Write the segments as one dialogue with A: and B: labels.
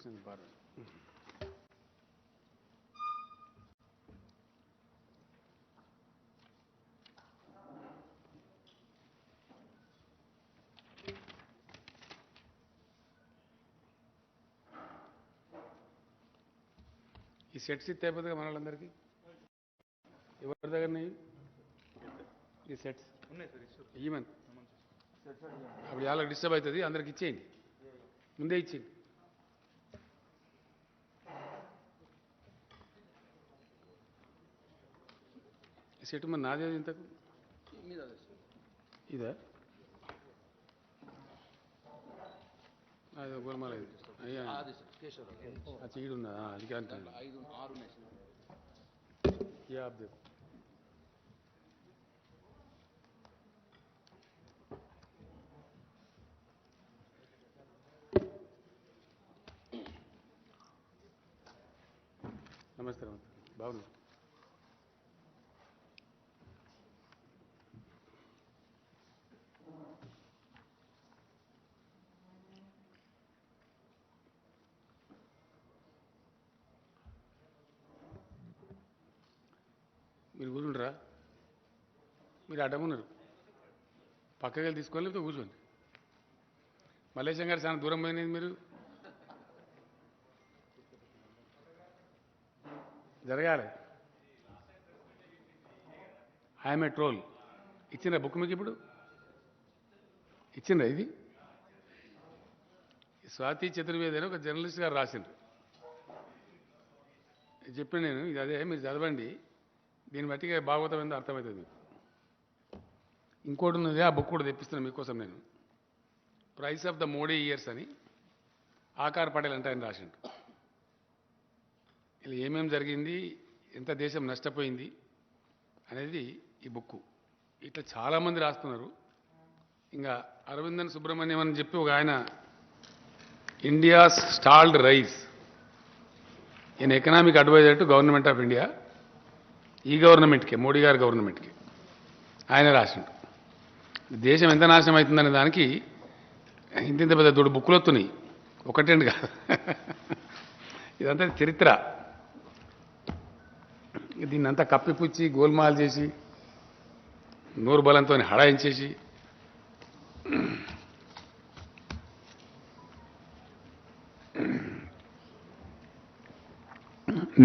A: Question bar ఈ sets ఇస్తే అయిపోతుంది మన వాళ్ళందరికీ ఎవరి దగ్గర ఈ సెట్స్ ఇవ్వమని అప్పుడు చాలా డిస్టర్బ్ అవుతుంది అందరికి ఇచ్చేయండి ముందే ఇచ్చేయండి ఈ సెట్ మరి నాదే ఇంతకు ఇదా అది గోల్మాల అయ్యా చీడున్నా అది అంటాను आप देखो నమస్తే బాగున్నా మీరు కూర్చుంటారా మీరు అడ్డమున్నారు పక్కకి వెళ్ళి తీసుకోవాలి లేకపోతే కూర్చోండి మల్లేశం గారు చాలా దూరం పోయినది మీరు జరగాలి ఐఎమ్ ఏ ట్రోల్ ఇచ్చిండ్రా బుక్ మీకు ఇప్పుడు ఇచ్చిండ్రా ఇది స్వాతి చతుర్వేది అని ఒక జర్నలిస్ట్ గారు రాసిండ్రు చెప్పిన నేను ఇది అదే మీరు చదవండి దీన్ని బట్టి భాగవతం ఏందో అర్థమవుతుంది మీకు ఇంకోటి ఉన్నది ఆ బుక్ కూడా తెప్పిస్తున్నాను మీకోసం నేను price of the Modi years అని ఆకార్ పటేల్ అంటే ఆయన రాసిండు ఇలా ఏమేమి జరిగింది ఎంత దేశం నష్టపోయింది అనేది ఈ బుక్ ఇట్లా చాలామంది రాస్తున్నారు ఇంకా అరవిందన్ సుబ్రహ్మణ్యం అని చెప్పి ఒక ఆయన ఇండియా స్టాల్డ్ రైజ్ ఈయన economic adviser to government of India ఈ గవర్నమెంట్కి మోడీ గారి గవర్నమెంట్కి ఆయన రాసిండు దేశం ఎంత నాశనం అవుతుందనే దానికి ఇంత పెద్ద దొడ్డు బుక్కులు వస్తున్నాయి ఒకటేంటి కాదు ఇదంతా చరిత్ర దీన్ని అంతా కప్పిపుచ్చి గోల్మాల్ చేసి నోరు బలంతో హడాయించేసి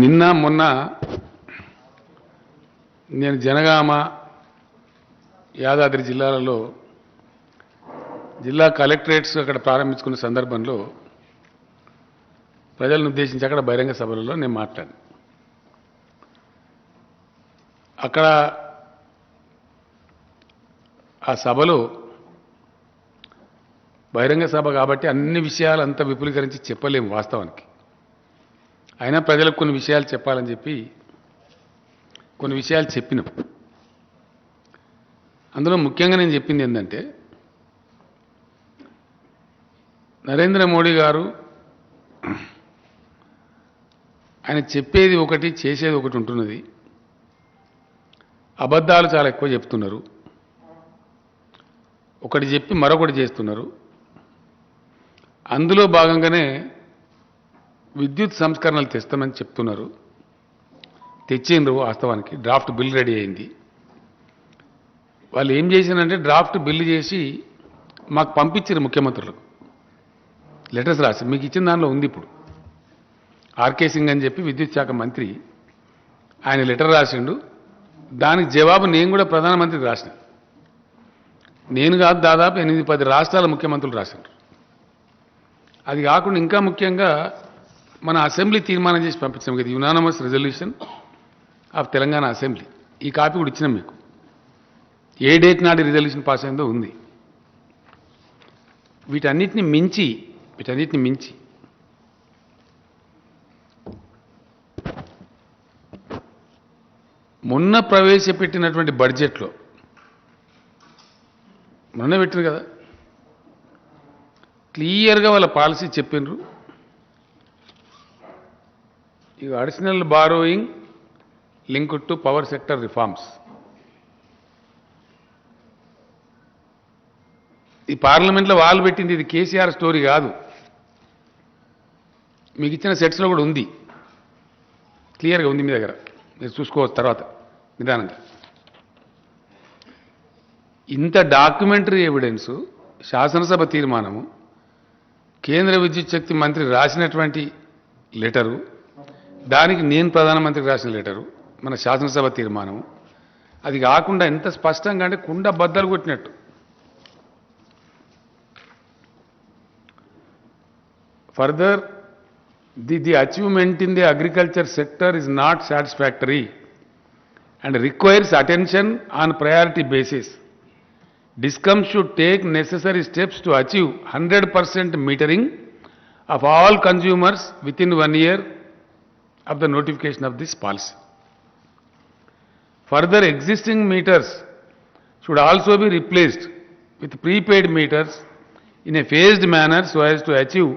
A: నిన్న మొన్న నేను జనగామ యాదాద్రి జిల్లాలలో జిల్లా కలెక్టరేట్స్ అక్కడ ప్రారంభించుకున్న సందర్భంలో ప్రజలను ఉద్దేశించి అక్కడ బహిరంగ సభలలో నేను మాట్లాడాను అక్కడ ఆ సభలో బహిరంగ సభ కాబట్టి అన్ని విషయాలు అంత విపులీకరించి చెప్పలేము వాస్తవానికి అయినా ప్రజలకు కొన్ని విషయాలు చెప్పాలని చెప్పి కొన్ని విషయాలు చెప్పినాం అందులో ముఖ్యంగా నేను చెప్పింది ఏంటంటే నరేంద్ర మోడీ గారు ఆయన చెప్పేది ఒకటి చేసేది ఒకటి ఉంటున్నది అబద్ధాలు చాలా ఎక్కువ చెప్తున్నారు ఒకటి చెప్పి మరొకటి చేస్తున్నారు అందులో భాగంగానే విద్యుత్ సంస్కరణలు తెస్తామని చెప్తున్నారు తెచ్చిండ్రు వాస్తవానికి డ్రాఫ్ట్ బిల్ రెడీ అయింది వాళ్ళు ఏం చేశారంటే డ్రాఫ్ట్ బిల్లు చేసి మాకు పంపించారు ముఖ్యమంత్రులకు లెటర్స్ రాసి మీకు ఇచ్చిన దానిలో ఉంది ఇప్పుడు ఆర్కే సింగ్ అని చెప్పి విద్యుత్ శాఖ మంత్రి ఆయన లెటర్ రాసిండు దానికి జవాబు నేను కూడా ప్రధానమంత్రికి రాసిన నేను కాదు దాదాపు 8-10 రాష్ట్రాల ముఖ్యమంత్రులు రాసిండ్రు అది కాకుండా ఇంకా ముఖ్యంగా మన అసెంబ్లీ తీర్మానం చేసి పంపించాం కదా unanimous resolution of Telangana assembly ఈ కాపీ కూడా ఇచ్చినాం మీకు ఏ డేట్ నాటి రిజల్యూషన్ పాస్ అయిందో ఉంది వీటన్నిటిని మించి మొన్న ప్రవేశపెట్టినటువంటి బడ్జెట్లో మొన్న పెట్టింది కదా క్లియర్గా వాళ్ళ పాలసీ చెప్పిండ్రు ఈ additional borrowing linked to power sector reforms ఈ పార్లమెంట్లో వాళ్ళు పెట్టింది ఇది కేసీఆర్ స్టోరీ కాదు మీకు ఇచ్చిన సెట్స్లో కూడా ఉంది, క్లియర్గా ఉంది మీ దగ్గర, మీరు చూసుకోవచ్చు తర్వాత నిదానంగా. ఇంత డాక్యుమెంటరీ ఎవిడెన్సు, శాసనసభ తీర్మానము, కేంద్ర విద్యుత్ శక్తి మంత్రి రాసినటువంటి లెటరు, దానికి నేను ప్రధానమంత్రికి రాసిన లెటరు, మన శాసనసభ తీర్మానము, అది కాకుండా ఎంత స్పష్టంగా అంటే కుండ బద్దలు కొట్టినట్టు. Further, the achievement in the agriculture sector is not satisfactory and requires attention on priority basis. DISCOM should take necessary steps to achieve 100% metering of all consumers within 1 year of the notification of this policy. Further, existing meters should also be replaced with prepaid meters in a phased manner so as to achieve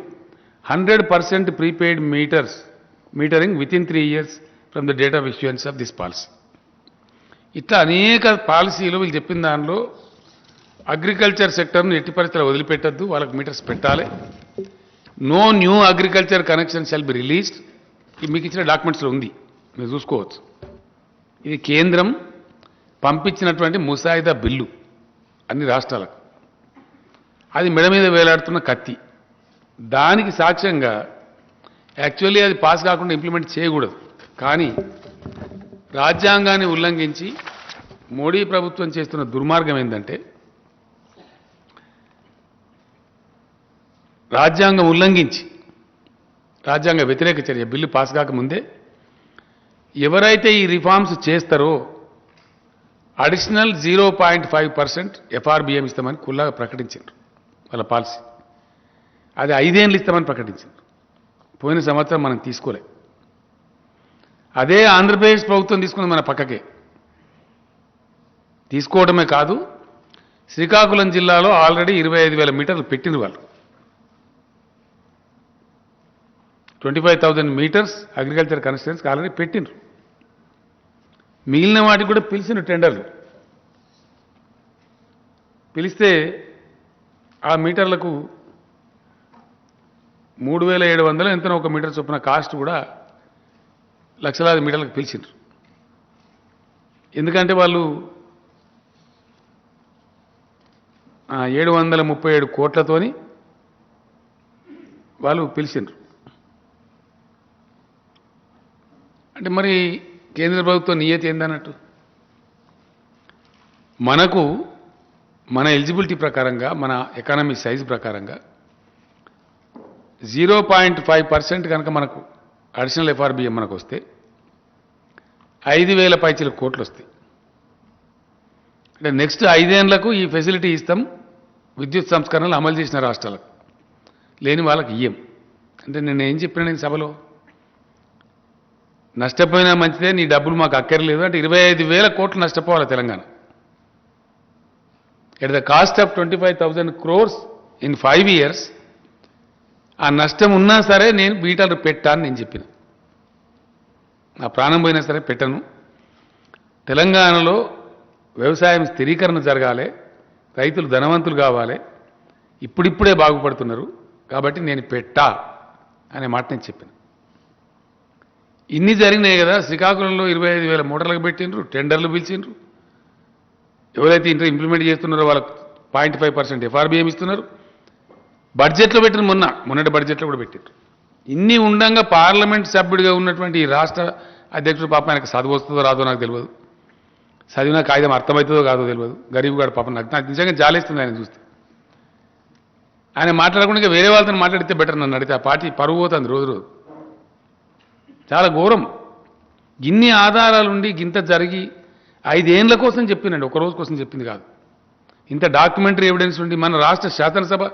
A: 100% prepaid metering within 3 years from the date of issuance of this policy. ఇట్లా అనేక పాలసీలు వీళ్ళు చెప్పిన దానిలో agriculture సెక్టర్ను ఎట్టి పరిస్థితుల్లో వదిలిపెట్టద్దు, వాళ్ళకి meters పెట్టాలి. No new agriculture connection shall be released. మీకు ఇచ్చిన డాక్యుమెంట్స్లో ఉంది, మీరు చూసుకోవచ్చు. ఇది కేంద్రం పంపించినటువంటి ముసాయిదా బిల్లు అన్ని రాష్ట్రాలకు. అది మెడ మీద వేలాడుతున్న కత్తి. దానికి సాక్ష్యంగా యాక్చువల్లీ అది పాస్ కాకుండా ఇంప్లిమెంట్ చేయకూడదు, కానీ రాజ్యాంగాన్ని ఉల్లంఘించి మోడీ ప్రభుత్వం చేస్తున్న దుర్మార్గం ఏంటంటే, రాజ్యాంగం ఉల్లంఘించి రాజ్యాంగ వ్యతిరేక చర్య బిల్లు పాస్ కాకముందే ఎవరైతే ఈ రిఫార్మ్స్ చేస్తారో అడిషనల్ 0.5% ఎఫ్ఆర్బిఎం ఇస్తామని కుల్లాగా ప్రకటించారు వాళ్ళ పాలసీ. అది 5 ఏళ్ళు ఇస్తామని ప్రకటించారు. పోయిన సంవత్సరం మనం తీసుకోలే. అదే ఆంధ్రప్రదేశ్ ప్రభుత్వం తీసుకున్నది మన పక్కకే. తీసుకోవడమే కాదు, శ్రీకాకుళం జిల్లాలో ఆల్రెడీ 25,000 మీటర్లు పెట్టిన వాళ్ళు. 25,000 మీటర్స్ అగ్రికల్చర్ కన్స్టిట్యుయెన్సీకి ఆల్రెడీ పెట్టిండ్రు. మిగిలిన వాటికి కూడా పిలిచిన టెండర్లు పిలిస్తే ఆ మీటర్లకు 3,700 ఎంతనో ఒక మీటర్ చొప్పున కాస్ట్ కూడా లక్షలాది మీటర్లకు పిలిచిండ్రు. ఎందుకంటే వాళ్ళు 737 కోట్లతోని వాళ్ళు పిలిచిండ్రు. అంటే మరి కేంద్ర ప్రభుత్వం నియతి ఏందన్నట్టు. మనకు మన ఎలిజిబిలిటీ ప్రకారంగా, మన ఎకానమీ సైజు ప్రకారంగా 0.5% కనుక మనకు అడిషనల్ ఎఫ్ఆర్బిఎం మనకు వస్తే 5,000 పైచీల కోట్లు వస్తాయి. అంటే నెక్స్ట్ 5 ఏళ్లకు ఈ ఫెసిలిటీ ఇస్తాం విద్యుత్ సంస్కరణలు అమలు చేసిన రాష్ట్రాలకు, లేని వాళ్ళకి ఇయ్యం. అంటే నేను ఏం చెప్పినా నేను సభలో, నష్టపోయినా మంచిదే, నీ డబ్బులు మాకు అక్కర్లేదు అంటే 25,000 కోట్లు నష్టపోవాలి Telangana. At the cost of 25,000 crores in 5 years. ఆ నష్టం ఉన్నా సరే నేను మీటర్లు పెట్టాను నేను చెప్పిన. నా ప్రాణం పోయినా సరే పెట్టను. తెలంగాణలో వ్యవసాయం స్థిరీకరణ జరగాలి, రైతులు ధనవంతులు కావాలి, ఇప్పుడిప్పుడే బాగుపడుతున్నారు కాబట్టి నేను పెట్టా అనే మాట నేను చెప్పాను. ఇన్ని జరిగినాయి కదా. శ్రీకాకుళంలో 25,000 మోటార్లకు పెట్టిండ్రు, టెండర్లు పిలిచిండ్రు. ఎవరైతే ఇంప్లిమెంట్ చేస్తున్నారో వాళ్ళకు 0.5% ఎఫ్ఆర్బిఎం ఇస్తున్నారు. బడ్జెట్లో పెట్టిన మొన్నటి బడ్జెట్లో కూడా పెట్టిండ్రు. ఇన్ని ఉండంగా పార్లమెంట్ సభ్యుడిగా ఉన్నటువంటి ఈ రాష్ట్ర అధ్యక్షుడు పాపం ఆయనకు చదువు వస్తుందో రాదో నాకు తెలియదు, చదివిన కాగితం అర్థమవుతుందో కాదో తెలియదు. గరీబ్ గారు పాపం నాకు నిజంగా జాలేస్తుంది ఆయన చూస్తే. ఆయన మాట్లాడకుండా వేరే వాళ్ళతో మాట్లాడితే బెటర్ నన్ను అడిగితే. ఆ పార్టీ పరువు పోతుంది రోజు రోజు. చాలా ఘోరం. ఇన్ని ఆధారాలుండి గింత జరిగి 5 ఏళ్ల కోసం చెప్పినండి, ఒక రోజు కోసం చెప్పింది కాదు. ఇంత డాక్యుమెంటరీ ఎవిడెన్స్ ఉండి మన రాష్ట్ర శాసనసభ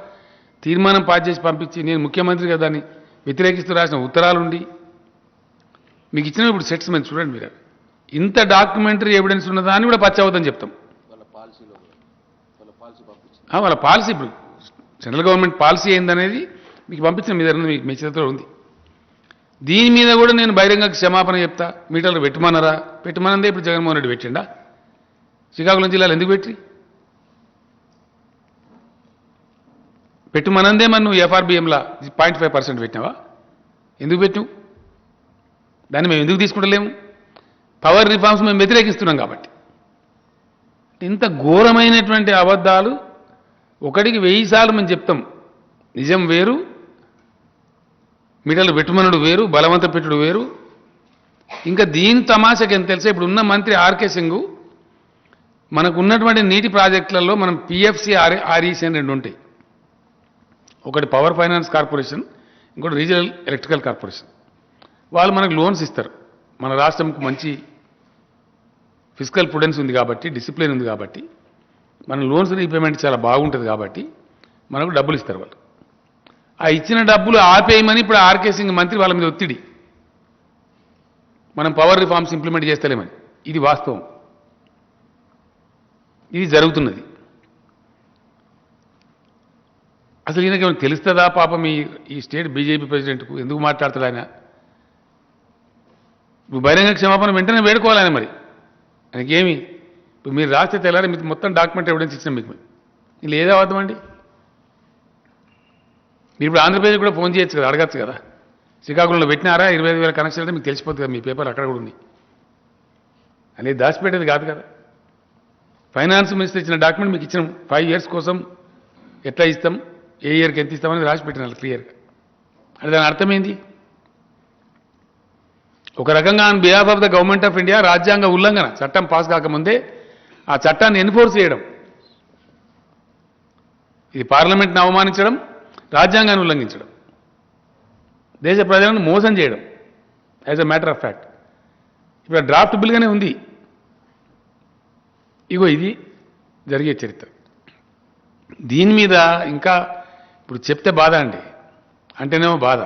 A: తీర్మానం పాస్ చేసి పంపించి నేను ముఖ్యమంత్రిగా దాన్ని వ్యతిరేకిస్తూ రాసిన ఉత్తరాలుండి మీకు ఇచ్చిన ఇప్పుడు సెట్స్ మేము చూడండి. మీరు ఇంత డాక్యుమెంటరీ ఎవిడెన్స్ ఉన్నదాన్ని కూడా పచ్చవద్దని చెప్తాం. వాళ్ళ పాలసీ ఇప్పుడు సెంట్రల్ గవర్నమెంట్ పాలసీ ఏందనేది మీకు పంపించిన మీ దగ్గర మీ చేతిలో ఉంది. దీని మీద కూడా నేను బహిరంగ క్షమాపణ చెప్తా. మీటర్లు పెట్టమన్నారా? పెట్టమనందే ఇప్పుడు జగన్మోహన్ రెడ్డి పెట్టిండా? శ్రీకాకుళం జిల్లాలో ఎందుకు పెట్టి పెట్టమనందే మరి నువ్వు ఎఫ్ఆర్బిఎంలా 0.5% పెట్టినావా? ఎందుకు పెట్టాం? దాన్ని మేము ఎందుకు తీసుకుంటలేము? పవర్ రిఫార్మ్స్ మేము వ్యతిరేకిస్తున్నాం కాబట్టి. ఇంత ఘోరమైనటువంటి అబద్ధాలు ఒకటికి 1000 సార్లు మేము చెప్తాం. నిజం వేరు, మిడలు పెట్టుమనుడు వేరు, బలవంత పెట్టుడు వేరు. ఇంకా దీని తమాషకి ఎంత తెలుసా, ఇప్పుడు ఉన్న మంత్రి ఆర్కే సింగ్ మనకు ఉన్నటువంటి నీటి ప్రాజెక్టులలో మనం పిఎఫ్సి ఆర్ఈసి అని 2 ఉంటాయి. ఒకటి పవర్ ఫైనాన్స్ కార్పొరేషన్, ఇంకోటి రీజనల్ ఎలక్ట్రికల్ కార్పొరేషన్. వాళ్ళు మనకు లోన్స్ ఇస్తారు. మన రాష్ట్రంకు మంచి ఫిజికల్ ప్రుడెన్స్ ఉంది కాబట్టి, డిసిప్లిన్ ఉంది కాబట్టి, మన లోన్స్ రీపేమెంట్ చాలా బాగుంటుంది కాబట్టి మనకు డబ్బులు ఇస్తారు వాళ్ళు. ఆ ఇచ్చిన డబ్బులు ఆపేయమని ఇప్పుడు ఆర్కే సింగ్ మంత్రి వాళ్ళ మీద ఒత్తిడి, మనం పవర్ రిఫార్మ్స్ ఇంప్లిమెంట్ చేస్తలేమని. ఇది వాస్తవం, ఇది జరుగుతున్నది. అసలు ఈయనకేమైనా తెలుస్తుందా పాపం? ఈ స్టేట్ బీజేపీ ప్రెసిడెంట్కు ఎందుకు మాట్లాడతాడు ఆయన? ఇప్పుడు బహిరంగ క్షమాపణ వెంటనే వేడుకోవాలి ఆయన. మరి ఆయనకేమి? ఇప్పుడు మీరు రాస్తే తెల్లారి మీకు మొత్తం డాక్యుమెంట్ ఎవిడెన్స్ ఇచ్చిన మీకు వీళ్ళు ఏదో అబద్ధమండి. మీరు ఇప్పుడు ఆంధ్రప్రదేశ్ కూడా ఫోన్ చేయొచ్చు కదా, అడగచ్చు కదా. శ్రీకాకుళంలో పెట్టినారా 25,000 కనెక్షన్ అంటే మీకు తెలిసిపోతుంది కదా, మీ పేపర్ అక్కడ కూడా ఉంది. అనేది దాచిపెట్టేది కాదు కదా. ఫైనాన్స్ మినిస్టర్ ఇచ్చిన డాక్యుమెంట్ మీకు ఇచ్చినాం. 5 years కోసం ఎట్లా ఇస్తాం, ఏ ఇయర్కి ఎంత ఇస్తామని రాసి పెట్టినారు క్లియర్గా. అంటే దాని అర్థమైంది, ఒక రకంగా on behalf of the government of India రాజ్యాంగ ఉల్లంఘన, చట్టం పాస్ కాకముందే ఆ చట్టాన్ని ఎన్ఫోర్స్ చేయడం, ఇది పార్లమెంట్ని అవమానించడం, రాజ్యాంగాన్ని ఉల్లంఘించడం, దేశ ప్రజలను మోసం చేయడం. As a matter of fact ఇప్పుడు డ్రాఫ్ట్ బిల్గానే ఉంది. ఇగో ఇది జరిగే చరిత్ర. దీని మీద ఇంకా ఇప్పుడు చెప్తే బాధ అండి, అంటేనేమో బాధ.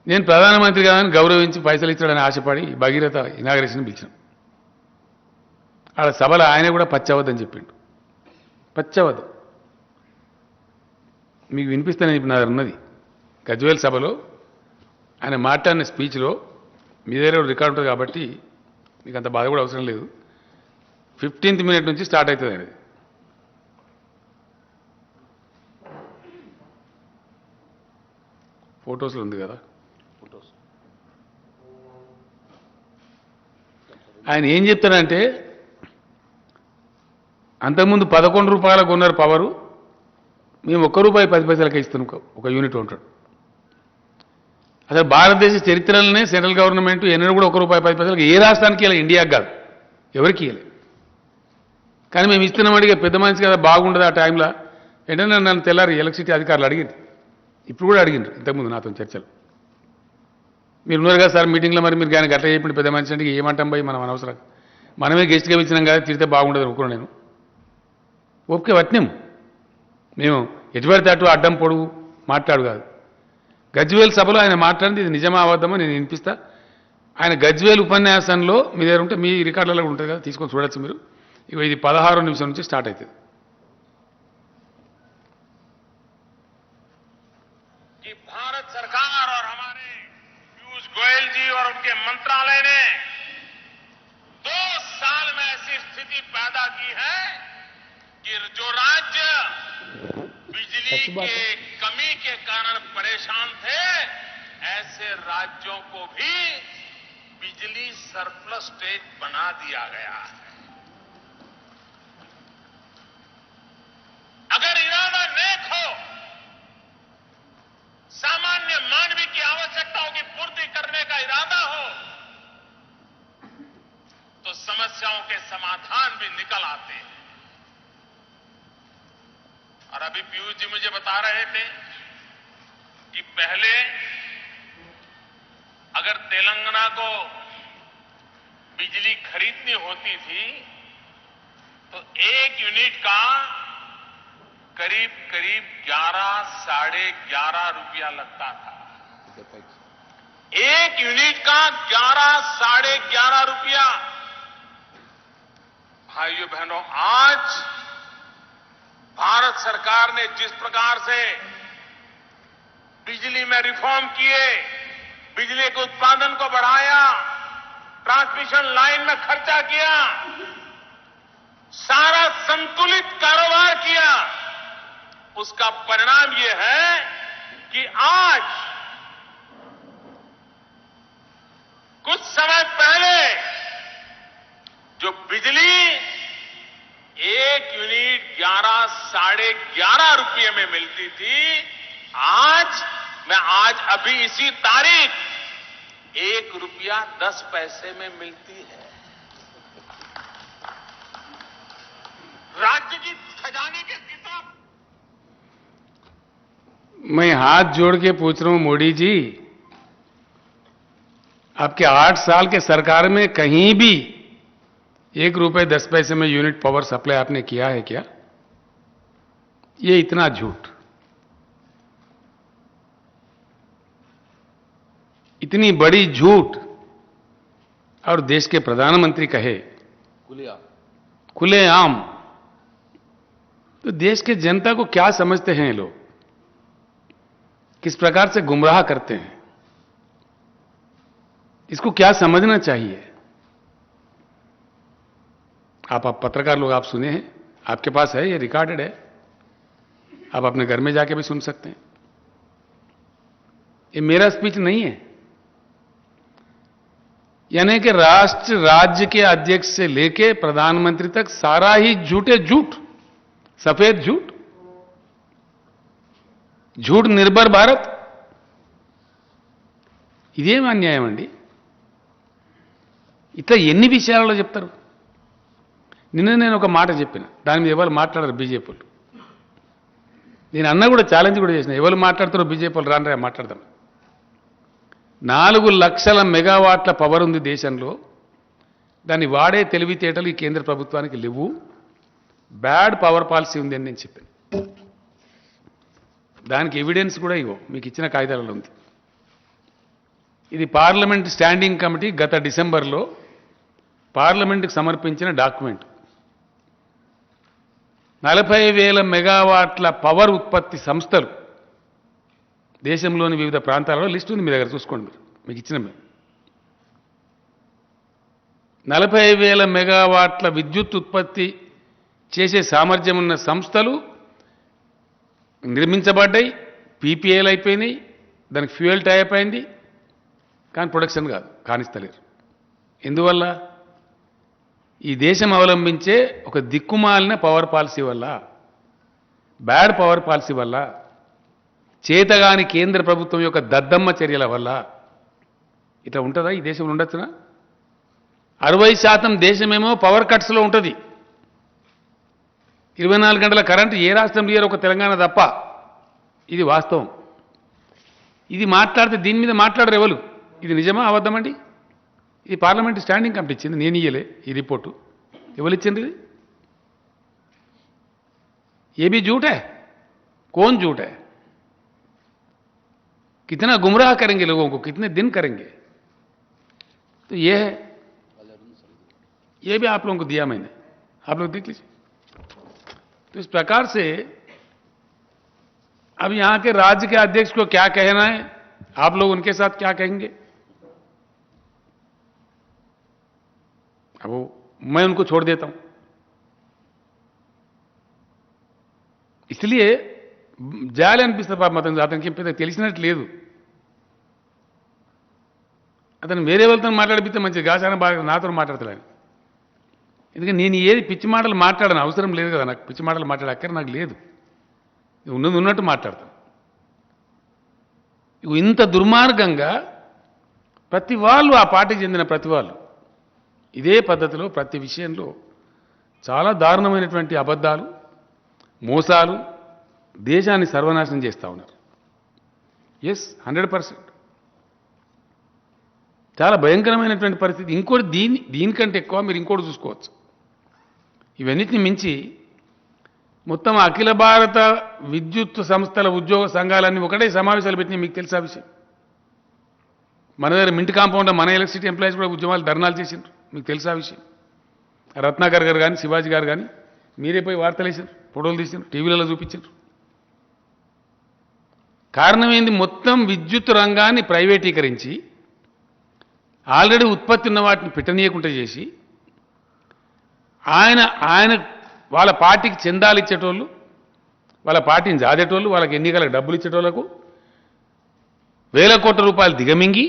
A: నేను ప్రధానమంత్రి కాదని గౌరవించి పైసలు ఇచ్చాడని ఆశపడి భగీరథ ఇనాగరేషన్ పిలిచాను. ఆడ సభలో ఆయన కూడా పచ్చవద్దని చెప్పిండు. పచ్చవద్దు మీకు వినిపిస్తానని ఇప్పుడు నా దగ్గర ఉన్నది. గజ్వేల్ సభలో ఆయన మాట్లాడిన స్పీచ్లో మీ దగ్గర రికార్డు ఉంటుంది కాబట్టి మీకు అంత బాధ కూడా అవసరం లేదు. 15th minute నుంచి స్టార్ట్ అవుతుంది అనేది. ఫొటోస్లో ఉంది కదా. ఆయన ఏం చెప్తాడంటే, అంతకుముందు 11 రూపాయలకు కొన్నారు పవరు, మేము ₹1.10 ఇస్తున్నాం ఒక యూనిట్ ఉంటాడు. అసలు భారతదేశ చరిత్రలోనే సెంట్రల్ గవర్నమెంట్ ఎన్నడూ కూడా ₹1.10 ఏ రాష్ట్రానికి ఇవ్వలేదు, ఇండియాకి కాదు, ఎవరికి ఇవ్వలేదు. కానీ మేము ఇస్తున్నామడిగా పెద్ద మనిషి కదా, బాగుండదు ఆ టైంలో. వెంటనే నన్ను తెల్లారి ఎలక్ట్రిసిటీ అధికారులు అడిగింది, ఇప్పుడు కూడా అడిగిండ్రు ఇంతకుముందు నాతో చర్చలు. మీరు ఉన్నారు కదా సార్ మీటింగ్లో, మరి మీరు కానీ గట్ల చెప్పండి పెద్ద మనిషి అంటే ఏమంటాం పోయి మనం అనవసరం, మనమే గెస్ట్గా ఇచ్చినాం కదా, తిడితే బాగుండదు అనుకున్నాను నేను. ఓకే వట్నేం, మేము ఎటుపడితే అటు అడ్డం పొడుగు మాట్లాడు కాదు. గజ్వేల్ సభలో ఆయన మాట్లాడింది ఇది నిజమా అబద్ధమో నేను వినిపిస్తా. ఆయన గజ్వేల్ ఉపన్యాసంలో మీ దగ్గర ఉంటే మీ రికార్డులలో ఉంటుంది కదా, తీసుకొని చూడొచ్చు మీరు. ఇక ఇది 16వ నిమిషం నుంచి స్టార్ట్ అవుతుంది.
B: भारत सरकार और हमारे पीयूष गोयल जी और उनके मंत्रालय ने 2 साल में ऐसी स्थिति पैदा की है कि जो राज्य बिजली के कमी के कारण परेशान थे, ऐसे राज्यों को भी बिजली सरप्लस स्टेट बना दिया गया है। अगर इरादा नेक हो, सामान्य मानवीय की आवश्यकताओं की पूर्ति करने का इरादा हो, तो समस्याओं के समाधान भी निकल आते हैं। और अभी पीयूष जी मुझे बता रहे थे कि पहले अगर तेलंगाना को बिजली खरीदनी होती थी तो 1 यूनिट का करीब 11-11.5 रुपया लगता था। 1 यूनिट का 11-11.5 रुपया। भाइयों बहनों, आज भारत सरकार ने जिस प्रकार से बिजली में रिफॉर्म किए, बिजली के उत्पादन को बढ़ाया, ट्रांसमिशन लाइन में खर्चा किया, सारा संतुलित कारोबार किया, उसका परिणाम यह है कि आज कुछ समय पहले जो बिजली 1 यूनिट 11 साढ़े 11 रुपये में मिलती थी, आज अभी इसी तारीख 1 रुपया 10 पैसे में मिलती है। राज्य की खजाने के किताब।
A: मैं हाथ जोड़ के पूछ रहा हूं मोदी जी, आपके 8 साल के सरकार में कहीं भी 1 रुपये 10 पैसे में यूनिट पावर सप्लाई आपने किया है क्या? ये इतना झूठ, इतनी बड़ी झूठ, और देश के प्रधानमंत्री कहे खुलेआम, तो देश के जनता को क्या समझते हैं ये लोग? किस प्रकार से गुमराह करते हैं? इसको क्या समझना चाहिए? आप पत्रकार लोग, आप सुने हैं, आपके पास है, ये रिकॉर्डेड है, आप अपने घर में जाके भी सुन सकते हैं। ये मेरा स्पीच नहीं है, यानी कि राष्ट्र राज्य के अध्यक्ष से लेके प्रधानमंत्री तक सारा ही झूठे झूठ, सफेद झूठ, झूठ निर्भर भारत। ఇదేం అన్యాయం అండి? ఇట్లా ఎన్ని విషయాలలో చెప్తారు? నిన్న నేను ఒక మాట చెప్పిన, దాని మీద ఎవరు మాట్లాడారు? బీజేపీలు. నేను అన్న కూడా ఛాలెంజ్ కూడా చేసిన, ఎవరు మాట్లాడతారో బీజేపీలు రానరా మాట్లాడదాం. 4 లక్షల మెగావాట్ల పవర్ ఉంది దేశంలో, దాన్ని వాడే తెలివితేటలు ఈ కేంద్ర ప్రభుత్వానికి లేవు, బ్యాడ్ పవర్ పాలసీ ఉంది అని నేను చెప్పాను. దానికి ఎవిడెన్స్ కూడా ఇవ్వు, మీకు ఇచ్చిన కాగితాలలో ఉంది. ఇది పార్లమెంట్ స్టాండింగ్ కమిటీ గత డిసెంబర్లో పార్లమెంటుకు సమర్పించిన డాక్యుమెంట్. 40,000 మెగావాట్ల పవర్ ఉత్పత్తి సంస్థలు దేశంలోని వివిధ ప్రాంతాలలో లిస్ట్ ఉంది, మీ దగ్గర చూసుకోండి. మీకు ఇచ్చిన 40,000 మెగావాట్ల విద్యుత్ ఉత్పత్తి చేసే సామర్థ్యం ఉన్న సంస్థలు నిర్మించబడ్డాయి, పీపీఏలు అయిపోయినాయి, దానికి ఫ్యూయల్ టైప్ అయింది, కానీ ప్రొడక్షన్ కాదు, కానిస్తలేరు. ఎందువల్ల? ఈ దేశం అవలంబించే ఒక దిక్కుమాలిన పవర్ పాలసీ వల్ల, బ్యాడ్ పవర్ పాలసీ వల్ల, చేతగాని కేంద్ర ప్రభుత్వం యొక్క దద్దమ్మ చర్యల వల్ల ఇట్లా ఉంటుందా? ఈ దేశంలో ఉండొచ్చునా? 60% దేశమేమో పవర్ కట్స్లో ఉంటుంది. 24 గంటల కరెంటు ఏ రాష్ట్రం లేరు, ఒక తెలంగాణ తప్ప. ఇది వాస్తవం. ఇది మాట్లాడితే దీని మీద మాట్లాడరు ఎవరు. ఇది నిజమా అబద్ధమండి? ఇది పార్లమెంట్ స్టాండింగ్ కమిటీ ఇచ్చింది, నేను ఇయ్యలే ఈ రిపోర్టు. ఎవరు ఇచ్చింది ఇది? ये भी झूठ है? कौन झूठ है? कितना गुमराह करेंगे लोगों को, कितने दिन करेंगे? तो ये है, ये भी आप लोगों को दिया मैंने, आप लोग देख लीजिए. तो इस प्रकार से अब यहां के राज्य के अध्यक्ष को क्या कहना है, आप लोग उनके साथ क्या कहेंगे? अब मैं उनको छोड़ देता हूं. इसलिए జాలి అనిపిస్తుంది పాపం అతనికి పెద్ద తెలిసినట్టు లేదు. అతను వేరే వాళ్ళతో మాట్లాడిపిస్తే మంచిది, గాసాన బాగా నాతో మాట్లాడతాడు. ఎందుకంటే నేను ఏది పిచ్చి మాటలు మాట్లాడను, అవసరం లేదు కదా నాకు. పిచ్చి మాటలు మాట్లాడే అక్కర నాకు లేదు, ఉన్నది ఉన్నట్టు మాట్లాడతాను. ఇంత దుర్మార్గంగా ప్రతి వాళ్ళు, ఆ పార్టీకి చెందిన ప్రతి వాళ్ళు ఇదే పద్ధతిలో ప్రతి విషయంలో చాలా దారుణమైనటువంటి అబద్ధాలు, మోసాలు, దేశాన్ని సర్వనాశనం చేస్తూ ఉన్నారు. ఎస్, 100%. చాలా భయంకరమైనటువంటి పరిస్థితి. ఇంకోటి దీనికంటే ఎక్కువ మీరు ఇంకోటి చూసుకోవచ్చు. ఇవన్నిటిని మించి మొత్తం అఖిల భారత విద్యుత్ సంస్థల ఉద్యోగ సంఘాలన్నీ ఒకటే సమావేశాలు పెట్టినాయి. మీకు తెలుసా విషయం? మన దగ్గర మింట్ కాంపౌండ్లో మన ఎలక్ట్రిసిటీ ఎంప్లాయీస్ కూడా ఉద్యమాలు, ధర్నాలు చేసిండ్రు. మీకు తెలుసా విషయం? రత్నాకర్ గారు కానీ, శివాజీ గారు కానీ మీరే పోయి వార్తలు వేసారు, ఫోటోలు తీసారు, టీవీలలో చూపించారు. కారణం ఏంది? మొత్తం విద్యుత్ రంగాన్ని ప్రైవేటీకరించి ఆల్రెడీ ఉత్పత్తి ఉన్న వాటిని పెట్టనీయకుండా చేసి ఆయన వాళ్ళ పార్టీకి చందాలు ఇచ్చేటోళ్ళు, వాళ్ళ పార్టీని జాదేటోళ్ళు, వాళ్ళకి ఎన్నికలకు డబ్బులు ఇచ్చేటోళ్లకు వేల కోట్ల రూపాయలు దిగమింగి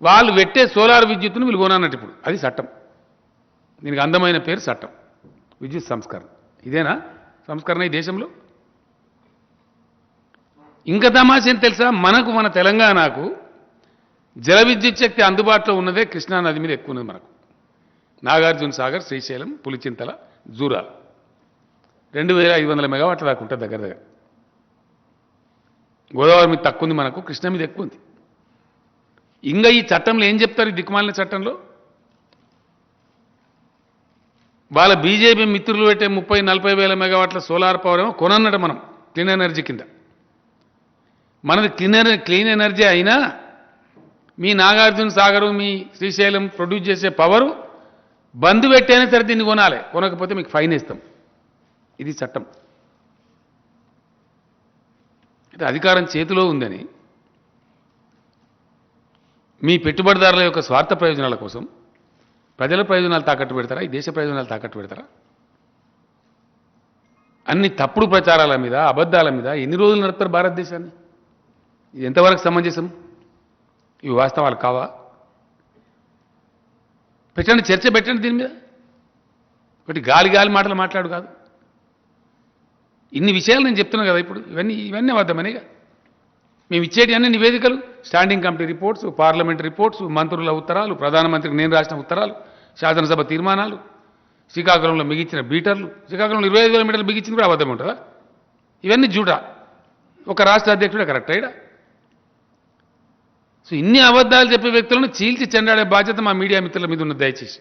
A: వాళ్ళు పెట్టే సోలార్ విద్యుత్తును వీళ్ళు కొనన్నట్టు ఇప్పుడు అది చట్టం. దీనికి అందమైన పేరు చట్టం, విద్యుత్ సంస్కరణ. ఇదేనా సంస్కరణ ఈ దేశంలో? ఇంకా తమాషేం తెలుసా, మన తెలంగాణకు జల విద్యుత్ శక్తి అందుబాటులో ఉన్నదే కృష్ణా నది మీద ఎక్కువ ఉన్నది. మనకు నాగార్జున సాగర్, శ్రీశైలం, పులిచింతల, జూరాల 2500 మెగావాట్ల దాకా ఉంటుంది దగ్గర. గోదావరి మీద తక్కువ ఉంది, మనకు కృష్ణ మీద ఎక్కువ ఉంది. ఇంకా ఈ చట్టంలో ఏం చెప్తారు? ఈ దిక్కుమాలిన చట్టంలో వాళ్ళ బీజేపీ మిత్రులు పెట్టే 30-40 వేల మెగావాట్ల సోలార్ పవర్ ఏమో కొనన్నట మనం క్లీన్ ఎనర్జీ కింద. మనది క్లీన్ ఎనర్జీ అయినా మీ నాగార్జున సాగరు, మీ శ్రీశైలం ప్రొడ్యూస్ చేసే పవరు బంద్ పెట్టైనా సరే దీన్ని కొనాలి, కొనకపోతే మీకు ఫైన్ ఇస్తాం. ఇది చట్టం. అంటే అధికారం చేతిలో ఉందని మీ పెట్టుబడిదారుల యొక్క స్వార్థ ప్రయోజనాల కోసం ప్రజల ప్రయోజనాలు తాకట్టు పెడతారా? ఈ దేశ ప్రయోజనాలు తాకట్టు పెడతారా? అన్ని తప్పుడు ప్రచారాల మీద, అబద్ధాల మీద ఎన్ని రోజులు నడుపుతారు భారతదేశాన్ని? ఇది ఎంతవరకు సమంజసం? ఇవి వాస్తవాలు కావా? పెట్టండి, చర్చ పెట్టండి దీని మీద. ఒకటి గాలి మాటలు మాట్లాడు కాదు. ఇన్ని విషయాలు నేను చెప్తున్నాను కదా ఇప్పుడు. ఇవన్నీ అబద్ధమనేగా. మేము ఇచ్చేటి అన్ని నివేదికలు, standing committee reports, parliament reports, మంత్రుల ఉత్తరాలు, ప్రధానమంత్రికి నేను రాసిన ఉత్తరాలు, శాసనసభ తీర్మానాలు, శ్రీకాకుళంలో మిగిచిన బీటర్లు. శ్రీకాకుళంలో 25,000 మీటర్లు బిగించింది కూడా అబద్ధం ఉంటుందా? ఇవన్నీ జూటా. ఒక రాష్ట్ర అధ్యక్షుడే కరెక్ట్ అయ్యడా? సో ఇన్ని అబద్ధాలు చెప్పే వ్యక్తులను చీల్చి చెండాడే బాధ్యత మా మీడియా మిత్రుల మీద ఉన్నది. దయచేసి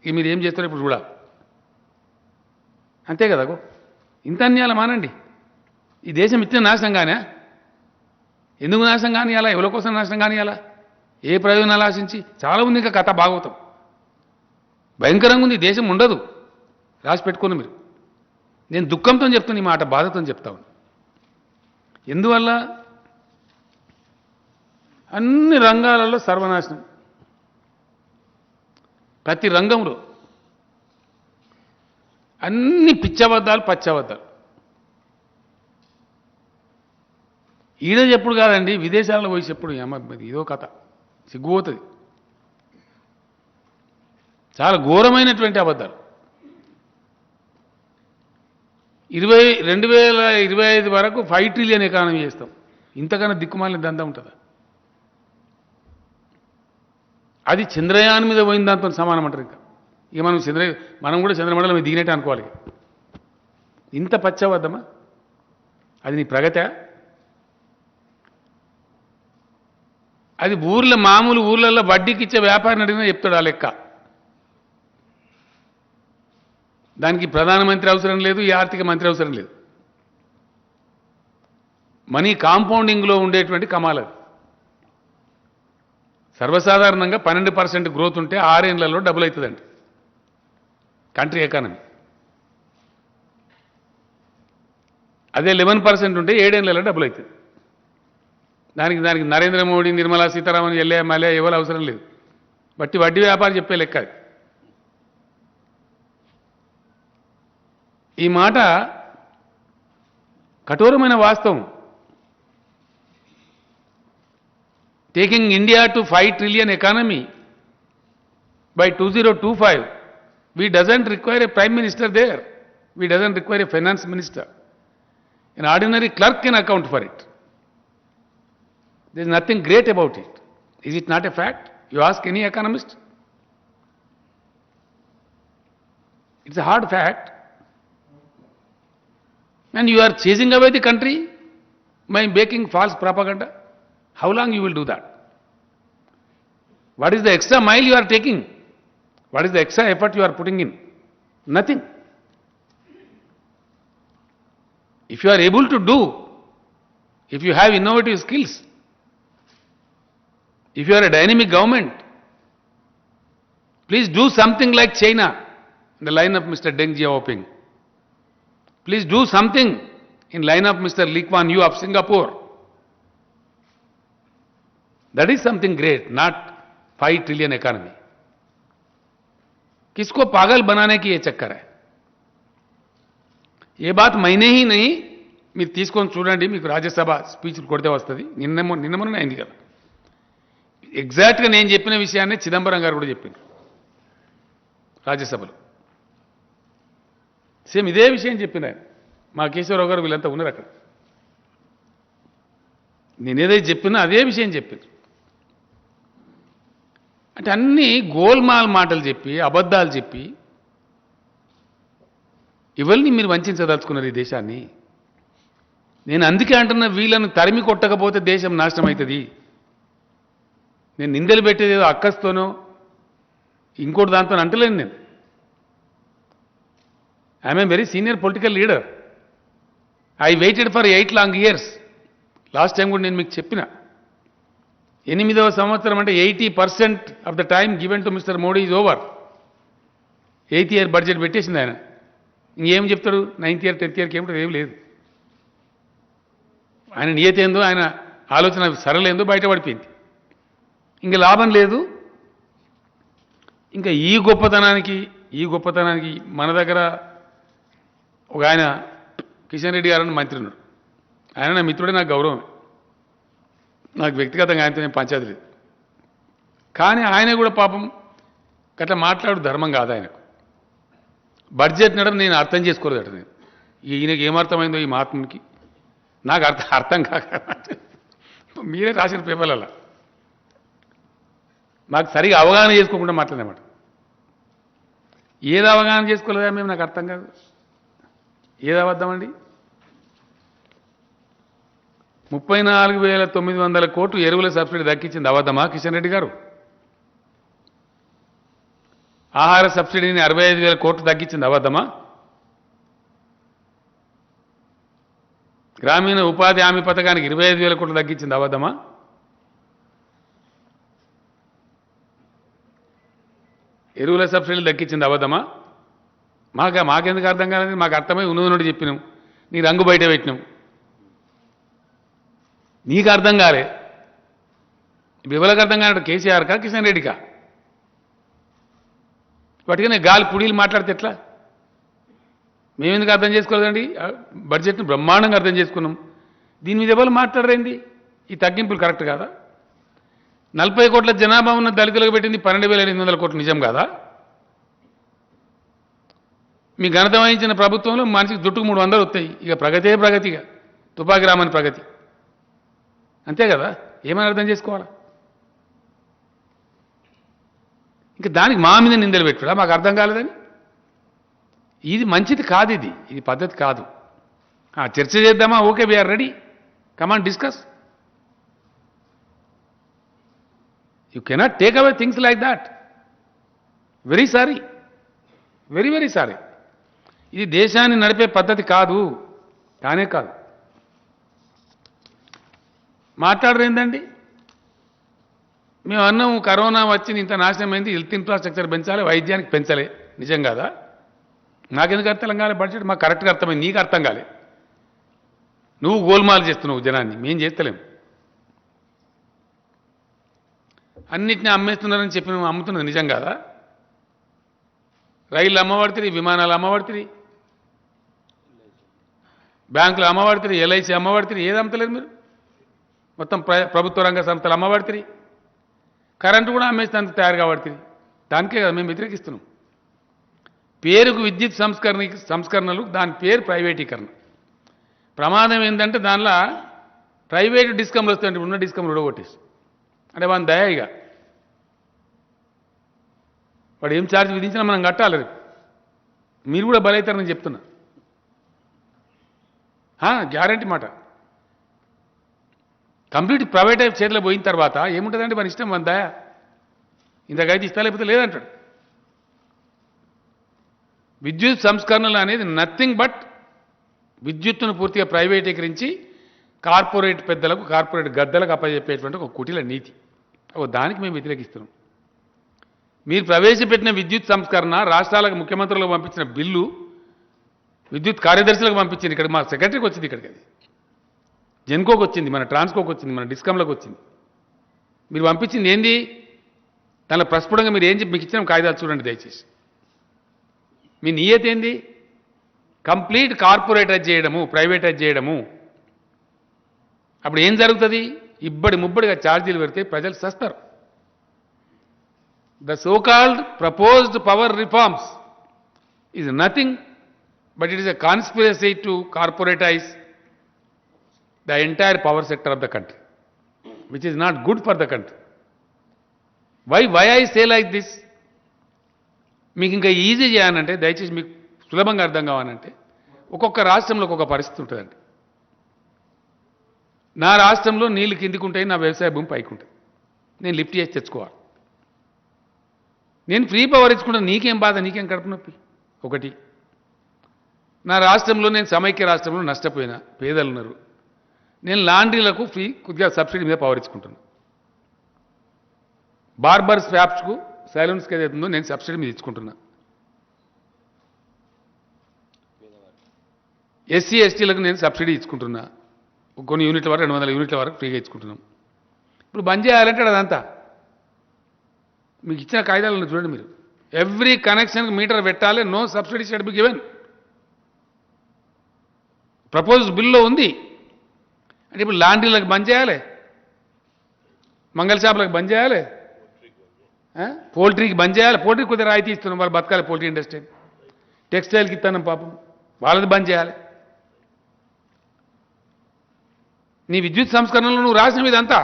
A: ఇక మీరు ఏం చేస్తారో ఇప్పుడు చూడాలి. అంతే కదా. ఇంత అన్యాయాలు మానండి. ఈ దేశం ఇచ్చిన నాశనం కానే? ఎందుకు నాశనం కానియాలా? ఎవరి కోసం నాశనం కానియాలా? ఏ ప్రయోజనాలు ఆశించి? చాలా ఉంది ఇంకా కథ. భాగవతం భయంకరంగా ఉంది. దేశం ఉండదు. రాసి పెట్టుకోండి మీరు. నేను దుఃఖంతో చెప్తాను ఈ మాట, బాధతో చెప్తాను. ఎందువల్ల? అన్ని రంగాలలో సర్వనాశనం. ప్రతి రంగంలో అన్ని పిచ్చబద్దాలు, పచ్చబద్దాలు. ఈడ చెప్పుడు కాదండి, విదేశాలలో పోయి చెప్పుడు. ఇదో కథ, సిగ్గుపోతుంది. చాలా ఘోరమైనటువంటి అబద్ధాలు. 2025 వరకు 5 ట్రిలియన్ ఎకానమీ చేస్తాం. ఇంతకన్నా దిక్కుమాలిన దందా ఉంటుందా? అది చంద్రయాన్ మీద పోయిన దాంతో సమానం అంటారు. ఇక మనం కూడా చంద్రమండలం మీద దిగినట్టు అనుకోవాలి. ఇంత పచ్చవద్దమా? అది నీ ప్రగతే? అది మామూలు ఊర్లలో వడ్డీకి ఇచ్చే వ్యాపారిని అడిగినా చెప్తాడు ఆ లెక్క. దానికి ప్రధానమంత్రి అవసరం లేదు, ఈ ఆర్థిక మంత్రి అవసరం లేదు. మనీ కాంపౌండింగ్లో ఉండేటువంటి కమాలది. సర్వసాధారణంగా 12% గ్రోత్ ఉంటే 6 ఏళ్లలో డబుల్ అవుతుందండి కంట్రీ ఎకానమీ. అదే 11% ఉంటే 7 ఏళ్లలో డబుల్ అవుతుంది. దానికి నరేంద్ర మోడీ, నిర్మలా సీతారామన్, మలే ఎవరు అవసరం లేదు. బట్టి వడ్డీ వ్యాపారం చెప్పే లెక్క అది. ఈ మాట కఠోరమైన వాస్తవం. Taking India to 5 trillion economy by 2025, we doesn't require a prime minister there. We doesn't require a finance minister. An ordinary clerk can account for it. There is nothing great about it. Is it not a fact? You ask any economist. It's a hard fact. And you are chasing away the country by making false propaganda. How long you will do that? What is the extra mile you are taking? What is the extra effort you are putting in? Nothing. If you are able to do, if you have innovative skills, if you are a dynamic government, please do something like China, in the line of Mr. Deng Xiaoping. Please do something in line of Mr. Lee Kuan Yew of Singapore. That is something great, not 5 trillion economy. किसको पागल बनाने की ये चक्कर है? ये बात मैंने ही नहीं, మీరు తీసుకొని చూడండి, మీకు రాజ్యసభ స్పీచ్ కొడితే వస్తుంది. నిన్న మొన్న అయింది కదా. ఎగ్జాక్ట్గా నేను చెప్పిన విషయాన్ని చిదంబరం గారు కూడా చెప్పింది రాజ్యసభలో. సేమ్ ఇదే విషయం చెప్పిన ఆయన. మా కేశవరావు గారు వీళ్ళంతా ఉన్నారు అక్కడ. నేనేదైతే చెప్పినా అదే విషయం చెప్పారు. అంటే అన్నీ గోల్మాల్ మాటలు చెప్పి అబద్ధాలు చెప్పి ఇవన్నీ మీరు వంచదలుచుకున్నారు ఈ దేశాన్ని. నేను అందుకే అంటున్నా, వీళ్ళను తరిమి కొట్టకపోతే దేశం నాశనం అవుతుంది. నేను నిందలు పెట్టేది ఏదో అక్కస్తోనో ఇంకోటి దాంతో అంటలేను. నేను I'm a very senior political leader. I waited for 8 long years. Last time కూడా నేను మీకు చెప్పిన 8వ సంవత్సరం అంటే 80% of the time given to mister Modi is over. 8th year budget పెట్టేసింది ఆయన. ఇంకేం చెప్తాడు? 9th year 10th yearకి ఏమిటో ఏం లేదు. ఆయన నియతి ఏందో, ఆయన ఆలోచన సరళేందో బయటపడిపోయింది. ఇంకా లాభం లేదు. ఇంకా ఈ గొప్పతనానికి మన దగ్గర ఒక ఆయన కిషన్ రెడ్డి గారని మంత్రి ఉన్నాడు. ఆయన నా మిత్రుడే, నాకు గౌరవం. నాకు వ్యక్తిగతంగా ఆయనతో నేను పంచాయతీ లేదు. కానీ ఆయన కూడా పాపం గట్లా మాట్లాడు ధర్మం కాదు ఆయనకు. బడ్జెట్ నడని నేను అర్థం చేసుకోలేదట. నేను ఈయనకి ఏమర్థమైందో ఈ మహాత్మునికి నాకు అర్థం కాక మీరే రాసిన పేపర్లలో నాకు సరిగా అవగాహన చేసుకోకుండా మాట్లాడేమాట. ఏది అవగాహన చేసుకోలేదా మేము? నాకు అర్థం కాదు. ఏది అబద్ధమండి? 34,900 కోట్లు ఎరువుల సబ్సిడీ దక్కించింది అబద్ధమా కిషన్ రెడ్డి గారు? ఆహార సబ్సిడీని 65,000 కోట్లు తగ్గించింది అబద్ధమా? గ్రామీణ ఉపాధి హామీ పథకానికి 25,000 కోట్లు తగ్గించింది అబద్ధమా? ఎరువుల సబ్సిడీలు దక్కించింది అబద్ధమా? మాకెందుకు అర్థం కాలేదు? మాకు అర్థమై ఉన్నది చెప్పినాం, నీ రంగు బయట పెట్టినాం. నీకు అర్థం కాలే. ఎవరికి అర్థం కానట్టు? కేసీఆర్కా కిషన్ రెడ్డికా? వాటికనే గాలి పుడీలు మాట్లాడితే ఎట్లా? మేమెందుకు అర్థం చేసుకోలేదండి? బడ్జెట్ని బ్రహ్మాండంగా అర్థం చేసుకున్నాం. దీని మీద ఎవరు మాట్లాడరేంది? ఈ తగ్గింపులు కరెక్ట్ కాదా? 40 కోట్ల జనాభా ఉన్న దళితులకు పెట్టింది 12,800 కోట్లు నిజం కాదా? మీ ఘనత వహించిన ప్రభుత్వంలో మనిషికి జుట్టుకు 300 వస్తాయి. ఇక ప్రగతిగా తుపాకి రామని ప్రగతి. అంతే కదా? ఏమని అర్థం చేసుకోవాలా? ఇంకా దానికి మా మీద నిందలు పెట్టుడా? మాకు అర్థం కాలేదని. ఇది మంచిది కాదు. ఇది పద్ధతి కాదు. చర్చ చేద్దామా? Okay, we are ready, come on discuss. You cannot take away things like that. Very sorry, very sorry. ఇది దేశాన్ని నడిపే పద్ధతి కాదు, కానే కాదు. మాట్లాడరేందండి? మేము అన్నాం కరోనా వచ్చింది, ఇంత నాశనం అయింది, హెల్త్ ఇన్ఫ్రాస్ట్రక్చర్ పెంచాలి, వైద్యానికి పెంచలే. నిజం కాదా? నాకెందుకు అర్థం కాలే? బడ్జెట్ మాకు కరెక్ట్గా అర్థమైంది, నీకు అర్థం కాలే. నువ్వు గోల్మాలు చేస్తున్నావు జనాన్ని, మేం చేస్తలేము. అన్నిటినీ అమ్మేస్తున్నారని చెప్పి నువ్వు అమ్ముతున్నది నిజం కాదా? రైళ్ళు అమ్మబడుతుంది, విమానాలు అమ్మబడుతుంది, బ్యాంకులు అమ్మబడుతుంది, LIC అమ్మబడుతుంది. ఏది అమ్మతలేదు మీరు? మొత్తం ప్రభుత్వ రంగ సంస్థలు అమ్మబడుతుంది. కరెంటు కూడా అమ్మేస్తానికి తయారు కాబడుతుంది. దానికే కదా మేము వ్యతిరేకిస్తున్నాం. పేరుకు విద్యుత్ సంస్కరణలు, దాని పేరు ప్రైవేటీకరణ. ప్రమాదం ఏంటంటే దానిలో ప్రైవేటు డిస్కమ్లు వస్తాయంటే ఉన్న డిస్కమ్లు ఉడగొట్టేసి, అంటే వాని దయగా వాడు ఏం ఛార్జ్ విధించినా మనం కట్టాలి. మీరు కూడా బలవుతారని చెప్తున్నా. గ్యారంటీ మాట. కంప్లీట్ ప్రైవేట్ చేతిలో పోయిన తర్వాత ఏముంటుందంటే మన ఇష్టం, మన దయ. ఇంతకైతే ఇస్తా లేకపోతే లేదంటాడు. విద్యుత్ సంస్కరణలు అనేది నథింగ్ బట్ విద్యుత్తును పూర్తిగా ప్రైవేటీకరించి కార్పొరేట్ పెద్దలకు, కార్పొరేట్ గద్దలకు అప్పచెప్పేటువంటి ఒక కుటిల నీతి. దానికి మేము వ్యతిరేకిస్తున్నాం. మీరు ప్రవేశపెట్టిన విద్యుత్ సంస్కరణ రాష్ట్రాలకు ముఖ్యమంత్రులకు పంపించిన బిల్లు విద్యుత్ కార్యదర్శులకు పంపించింది. ఇక్కడ మా సెక్రటరీకి వచ్చింది, ఇక్కడికి అది జెన్కోకి వచ్చింది, మన ట్రాన్స్కోకి వచ్చింది, మన డిస్కమ్లకు వచ్చింది. మీరు పంపించింది ఏంది? దానిలో ప్రస్ఫుటంగా మీరు ఏం చెప్పి మీకు ఇచ్చిన కాగితాలు చూడండి దయచేసి. మీ నియత ఏంది? కంప్లీట్ కార్పొరేటైజ్ చేయడము, ప్రైవేటైజ్ చేయడము. అప్పుడు ఏం జరుగుతుంది? ముబ్బడిగా ఛార్జీలు పెడితే ప్రజలు సస్తారు. the so-called proposed power reforms is nothing but it is a conspiracy to corporatize the entire power sector of the country, which is not good for the country. Why I say like this? మీకు ఇంకా easy చేయాలంటే దయచేసి మీకు సులభంగా అర్థం కావాలంటే ఒక్కొక్క రాష్ట్రంలో ఒక్కొక్క పరిస్థితి ఉంటుందండి. నా రాష్ట్రంలో నీళ్లు కిందికి ఉంటాయి, నా వ్యవసాయ భూమి పైకి ఉంటుంది. నేను లిఫ్ట్ చేసి తెచ్చుకోవాలి. నేను ఫ్రీ పవర్ ఇచ్చుకుంటా, నీకేం బాధ, నీకేం కడుపు నొప్పి? ఒకటి. నా రాష్ట్రంలో నేను సమైక్య రాష్ట్రంలో నష్టపోయినా, పేదలు ఉన్నారు, నేను లాండ్రీలకు ఫ్రీ కొద్దిగా సబ్సిడీ మీద పవర్ ఇచ్చుకుంటున్నాను. బార్బర్ స్వాప్స్కు సెలూన్స్కి ఏదైతుందో నేను సబ్సిడీ మీద ఇచ్చుకుంటున్నా. ఎస్సీ ఎస్టీలకు నేను సబ్సిడీ ఇచ్చుకుంటున్నా. కొన్ని యూనిట్ల వరకు 200 యూనిట్ల వరకు ఫ్రీగా ఇచ్చుకుంటున్నాం. ఇప్పుడు బంద్ చేయాలంటే అదంతా మీకు ఇచ్చిన కాయిదాలను చూడండి మీరు. ఎవ్రీ కనెక్షన్కి మీటర్ పెట్టాలి, no subsidy should be given. Propose బిల్లో ఉంది. అంటే ఇప్పుడు లాండ్రీలకు బంద్ చేయాలి, మంగళ షాపులకు బంద్ చేయాలి, పోల్ట్రీకి బంద్ చేయాలి. పోల్ట్రీకి కొద్దిగా రాయితీ ఇస్తున్నాం, వాళ్ళు బతకాలి పోల్ట్రీ ఇండస్ట్రీ. టెక్స్టైల్కి ఇస్తున్నాం పాపం, వాళ్ళది బంద్ చేయాలి. నీ విద్యుత్ సంస్కరణలో నువ్వు రాసిన ఇదంతా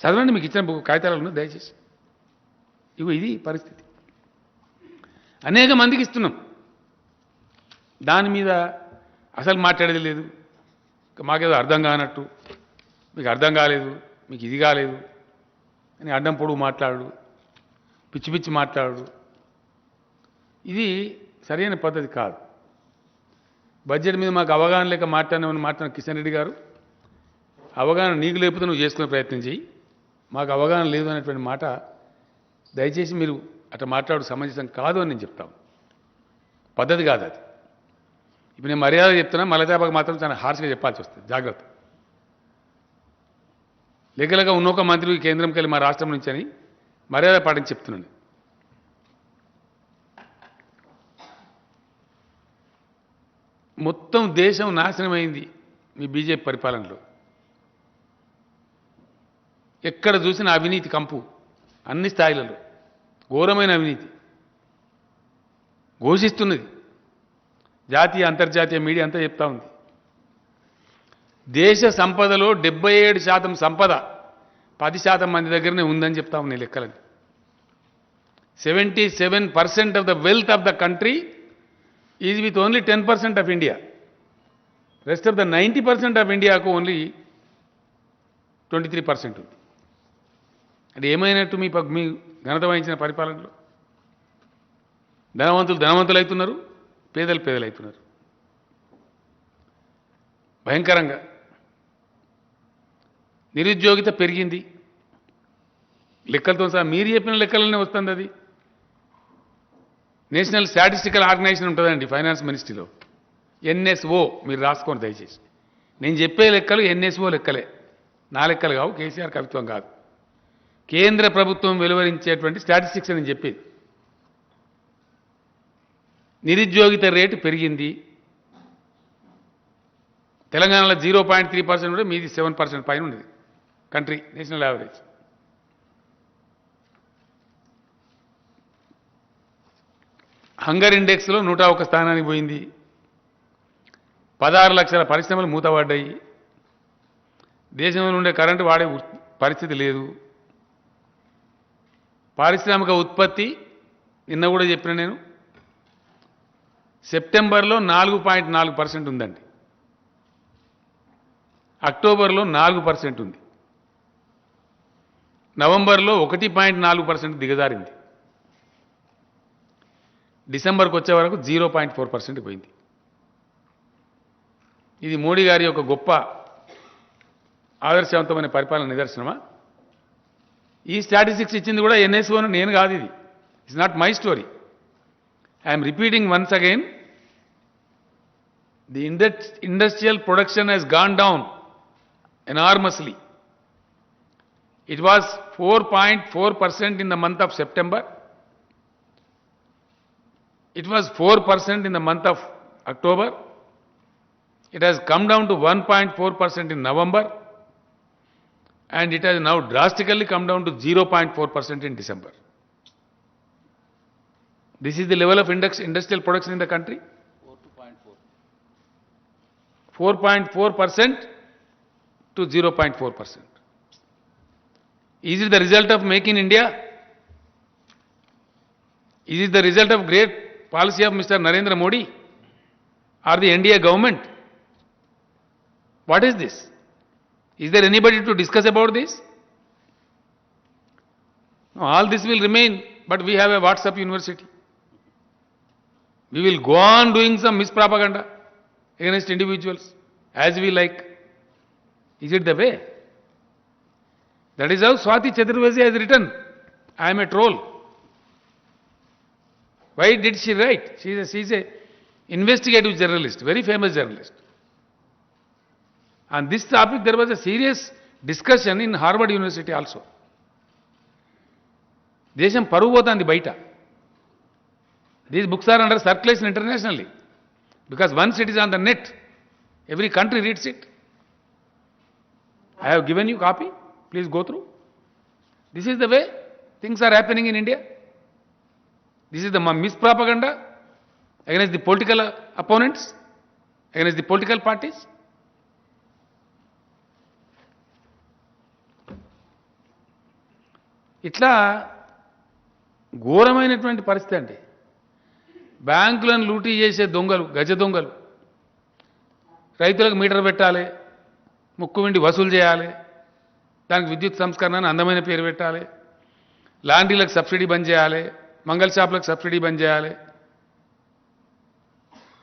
A: చదవండి, మీకు ఇచ్చిన కాగితాలను దయచేసి. ఇది పరిస్థితి. అనేక మందికి ఇస్తున్నాం, దాని మీద అసలు మాట్లాడేది లేదు. మాకేదో అర్థం కానట్టు, మీకు అర్థం కాలేదు, మీకు ఇది కాలేదు అని అడ్డం పొడుగు మాట్లాడు, పిచ్చి పిచ్చి మాట్లాడు. ఇది సరైన పద్ధతి కాదు. బడ్జెట్ మీద మాకు అవగాహన లేక మాట్లాడిన కిషన్ రెడ్డి గారు, అవగాహన నీకు లేకపోతే నువ్వు చేసుకునే ప్రయత్నం చేయి, మాకు అవగాహన లేదు అనేటువంటి మాట దయచేసి మీరు అట్లా మాట్లాడు సమంజసం కాదు అని నేను చెప్తాను. పద్ధతి కాదు అది. ఇప్పుడు నేను మర్యాద చెప్తున్నా, మలజాబాకు మాత్రం చాలా హార్ష్గా చెప్పాల్సి వస్తుంది. జాగ్రత్త. లెక్కలుగా ఉన్నొక మంత్రి కేంద్రంకి వెళ్ళి మా రాష్ట్రం నుంచి అని మర్యాద పాటించి చెప్తున్నాను. మొత్తం దేశం నాశనమైంది మీ బీజేపీ పరిపాలనలో. ఎక్కడ చూసినా అవినీతి కంపు, అన్ని స్థాయిలలో ఘోరమైన అవినీతి ఘోషిస్తున్నది. జాతీయ అంతర్జాతీయ మీడియా అంతా చెప్తా ఉంది. దేశ సంపదలో 77% సంపద 10% మంది దగ్గరనే ఉందని చెప్తా ఉన్నాయి లెక్కలని. 77% of the wealth of the country is with only 10% of India. Rest of the 90% of ఇండియాకు ఓన్లీ 23% ఉంది. అంటే ఏమైనట్టు మీ ఘనత వహించిన పరిపాలనలో? ధనవంతులు ధనవంతులు అవుతున్నారు, పేదలు పేదలు అవుతున్నారు. భయంకరంగా నిరుద్యోగిత పెరిగింది. లెక్కలతో సహా మీరు చెప్పిన లెక్కలనే వస్తుంది. అది నేషనల్ స్టాటిస్టికల్ ఆర్గనైజేషన్ ఉంటుందండి ఫైనాన్స్ మినిస్ట్రీలో, ఎన్ఎస్ఓ. మీరు రాసుకోండి దయచేసి. నేను చెప్పే లెక్కలు ఎన్ఎస్ఓ లెక్కలే, నా లెక్కలు కావు, కేసీఆర్ కవిత్వం కాదు. కేంద్ర ప్రభుత్వం వెలువరించేటువంటి స్టాటిస్టిక్స్ అని చెప్పేది. నిరుద్యోగిత రేటు పెరిగింది. తెలంగాణలో 0.3% ఉంటే మీది 7% పైన ఉండేది కంట్రీ నేషనల్ యావరేజ్. హంగర్ ఇండెక్స్లో 101 స్థానానికి పోయింది. 16 లక్షల పరిశ్రమలు మూతపడ్డాయి. దేశంలో ఉండే కరెంటు వాడే పరిస్థితి లేదు. పారిశ్రామిక ఉత్పత్తి నిన్న కూడా చెప్పిన నేను, సెప్టెంబర్లో 4.4% ఉందండి, అక్టోబర్లో 4% ఉంది, నవంబర్లో 1.4% దిగజారింది, డిసెంబర్కి వచ్చే వరకు 0.4% పోయింది. ఇది మోడీ గారి యొక్క గొప్ప ఆదర్శవంతమైన పరిపాలన నిదర్శనమా? ఈ స్టాటిస్టిక్స్ ఇచ్చింది కూడా ఎన్ఎస్ఓ, నేను కాదు. ఇది it's not my story. I'm repeating once again. The industrial production has gone down enormously. It was 4.4% in the month of September. It was 4% in the month of October. It has come down to 1.4% in November. and it has now drastically come down to 0.4% in December. This is the level of industrial production in the country. 4.4% to 0.4%. Is it the result of Make in India? Is it the result of great policy of Mr. Narendra Modi or the NDA government? What is this? Is there anybody to discuss about this? No, all this will remain, but we have a WhatsApp university. We will go on doing some mispropaganda against individuals as we like. Is it the way? That is how Swati Chaturvedi has written, I am a troll. Why did she write? She is a investigative journalist, very famous journalist. On this topic, there was a serious discussion in Harvard University also. Desham paruvu potandi baita. These books are under circulation internationally. Because once it is on the net, every country reads it. I have given you copy. Please go through. This is the way things are happening in India. This is the mispropaganda against the political opponents, against the political parties. ఇట్లా ఘోరమైనటువంటి పరిస్థితి అండి. బ్యాంకులను లూటీ చేసే దొంగలు, గజ దొంగలు, రైతులకు మీటర్ పెట్టాలి, ముక్కు విండి వసూలు చేయాలి, దానికి విద్యుత్ సంస్కరణ అందమైన పేరు పెట్టాలి, లాండ్రీలకు సబ్సిడీ బంద్ చేయాలి, మంగళ షాపులకు సబ్సిడీ బంద్ చేయాలి,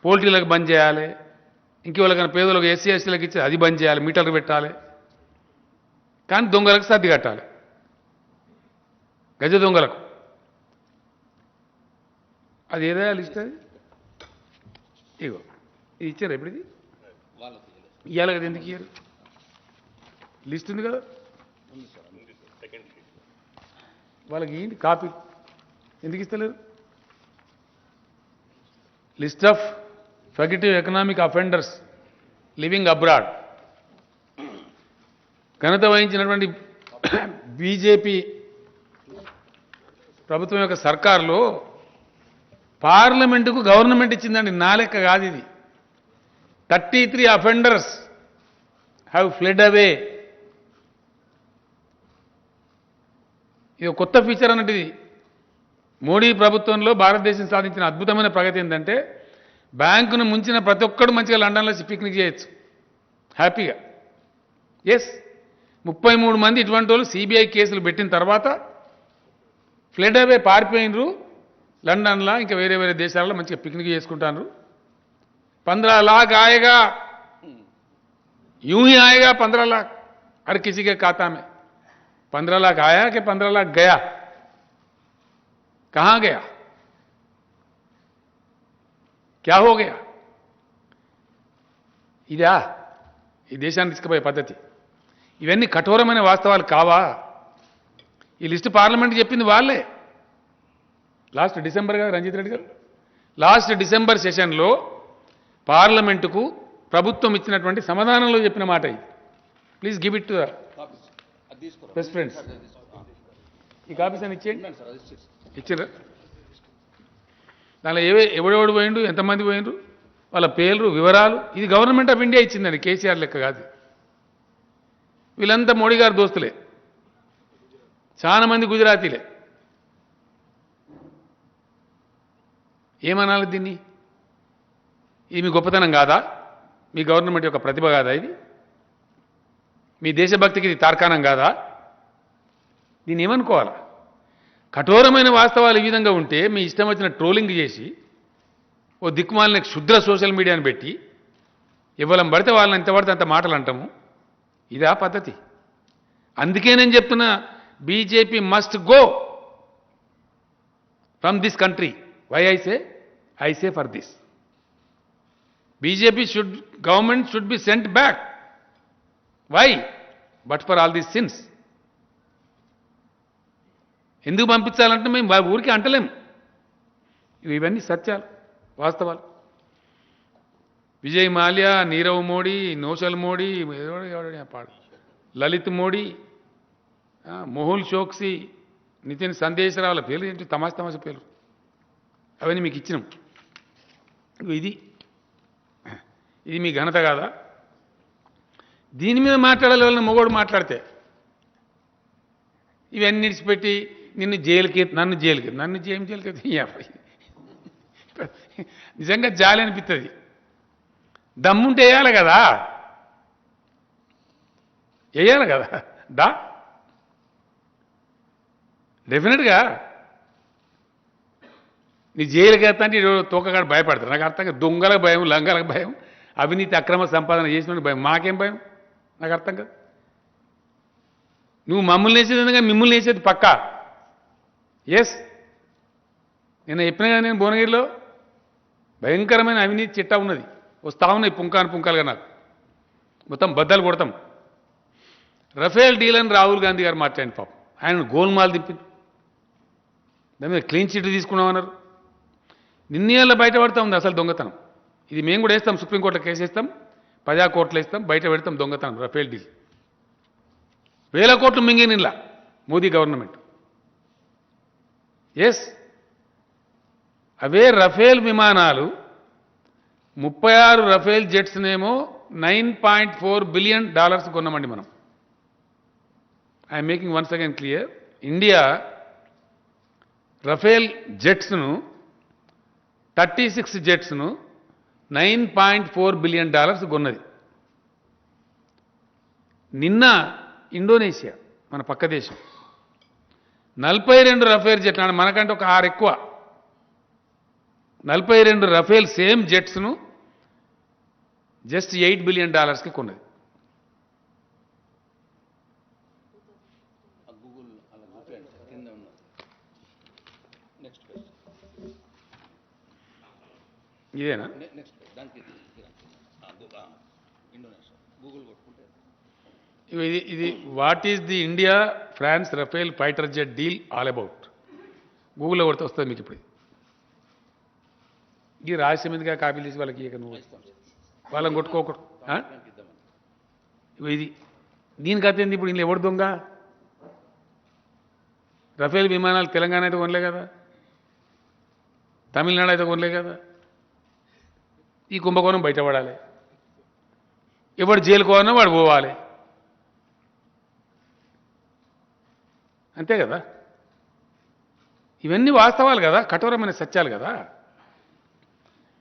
A: పోల్ట్రీలకు బంద్ చేయాలి, ఇంకెవరికైనా పేదలకు ఎస్సీ ఎస్టీలకు ఇచ్చి అది బంద్ చేయాలి, మీటర్లు పెట్టాలి, కానీ దొంగలకు సర్ది కట్టాలి, గజ దొంగలకు. అది ఏదో లిస్ట్, అది ఇగో ఇది ఇచ్చారు. ఎప్పుడు ఇది ఇవ్వాలి కదా, ఎందుకు ఇయ్యారు? లిస్ట్ ఉంది కదా వాళ్ళకి, ఏంటి కాపీ ఎందుకు ఇస్తలేరు? List of fugitive economic offenders living abroad. ఘనత వహించినటువంటి బీజేపీ ప్రభుత్వం యొక్క సర్కారులో పార్లమెంటుకు గవర్నమెంట్ ఇచ్చిందండి, నా లెక్క కాదు ఇది. 33 అఫెండర్స్ హ్యావ్ ఫ్లెడ్ అవే. ఇది కొత్త ఫీచర్ అన్నట్టు. ఇది మోడీ ప్రభుత్వంలో భారతదేశం సాధించిన అద్భుతమైన ప్రగతి ఏంటంటే, బ్యాంకును ముంచిన ప్రతి ఒక్కడు మంచిగా లండన్లో పిక్నిక్ చేయొచ్చు హ్యాపీగా. ఎస్, 33 మంది ఇటువంటి వాళ్ళు సిబిఐ కేసులు పెట్టిన తర్వాత ఫ్లెడ్ అవే, పారిపోయినరు లండన్లో, ఇంకా వేరే వేరే దేశాలలో మంచిగా పిక్నిక్ చేసుకుంటారు. 15 लाख आएगा, यूं ही आएगा 15 लाख हर किसी के खाता में. 15 लाख आया कि 15 लाख गया? कहां गया? क्या हो गया? ఇదా ఈ దేశాన్ని తీసుకుపోయే పద్ధతి? ఇవన్నీ కఠోరమైన వాస్తవాలు కావా? ఈ లిస్టు పార్లమెంట్ చెప్పింది వాళ్ళే. లాస్ట్ డిసెంబర్ గారు, రంజిత్ రెడ్డి గారు, లాస్ట్ డిసెంబర్ సెషన్లో పార్లమెంటుకు ప్రభుత్వం ఇచ్చినటువంటి సమాధానంలో చెప్పిన మాట ఇది. Please give it to the best friends. ఈ కాపీస్ అని ఇచ్చేయండి. ఇచ్చారా? దానిలో ఎవడెవడు పోయిండు, ఎంతమంది పోయిండ్రు, వాళ్ళ పేర్లు, వివరాలు. ఇది గవర్నమెంట్ ఆఫ్ ఇండియా ఇచ్చిందండి, కేసీఆర్ లెక్క కాదు. వీళ్ళంతా మోడీ గారి దోస్తులే, చాలా మంది గుజరాతీలే. ఏమనాలి దీన్ని? ఇది మీ గొప్పతనం కాదా? మీ గవర్నమెంట్ యొక్క ప్రతిభ కాదా? ఇది మీ దేశభక్తికి ఇది తార్కాణం కాదా? దీన్ని ఏమనుకోవాలా? కఠోరమైన వాస్తవాలు ఈ విధంగా ఉంటే మీ ఇష్టం వచ్చిన ట్రోలింగ్ చేసి ఓ దిక్కుమాలిన క్షుద్ర సోషల్ మీడియాని పెట్టి ఇవ్వలం పడితే వాళ్ళని ఎంత పడితే అంత మాటలు అంటాము. ఇదా పద్ధతి? అందుకే నేను చెప్తున్నా, BJP must go from this country. Why I say for this. BJP government should be sent back. Why? But for all these sins. ఎందుకు పంపించాలంటే మేము ఊరికి అంటలేం. ఇవన్నీ సత్యాలు, వాస్తవాలు. విజయ్ మాల్యా, నీరవ్ మోడీ, నోషల్ మోడీ, లలిత్ మోడీ, మొహుల్ చోక్సీ, నితిన్ సందేశరావుల పేర్లు ఏంటి తమాషా పేర్లు అవన్నీ మీకు ఇచ్చినాం. ఇది ఇది మీ ఘనత కాదా? దీని మీద మాట్లాడాలి వాళ్ళని మొగోడు మాట్లాడితే ఇవన్నీ విడిచిపెట్టి నన్ను జైలుకి నిజంగా జాలి అనిపిస్తుంది. దమ్ముంటే వేయాలి కదా, దా డెఫినెట్గా నీ జైలుకి వెళ్తా అంటే తోకగాడు భయపడతారు. నాకు అర్థం కాదు. దొంగలకు భయం, లంగలకు భయం, అవినీతి అక్రమ సంపాదన చేసిన భయం, మాకేం భయం? నాకు అర్థం కాదు. నువ్వు మమ్మల్ని వేసేది ఎందుకంటే మిమ్మల్ని వేసేది పక్కా. ఎస్, నేను చెప్పిన కదా, నేను భువనగిరిలో భయంకరమైన అవినీతి చిట్టా ఉన్నది, వస్తా ఉన్నాయి పుంకాలుగా. నాకు మొత్తం బద్దలు కొడతాం. రఫేల్ డీల్ అని రాహుల్ గాంధీ గారు మాట్లాడిన పాపం, ఆయన గోల్మాల్ తిప్పింది. దాని మీద క్లీన్ చిట్ తీసుకున్నామన్నారు. నిన్నేళ్ళ బయటపడతా ఉంది అసలు దొంగతనం. ఇది మేము కూడా వేస్తాం, సుప్రీంకోర్టులో కేసు వేస్తాం, ప్రజా కోర్టులో వేస్తాం, బయట పెడతాం దొంగతనం. రఫేల్ డీల్ 1000 కోట్లు మింగినిలా మోదీ గవర్నమెంట్. ఎస్, అవే రఫేల్ విమానాలు 36 రఫేల్ జెట్స్నేమో $9.4 బిలియన్ కొన్నామండి మనం. I'm making once again clear, India Rafale జెట్స్ను 36 జెట్స్ను $9.4 బిలియన్ కొన్నది. నిన్న ఇండోనేషియా మన పక్క దేశం 42 రఫేల్ జెట్లు, మనకంటే ఒక 6 ఎక్కువ, 42 రఫేల్ సేమ్ జెట్స్ను జస్ట్ $8 బిలియన్ కొన్నది. ఇదేనా? ఇది what is the India France Rafale fighter jet deal all about? గూగుల్లో కొడితే వస్తుంది మీకు. ఇప్పుడు ఈ రహస్యమిదిగా కాపీలు తీసి వాళ్ళకి ఇక నువ్వు వాళ్ళని కొట్టుకోకూడదు. ఇది దీనికి అతేంది? ఇప్పుడు ఇంట్లో ఎవడు దొంగ? రఫేల్ విమానాలు తెలంగాణ అయితే కొనలే కదా, తమిళనాడు అయితే కొనలే కదా. ఈ కుంభకోణం బయటపడాలి. ఎవడు జైలుకోవాలన్నా వాడు పోవాలి, అంతే కదా. ఇవన్నీ వాస్తవాలు కదా, కఠోరమైన సత్యాలు కదా.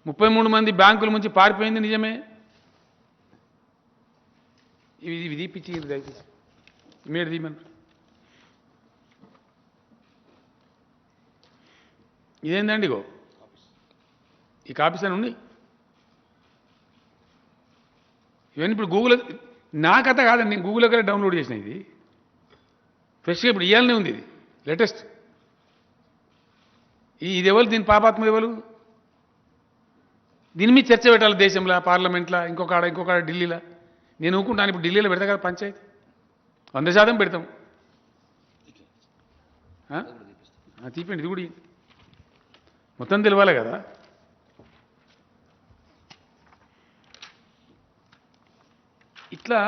A: 33 మంది బ్యాంకుల నుంచి పారిపోయింది నిజమే. ఇవి తీపిచ్చి దయచేసి మీరు తీయమని. ఇదేందండి? గో ఈ కాపీస్ అని ఉన్నాయి. ఇవన్నీ ఇప్పుడు గూగుల్, నా కథ కాదండి, నేను గూగుల్లోకి డౌన్లోడ్ చేసిన. ఇది ఫ్రెష్గా ఇప్పుడు ఇవ్వాలనే ఉంది, ఇది లేటెస్ట్. ఇది ఎవరు? దీని పాపాత్మ ఎవరు? దీని మీద చర్చ పెట్టాలి దేశంలో, పార్లమెంట్లో, ఇంకొక ఢిల్లీలో. నేను ఊరుకుంటాను. ఇప్పుడు ఢిల్లీలో పెడతా కదా పంచాయతీ, 100% పెడతాం. తీపండి, ఇది కూడా మొత్తం తెలియాలి కదా. ఇట్లా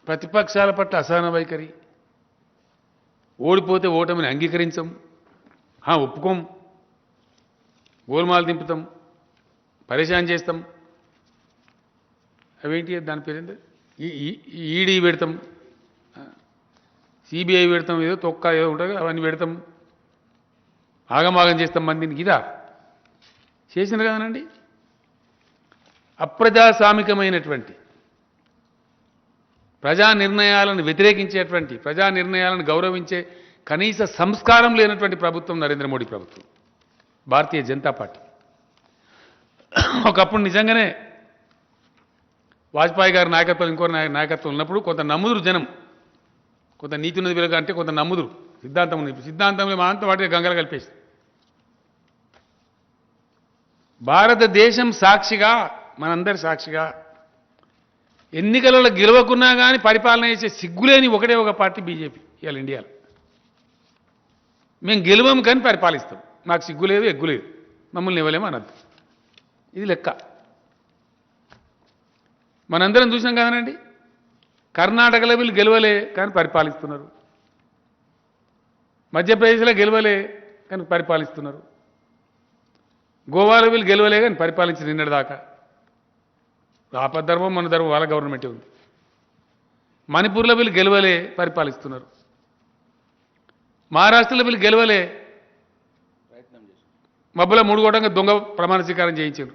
A: ప్రతిపక్షాల పట్ల అసహన వైఖరి, ఓడిపోతే ఓటమిని అంగీకరించం, ఒప్పుకోం, గోల్మాలు దింపుతాం, పరేషాన్ చేస్తాం. అవేంటి? దాని పేరేంటి? ఈడీ పెడతాం, సిబిఐ పెడతాం, ఏదో తొక్క ఏదో ఉంటుంది, అవన్నీ పెడతాం, ఆగమాగం చేస్తాం మందిని. ఇదా చేసినారు కదనండి. అప్రజాస్వామికమైనటువంటి ప్రజా నిర్ణయాలను వ్యతిరేకించేటువంటి, ప్రజా నిర్ణయాలను గౌరవించే కనీస సంస్కారం లేనటువంటి ప్రభుత్వం నరేంద్ర మోడీ ప్రభుత్వం, భారతీయ జనతా పార్టీ. ఒకప్పుడు నిజంగానే వాజ్పేయి గారి నాయకత్వం, ఇంకో నాయకత్వం ఉన్నప్పుడు కొంత నమ్ముదురు జనం, కొంత నీతి ఉన్నది వెలుగు అంటే కొంత నమ్ముదురు. సిద్ధాంతం ఉంది, సిద్ధాంతంలో మా అంతా వాటికి గంగలు కలిపేసి. భారతదేశం సాక్షిగా, మనందరి సాక్షిగా, ఎన్నికలలో గెలవకున్నా కానీ పరిపాలన చేసే సిగ్గులేని ఒకటే ఒక పార్టీ బీజేపీ ఇవాళ ఇండియాలో. మేము గెలవం కానీ పరిపాలిస్తాం, మాకు సిగ్గు లేదు, ఎగ్గు లేదు, మమ్మల్ని ఇవ్వలేము అనద్దు. ఇది లెక్క. మనందరం చూసినాం కదనండి, కర్ణాటకలో వీళ్ళు గెలవలే కానీ పరిపాలిస్తున్నారు, మధ్యప్రదేశ్లో గెలవలే కానీ పరిపాలిస్తున్నారు. గోవాలో వీళ్ళు గెలవలే కానీ పరిపాలించి నిన్నటిదాకా. ఆపద్ధర్మం మన ధర్మం వాళ్ళ గవర్నమెంటే ఉంది. మణిపూర్లో వీళ్ళు గెలవలే పరిపాలిస్తున్నారు. మహారాష్ట్రలో వీళ్ళు గెలవలే మబ్బుల 3 కోటంగా దొంగ ప్రమాణ స్వీకారం చేయించారు.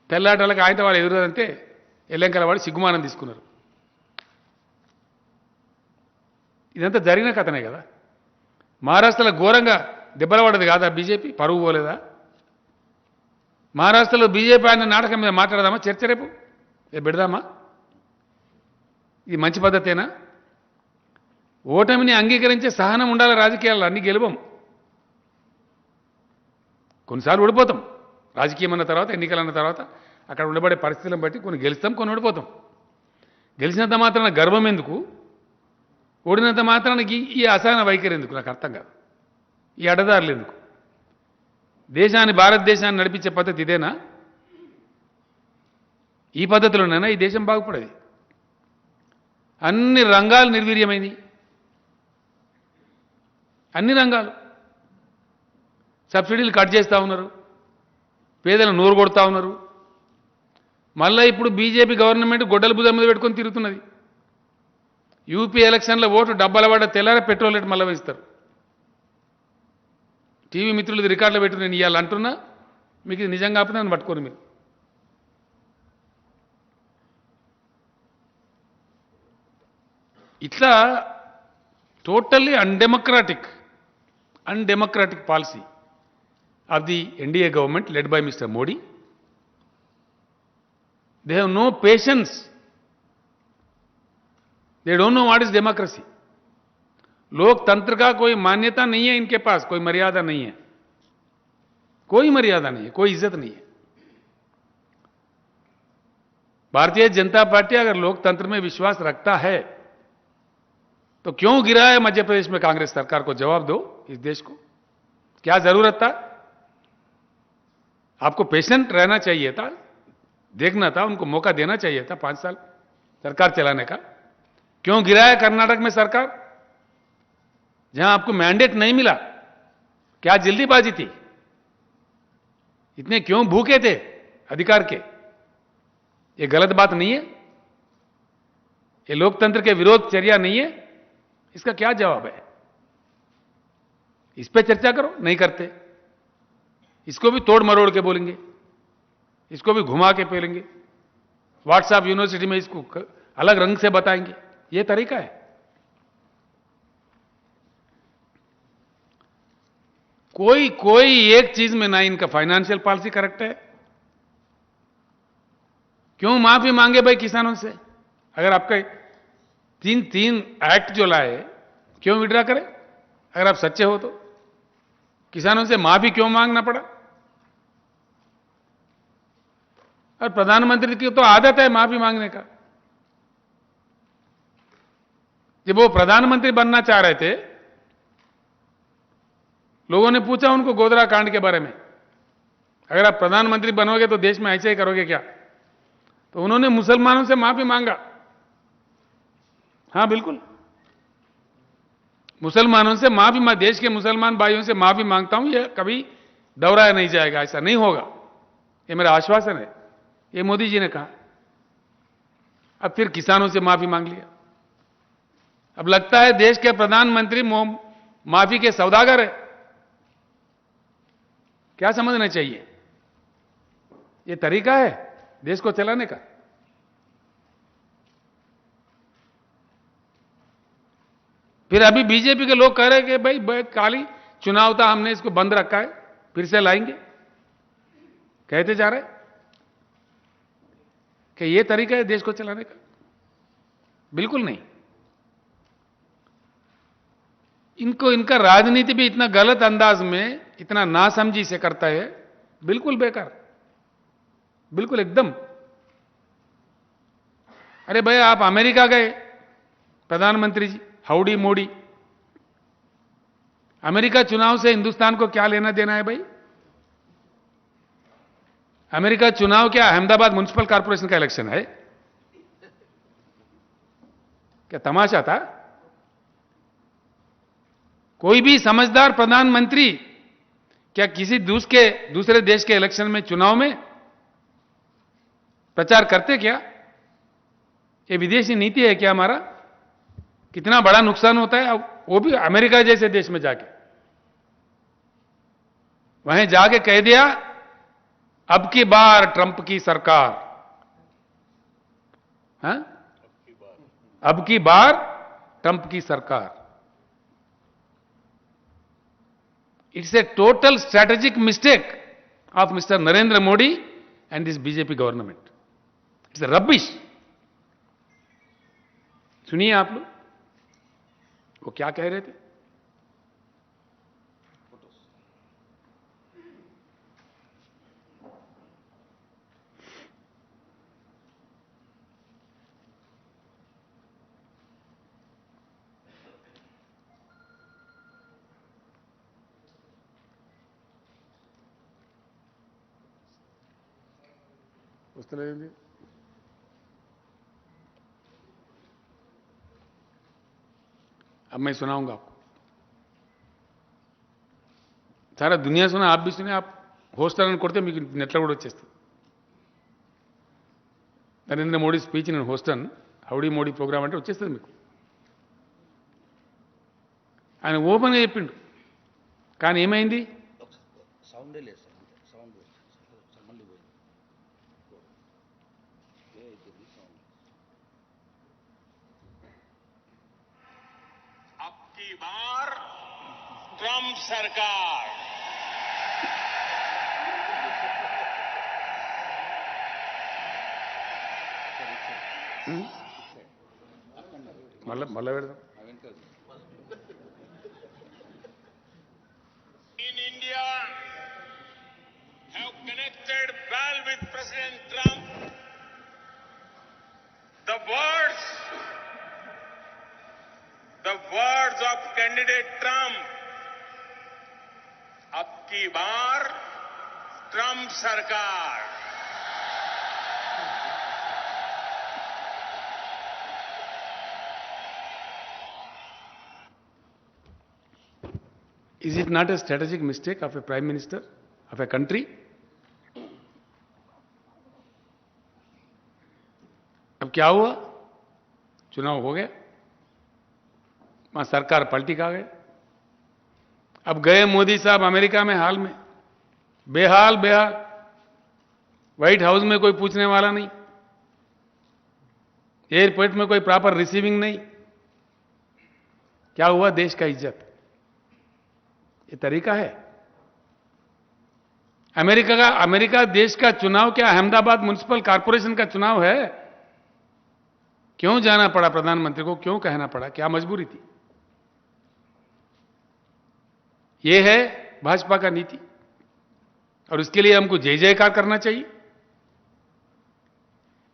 A: తెల్లాటలకు ఆయన వాళ్ళు ఎదురంటే ఎల్లెంకల వాడు సిగ్గుమానం తీసుకున్నారు. ఇదంతా జరిగిన కథనే కదా. మహారాష్ట్రలో ఘోరంగా దెబ్బల పడ్డది కాదా బీజేపీ? పరువు పోలేదా? మహారాష్ట్రలో బీజేపీ ఆయన నాటకం మీద మాట్లాడదామా? చర్చ రేపు పెడదామా? ఇది మంచి పద్ధతేనా? ఓటమిని అంగీకరించే సహనం ఉండాలి రాజకీయాల్లో. అన్ని గెలవం, కొన్నిసార్లు ఓడిపోతాం. రాజకీయం అన్న తర్వాత, ఎన్నికలు అన్న తర్వాత అక్కడ ఉండబడే పరిస్థితులను బట్టి కొన్ని గెలుస్తాం, కొన్ని ఓడిపోతాం. గెలిచినంత మాత్రాన గర్వం ఎందుకు? ఓడినంత మాత్రానికి ఈ అసహన వైఖరి ఎందుకు? నాకు అర్థం కాదు. ఈ అడ్డదారులు ఎందుకు? దేశాన్ని, భారతదేశాన్ని నడిపించే పద్ధతి ఇదేనా? ఈ పద్ధతిలోనైనా ఈ దేశం బాగుపడేది? అన్ని రంగాలు నిర్వీర్యమైనవి. అన్ని రంగాలు సబ్సిడీలు కట్ చేస్తూ ఉన్నారు, పేదలను నోరు కొడతా ఉన్నారు. మళ్ళీ ఇప్పుడు బీజేపీ గవర్నమెంట్ గొడ్డల భుజం మీద పెట్టుకొని తిరుగుతున్నది. యూపీ ఎలక్షన్లో ఓటు డబ్బాల పడ్డ తెల్లారే పెట్రోల్ రేటు మళ్ళీ వేస్తారు. టీవీ మిత్రులు రికార్డులో పెట్టి నేను ఇవాళ అంటున్నా, మీకు ఇది నిజంగా కాకపోతే నన్ను పట్టుకోరు మీరు. ఇట్లా totally undemocratic policy of the NDA government led by Mr. Modi. They have no patience. They don't know what is democracy. लोकतंत्र का कोई मान्यता नहीं है इनके पास, कोई मर्यादा नहीं है, कोई मर्यादा नहीं है, कोई इज्जत नहीं है. भारतीय जनता पार्टी अगर लोकतंत्र में विश्वास रखता है तो क्यों गिरा है मध्य प्रदेश में कांग्रेस सरकार को? जवाब दो इस देश को. क्या जरूरत था? आपको पेशेंट रहना चाहिए था, देखना था, उनको मौका देना चाहिए था 5 साल सरकार चलाने का. क्यों गिरा है कर्नाटक में सरकार, जहां आपको मैंडेट नहीं मिला? क्या जल्दीबाजी थी? इतने क्यों भूखे थे अधिकार के? ये गलत बात नहीं है? ये लोकतंत्र के विरोध चर्या नहीं है? इसका क्या जवाब है? इस पे चर्चा करो. नहीं करते. इसको भी तोड़ मरोड़ के बोलेंगे, इसको भी घुमा के बोलेंगे, व्हाट्सएप यूनिवर्सिटी में इसको अलग रंग से बताएंगे. ये तरीका है? कोई एक चीज में ना इनका फाइनेंशियल पॉलिसी करेक्ट है. क्यों माफी मांगे भाई किसानों से? अगर आपका तीन एक्ट जो लाए, क्यों विड्रा करें? अगर आप सच्चे हो तो किसानों से माफी क्यों मांगना पड़ा? और प्रधानमंत्री की तो आदत है माफी मांगने का. जब वो प्रधानमंत्री बनना चाह रहे थे, लोगों ने पूछा उनको गोधरा कांड के बारे में, अगर आप प्रधानमंत्री बनोगे तो देश में ऐसे ही करोगे क्या? तो उन्होंने मुसलमानों से माफी मांगा. हां बिल्कुल, मुसलमानों से माफी, मैं देश के मुसलमान भाइयों से माफी मांगता हूं, यह कभी दोहराया नहीं जाएगा, ऐसा नहीं होगा, ये मेरा आश्वासन है. ये मोदी जी ने कहा. अब फिर किसानों से माफी मांग लिया. अब लगता है देश के प्रधानमंत्री माफी के सौदागर है. क्या समझना चाहिए? ये तरीका है देश को चलाने का? फिर अभी बीजेपी के लोग कह रहे हैं कि भाई काली चुनाव था, हमने इसको बंद रखा है, फिर से लाएंगे. कहते जा रहे कि ये तरीका है देश को चलाने का? बिल्कुल नहीं. इनका राजनीति भी इतना गलत अंदाज में, इतना नासमझी से करता है, बिल्कुल बेकार, बिल्कुल एकदम. अरे भाई आप अमेरिका गए प्रधानमंत्री जी, हाउडी मोदी. अमेरिका चुनाव से हिंदुस्तान को क्या लेना देना है भाई? अमेरिका चुनाव क्या अहमदाबाद म्युनिसिपल कॉर्पोरेशन का इलेक्शन है? क्या तमाशा था? कोई भी समझदार प्रधानमंत्री क्या किसी दूसरे देश के इलेक्शन में, चुनाव में प्रचार करते क्या? ये विदेशी नीति है क्या हमारा? कितना बड़ा नुकसान होता है, वो भी अमेरिका जैसे देश में जाके। वहीं जाके कह दिया अब की बार ट्रंप की सरकार, हाँ? अब की बार ट्रंप की सरकार। It's a total strategic mistake of mister Narendra Modi and this BJP government. It's a rubbish. सुनिए आप लोग वो क्या कह रहे थे। उस तरह अब मैं सुनाऊंगा आपको। सारा दुनिया सुना, आप भी सुने। आप होस्टारन कोड़ते మీకు నెట్లో కూడా వచ్చేస్తుంది। నరేంద్ర మోడీ స్పీచ్ నేను హోస్టన్ హౌడీ మోడీ ప్రోగ్రామ్ అంటే వచ్చేస్తుంది మీకు। ఆయన ఓపెన్గా చెప్పిండు, కానీ ఏమైంది?
C: సౌండే లేదు సార్, సౌండ్ మళ్ళీ పోయింది।
B: अब की बार ट्रंप सरकार
A: మళ్ళా పెడదాం।
B: in India have connected well with President Trump. The words of candidate Trump, अब की बार ट्रंप सरकार।
A: Is it not a strategic mistake of a prime minister of a country? अब क्या हुआ? चुनाव हो गया, वहां सरकार पलटी खा गए। अब गए मोदी साहब अमेरिका में, हाल में बेहाल बेहाल। व्हाइट हाउस में कोई पूछने वाला नहीं, एयरपोर्ट में कोई प्रॉपर रिसीविंग नहीं। क्या हुआ? देश का इज्जत। ये तरीका है अमेरिका देश का चुनाव? क्या अहमदाबाद म्युनिसिपल कॉर्पोरेशन का चुनाव है? क्यों जाना पड़ा प्रधानमंत्री को? क्यों कहना पड़ा? क्या मजबूरी थी? ये है भाजपा का नीति, और इसके लिए हमको जय जयकार करना चाहिए।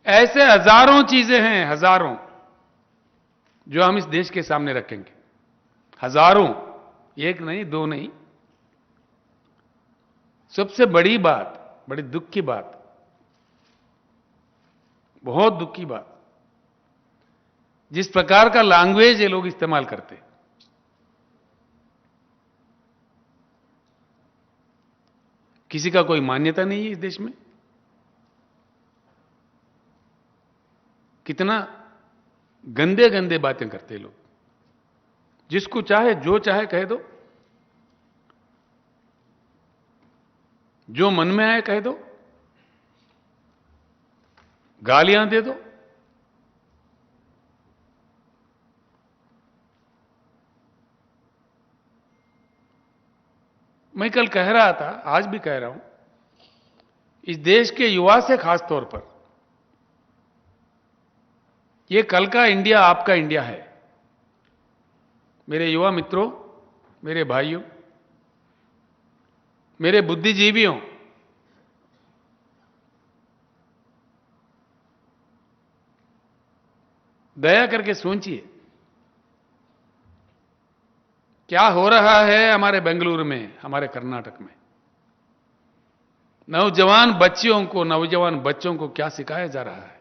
A: ऐसे हजारों चीजें हैं, हजारों, जो हम इस देश के सामने रखेंगे। हजारों, एक नहीं, दो नहीं। सबसे बड़ी बात, बड़ी दुख की बात, बहुत दुख की बात, जिस प्रकार का लैंग्वेज ये लोग इस्तेमाल करते हैं। किसी का कोई मान्यता नहीं है इस देश में। कितना गंदे गंदे बातें करते लोग। जिसको चाहे जो चाहे कह दो, जो मन में आए कह दो, गालियां दे दो। मैं कल कह रहा था, आज भी कह रहा हूं, इस देश के युवा से खास तौर पर, ये कल का इंडिया आपका इंडिया है। मेरे युवा मित्रों, मेरे भाइयों, मेरे बुद्धिजीवियों, दया करके सोचिए क्या हो रहा है हमारे बेंगलुरु में, हमारे कर्नाटक में। नौजवान बच्चों को क्या सिखाया जा रहा है।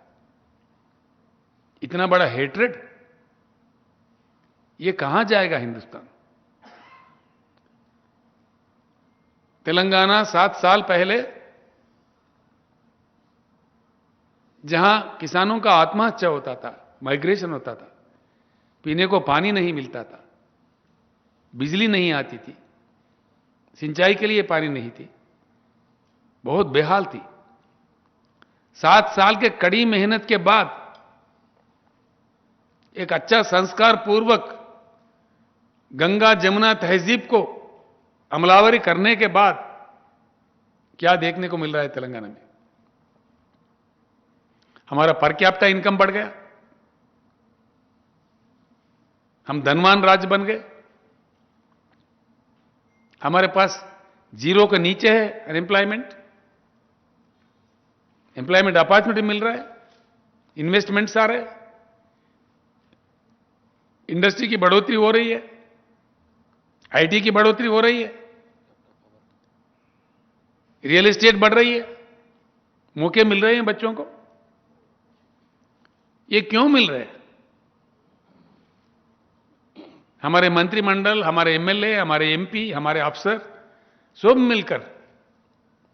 A: इतना बड़ा हेट्रेड, ये कहां जाएगा हिंदुस्तान? तेलंगाना 7 साल पहले जहां किसानों का आत्महत्या होता था, माइग्रेशन होता था, पीने को पानी नहीं मिलता था, बिजली नहीं आती थी, सिंचाई के लिए पानी नहीं थी, बहुत बेहाल थी। 7 साल के कड़ी मेहनत के बाद एक अच्छा संस्कार पूर्वक गंगा जमुना तहजीब को अमलावरी करने के बाद क्या देखने को मिल रहा है तेलंगाना में? हमारा पर कैपिटा इनकम बढ़ गया, हम धनवान राज्य बन गए, हमारे पास जीरो के नीचे है अनएम्प्लॉयमेंट, एम्प्लॉयमेंट अपॉर्चुनिटी मिल रहा है, इन्वेस्टमेंट्स आ रहे हैं, इंडस्ट्री की बढ़ोतरी हो रही है, आईटी की बढ़ोतरी हो रही है, रियल एस्टेट बढ़ रही है, मौके मिल रहे हैं बच्चों को। ये क्यों मिल रहे हैं? हमारे मंत्रिमंडल, हमारे एमएलए, हमारे एमपी, हमारे अफसर सब मिलकर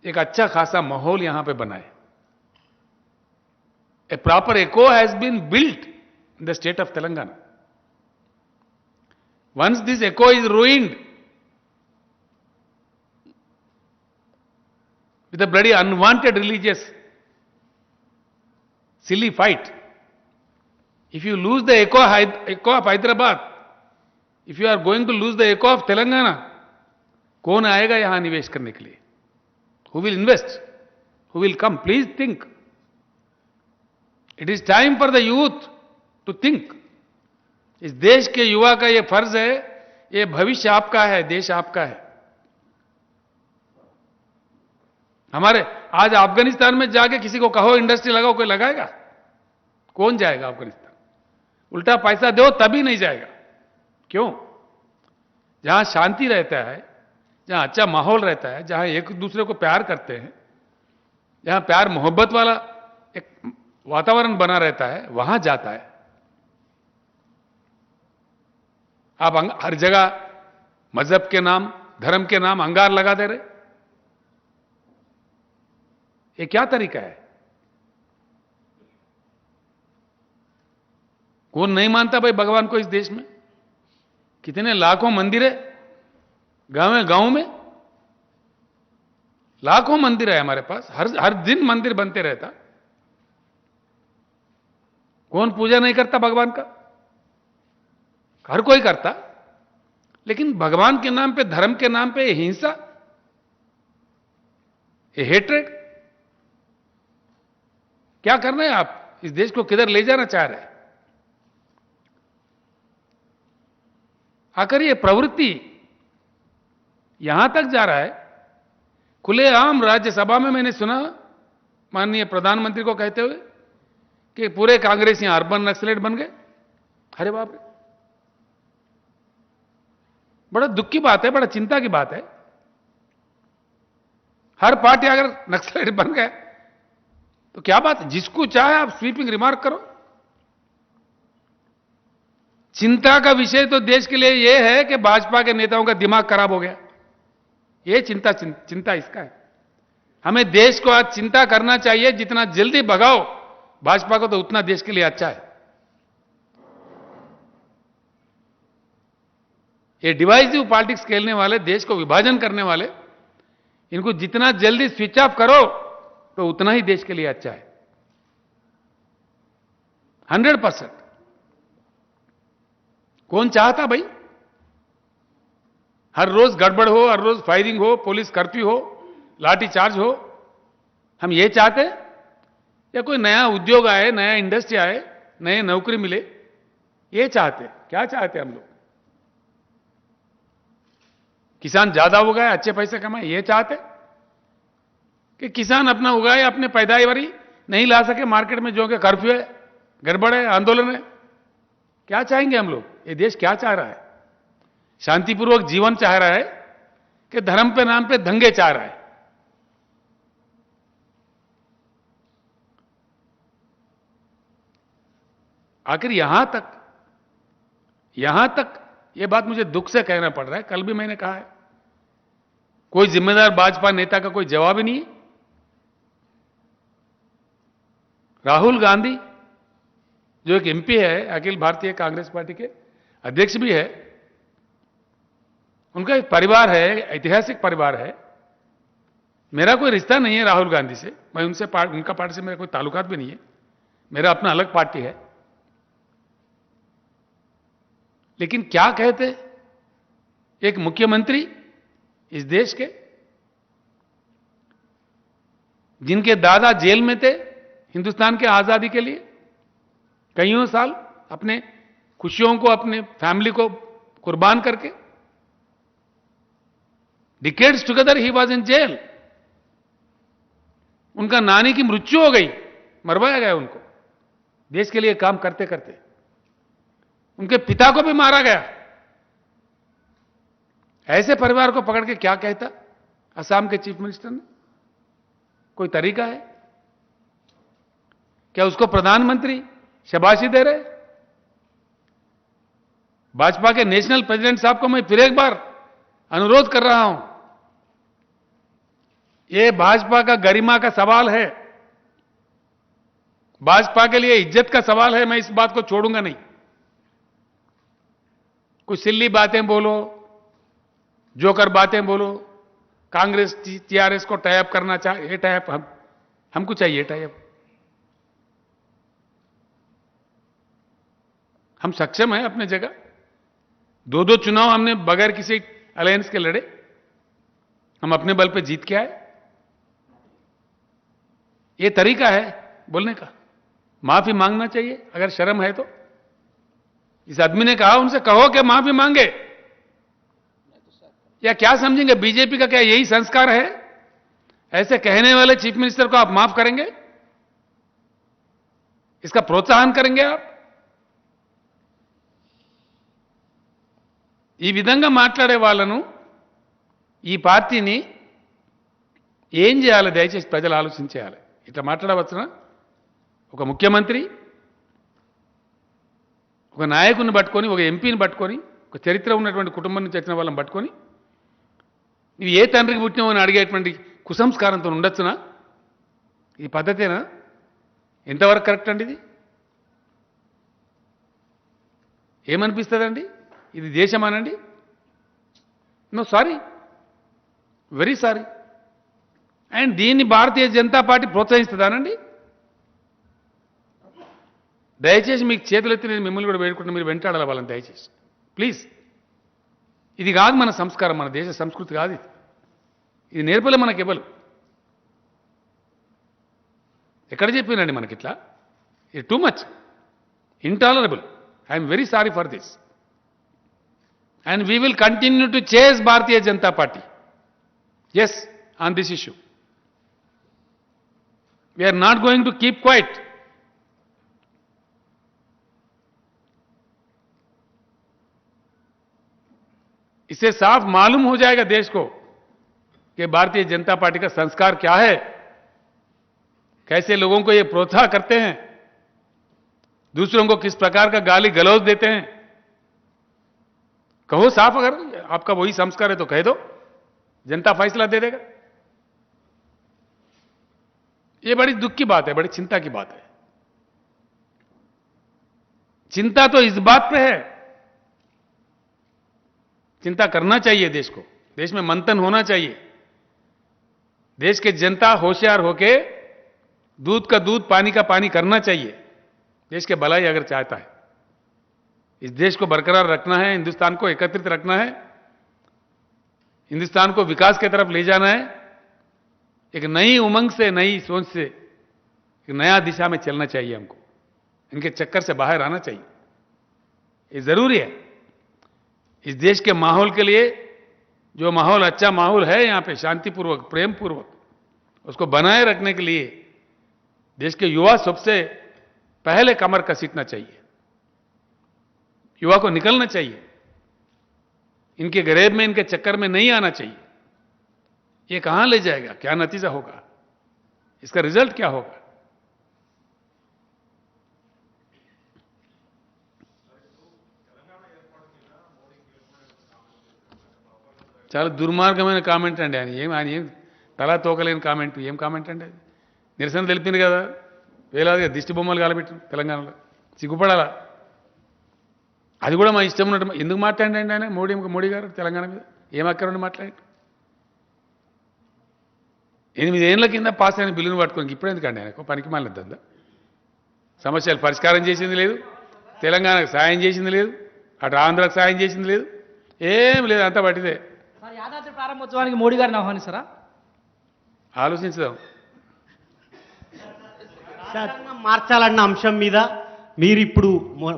A: एक अच्छा खासा माहौल यहां पे बनाए। ए proper echo has been built in the state of Telangana. Once this echo is ruined with a bloody unwanted religious silly fight, if you lose the echo of Hyderabad, if you are going to lose the echo of Telangana, कौन आएगा यहां निवेश करने के लिए? Who will invest? Who will come? Please think. It is time for the youth to think. इस देश के युवा का ये फर्ज है, ये भविष्य आपका है, देश आपका है। हमारे आज अफगानिस्तान में जाके किसी को कहो इंडस्ट्री लगाओ, कोई लगाएगा? कौन जाएगा अफगानिस्तान? उल्टा पैसा दो तभी नहीं जाएगा। क्यों? जहां शांति रहता है, जहां अच्छा माहौल रहता है, जहां एक दूसरे को प्यार करते हैं, जहां प्यार मोहब्बत वाला एक वातावरण बना रहता है, वहां जाता है। आप हर जगह मजहब के नाम, धर्म के नाम अंगार लगा दे रहे, ये क्या तरीका है? कौन नहीं मानता भाई भगवान को इस देश में? कितने लाखों मंदिर है गांव में, लाखों मंदिर है हमारे पास, हर दिन मंदिर बनते रहता। कौन पूजा नहीं करता भगवान का? हर कोई करता, लेकिन भगवान के नाम पे, धर्म के नाम पे ये हिंसा, ये हेट्रेड, क्या करना है आप? इस देश को किधर ले जाना चाह रहे हैं? आखिर ये प्रवृत्ति यहां तक जा रहा है। खुलेआम राज्यसभा में मैंने सुना माननीय प्रधानमंत्री को कहते हुए कि पूरे कांग्रेस यहां अर्बन नक्सलेट बन गए। अरे बाप रे, बड़ा दुख की बात है, बड़ा चिंता की बात है। हर पार्टी अगर नक्सलेट बन गए तो क्या बात है? जिसको चाहे आप स्वीपिंग रिमार्क करो। चिंता का विषय तो देश के लिए यह है कि भाजपा के नेताओं का दिमाग खराब हो गया। यह चिंता इसका है। हमें देश को आज चिंता करना चाहिए, जितना जल्दी भगाओ भाजपा को तो उतना देश के लिए अच्छा है। ये डिवाइसिव पॉलिटिक्स खेलने वाले, देश को विभाजन करने वाले, इनको जितना जल्दी स्विच ऑफ करो तो उतना ही देश के लिए अच्छा है। 100%। कौन चाहता भाई? हर रोज गड़बड़ हो, हर रोज फायरिंग हो, पुलिस कर्फ्यू हो, लाठी चार्ज हो। हम ये चाहते हैं? या कोई नया उद्योग आए, नया इंडस्ट्री आए, नए नौकरी मिले, ये चाहते? क्या चाहते हम लोग? किसान ज्यादा उगाए, अच्छे पैसे कमाए, ये चाहते? कि किसान अपना उगाए, अपने पैदावारी नहीं ला सके मार्केट में, जो कि कर्फ्यू है, गड़बड़ है, आंदोलन है? क्या चाहेंगे हम लोग? ये देश क्या चाह रहा है? शांतिपूर्वक जीवन चाह रहा है कि धर्म पे नाम पे दंगे चाह रहा है? आखिर यहां तक ये बात मुझे दुख से कहना पड़ रहा है। कल भी मैंने कहा है कोई जिम्मेदार भाजपा नेता का कोई जवाब ही नहीं है। राहुल गांधी जो एक एमपी है, अखिल भारतीय कांग्रेस पार्टी के अध्यक्ष भी है, उनका एक परिवार है, ऐतिहासिक परिवार है। मेरा कोई रिश्ता नहीं है राहुल गांधी से, मैं उनसे उनका पार्टी से मेरा कोई ताल्लुकात भी नहीं है, मेरा अपना अलग पार्टी है। लेकिन क्या कहते एक मुख्यमंत्री इस देश के, जिनके दादा जेल में थे हिंदुस्तान के आजादी के लिए कईयों साल, अपने खुशियों को, अपने फैमिली को कुर्बान करके, डिकेड्स टुगेदर ही वाज इन जेल। उनका नानी की मृत्यु हो गई, मरवाया गया उनको देश के लिए काम करते करते। उनके पिता को भी मारा गया। ऐसे परिवार को पकड़ के क्या कहता असम के चीफ मिनिस्टर ने? कोई तरीका है क्या? उसको प्रधानमंत्री शाबाशी दे रहे? भाजपा के नेशनल प्रेसिडेंट साहब को मैं फिर एक बार अनुरोध कर रहा हूं, यह भाजपा का गरिमा का सवाल है, भाजपा के लिए इज्जत का सवाल है। मैं इस बात को छोड़ूंगा नहीं। कुछ सिल्ली बातें बोलो, जोकर बातें बोलो, कांग्रेस टीआरएस को टाइप करना चाहिए, ये टाइप हमको चाहिए टाइप। हम सक्षम हैं अपने जगह। दो चुनाव हमने बगैर किसी अलायंस के लड़े, हम अपने बल पे जीत के आए। ये तरीका है बोलने का? माफी मांगना चाहिए अगर शर्म है तो। इस आदमी ने कहा, उनसे कहो कि माफी मांगे, या क्या समझेंगे? बीजेपी का क्या यही संस्कार है? ऐसे कहने वाले चीफ मिनिस्टर को आप माफ करेंगे? इसका प्रोत्साहन करेंगे आप? ఈ విధంగా మాట్లాడే వాళ్ళను ఈ పార్టీని ఏం చేయాలి? దయచేసి ప్రజలు ఆలోచించేయాలి. ఇట్లా మాట్లాడవచ్చునా? ఒక ముఖ్యమంత్రి, ఒక నాయకుని పట్టుకొని, ఒక ఎంపీని పట్టుకొని, ఒక చరిత్ర ఉన్నటువంటి కుటుంబం నుంచి వచ్చిన వాళ్ళని పట్టుకొని, నువ్వు ఏ తండ్రికి పుట్టినావు అని అడిగేటువంటి కుసంస్కారంతో ఉండొచ్చునా? ఈ పద్ధతేనా? ఎంతవరకు కరెక్ట్ అండి ఇది? ఏమనిపిస్తుందండి? ఇది దేశమానండి? No, sorry, very sorry. And దీన్ని భారతీయ జనతా పార్టీ ప్రోత్సహిస్తుందానండి? దయచేసి మీకు చేతులెత్తి నేను మిమ్మల్ని కూడా వేడుకుంటున్నా, మీరు వెంటాడాలి వాళ్ళని దయచేసి ప్లీజ్. ఇది కాదు మన సంస్కారం, మన దేశ సంస్కృతి కాదు ఇది. ఇది నేర్పలే మనకి ఇవ్వలు. ఎక్కడ చెప్పినండి మనకిట్లా? ఇది too much intolerable. I'm very sorry for this. And we will continue to chase Bharatiya Janata Party. Yes, on this issue. We are not going to keep quiet. इससे साफ मालूम हो जाएगा देश को कि भारतीय जनता पार्टी का संस्कार क्या है, कैसे लोगों को ये प्रोत्साहन करते हैं, दूसरों को किस प्रकार का गाली गलौज देते हैं. कहो साफ, अगर आपका वही संस्कार है तो कह दो, जनता फैसला दे देगा. ये बड़ी दुख की बात है, बड़ी चिंता की बात है. चिंता तो इस बात पे है, चिंता करना चाहिए देश को, देश में मंथन होना चाहिए. देश के जनता होशियार होके दूध का दूध, पानी का पानी करना चाहिए. देश के भलाई अगर चाहता है, इस देश को बरकरार रखना है, हिंदुस्तान को एकत्रित रखना है, हिंदुस्तान को विकास की तरफ ले जाना है, एक नई उमंग से, नई सोच से, एक नया दिशा में चलना चाहिए हमको. इनके चक्कर से बाहर आना चाहिए, ये जरूरी है. इस देश के माहौल के लिए, जो माहौल अच्छा माहौल है यहां पे, शांतिपूर्वक, प्रेम पूर्वक, उसको बनाए रखने के लिए देश के युवा सबसे पहले कमर कसीटना चाहिए. युवा को निकलना चाहिए, इनके गरेब में, इनके चक्कर में नहीं आना चाहिए. ये कहां ले जाएगा? क्या नतीजा होगा? इसका रिजल्ट क्या होगा? చాలా దుర్మార్గమైన కామెంట్ అండి ఆయన ఏం తలా తోకలేని కామెంట్. ఏం కామెంట్ అండి అది? నిరసన తెలిపింది కదా, వేలాదిగా దిష్టి బొమ్మలు కాలబెట్టారు తెలంగాణలో. సిగ్గుపడాలా? అది కూడా మా ఇష్టం ఉన్నట్టు ఎందుకు మాట్లాడండి ఆయన మోడీ గారు తెలంగాణ మీద ఏం అక్కరండి మాట్లాడి? 8 ఏళ్ల కింద పాస్ అయిన బిల్లును పట్టుకోనికి ఇప్పుడు ఎందుకండి ఆయనకు పనికి మాలినద్దా? సమస్యలు పరిష్కారం చేసింది లేదు, తెలంగాణకు సాయం చేసింది లేదు, అటు ఆంధ్రకు సాయం చేసింది లేదు, ఏం లేదు, అంతా పట్టిదే.
D: సార్ యాదాద్రి ప్రారంభోత్సవానికి మోడీ గారిని ఆహ్వానిస్తారా?
A: ఆలోచించుదాం.
E: రాజ్యాంగం మార్చాలన్న అంశం మీద మీరు ఇప్పుడు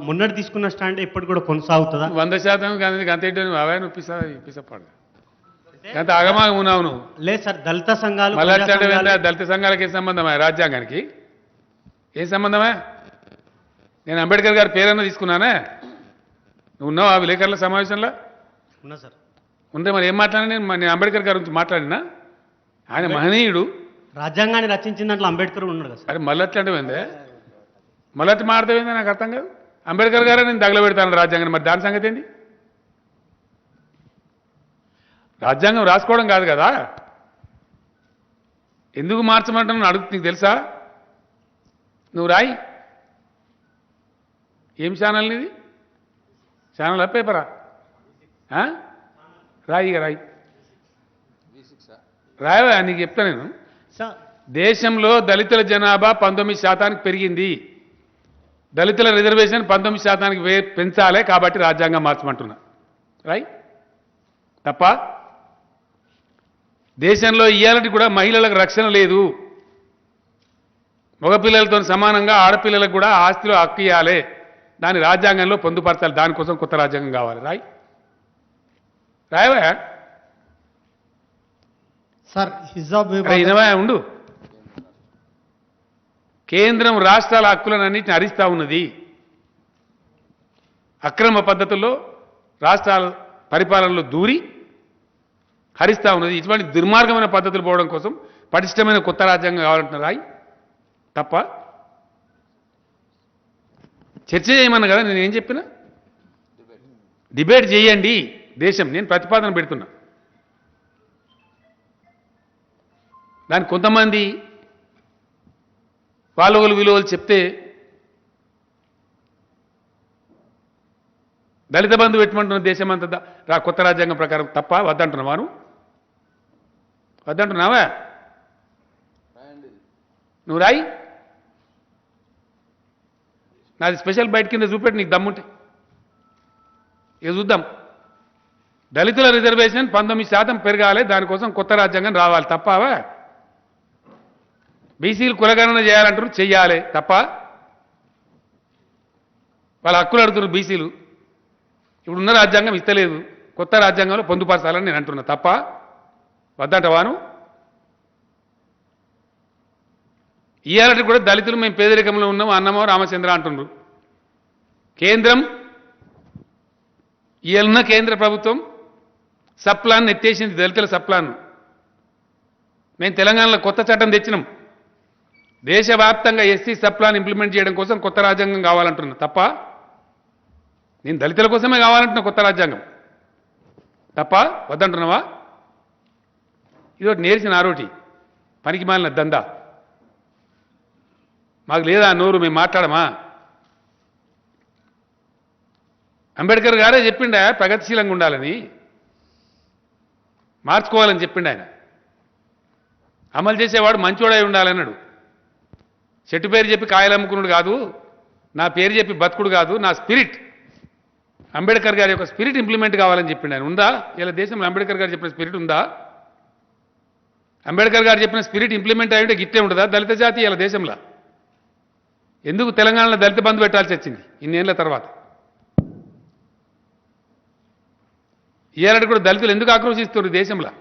E: మొన్నటి తీసుకున్న స్టాండ్ ఎప్పుడు కూడా కొనసాగుతుందా?
A: 100% కానీ అంత ఏంటో అవే ఇప్పిసపాడు అంత ఆగమాగం ఉన్నావు నువ్వు.
E: లేదు సార్, దళిత సంఘాలు
A: మళ్ళీ
E: ప్రజా సంఘాలు-
A: దళిత సంఘాలకు ఏం సంబంధమా? రాజ్యాంగానికి ఏం సంబంధమా? నేను అంబేద్కర్ గారి పేరన్నా తీసుకున్నానే. నువ్వు ఉన్నావు ఆ విలేకరుల సమావేశంలో?
E: ఉన్నా సార్.
A: ఉంటే మరి ఏం మాట్లాడినా నేను అంబేద్కర్ గారి గురించి మాట్లాడినా? ఆయన మహనీయుడు.
E: రాజ్యాంగాన్ని రచించిన దాంట్లో అంబేద్కర్ ఉన్నాడు కదా సార్.
A: అరే మళ్ళీ అట్లా అంటే మళ్ళీ అట్లా మాట్లాడతావేంది? నాకు అర్థం కాదు. అంబేద్కర్ గారే నేను తగలబెడతాను రాజ్యాంగాన్ని, మరి దాని సంగతి ఏంది? రాజ్యాంగం రాసుకోవడం కాదు కదా, ఎందుకు మార్చమంటాను అడుగు. నీకు తెలుసా? నువ్వు రాయి. ఏం ఛానల్ ఇది? ఛానల్ పేపరా? రాయి, ఇక రాయి, రాయవా? నీకు చెప్తా నేను.
E: సార్
A: దేశంలో దళితుల జనాభా 19% పెరిగింది. దళితుల రిజర్వేషన్ 19% పెంచాలి, కాబట్టి రాజ్యాంగం మార్చమంటున్నా. రాయి. తప్ప దేశంలో ఇయ్యాలటి కూడా మహిళలకు రక్షణ లేదు. మగపిల్లలతో సమానంగా ఆడపిల్లలకు కూడా ఆస్తిలో హక్కు ఇవ్వాలి, దాన్ని రాజ్యాంగంలో పొందుపరచాలి. దానికోసం కొత్త రాజ్యాంగం కావాలి. రాయి, రాయవా?
E: సార్ హిజాబ్
A: ఇనవా ఉండు. కేంద్రం రాష్ట్రాల హక్కులను అన్నింటిని హరిస్తా ఉన్నది. అక్రమ పద్ధతుల్లో రాష్ట్రాల పరిపాలనలో దూరి హరిస్తా ఉన్నది. ఇటువంటి దుర్మార్గమైన పద్ధతులు పోవడం కోసం పటిష్టమైన కొత్త రాజ్యాంగం కావాలంటున్నారు. రాయి. తప్ప చర్చ చేయమన్నా కదా, నేను ఏం చెప్పినా? డిబేట్ చేయండి దేశం. నేను ప్రతిపాదన పెడుతున్నా. దానికి కొంతమంది వాళ్ళ విలువలు చెప్తే దళిత బంధు పెట్టమంటున్న దేశం అంతా కొత్త రాజ్యాంగం ప్రకారం తప్ప వద్దంటున్నావాను? వద్దంటున్నావా? నువ్వు రాయి. నాది స్పెషల్ బయట కింద చూపెట్టి నీకు దమ్ముంటే ఇక చూద్దాం. దళితుల రిజర్వేషన్ 19% పెరగాలి, దానికోసం కొత్త రాజ్యాంగం రావాలి. తప్పవా? బీసీలు కులగణన చేయాలంటారు, చెయ్యాలి. తప్ప వాళ్ళ హక్కులు అడుగుతున్నారు బీసీలు. ఇప్పుడున్న రాజ్యాంగం ఇస్తలేదు, కొత్త రాజ్యాంగంలో పొందుపరచాలని నేను అంటున్నా. తప్ప వద్దంటవాను? ఇయ్యాలంటే కూడా దళితులు మేము పేదరికంలో ఉన్నాం అన్నమో రామచంద్ర అంటున్నారు. కేంద్రం ఇయ్యాలన్న కేంద్ర ప్రభుత్వం సప్లాన్ ఎత్తేసింది, దళితుల సప్లాన్. మేము తెలంగాణలో కొత్త చట్టం తెచ్చినాం. దేశవ్యాప్తంగా ఎస్సీ సప్లాన్ ఇంప్లిమెంట్ చేయడం కోసం కొత్త రాజ్యాంగం కావాలంటున్నా. తప్ప నేను దళితుల కోసమే కావాలంటున్నా కొత్త రాజ్యాంగం. తప్ప వద్దంటున్నావా? ఇదొకటి నేర్చిన ఆరోటి పనికి మాలిన దందా. మాకు లేదా నోరు, మేము మాట్లాడమా? అంబేద్కర్ గారే చెప్పిండా ప్రగతిశీలంగా ఉండాలని, మార్చుకోవాలని చెప్పిండు ఆయన. అమలు చేసేవాడు మంచోడై ఉండాలన్నాడు. చెట్టు పేరు చెప్పి కాయలు అమ్ముకున్నాడు కాదు, నా పేరు చెప్పి బతుకుడు కాదు, నా స్పిరిట్, అంబేద్కర్ గారి యొక్క స్పిరిట్ ఇంప్లిమెంట్ కావాలని చెప్పిండు ఆయన. ఉందా ఇలా దేశంలో అంబేద్కర్ గారు చెప్పిన స్పిరిట్ ఉందా? అంబేద్కర్ గారు చెప్పిన స్పిరిట్ ఇంప్లిమెంట్ అయ్యింటే గిట్టే ఉంటుందా దళిత జాతి ఇలా దేశంలో? ఎందుకు తెలంగాణలో దళిత బంధు పెట్టాల్సి వచ్చింది ఇన్నేళ్ల తర్వాత? ఇయ్యాలంటే కూడా దళితులు ఎందుకు ఆక్రోశిస్తున్నారు దేశంలో?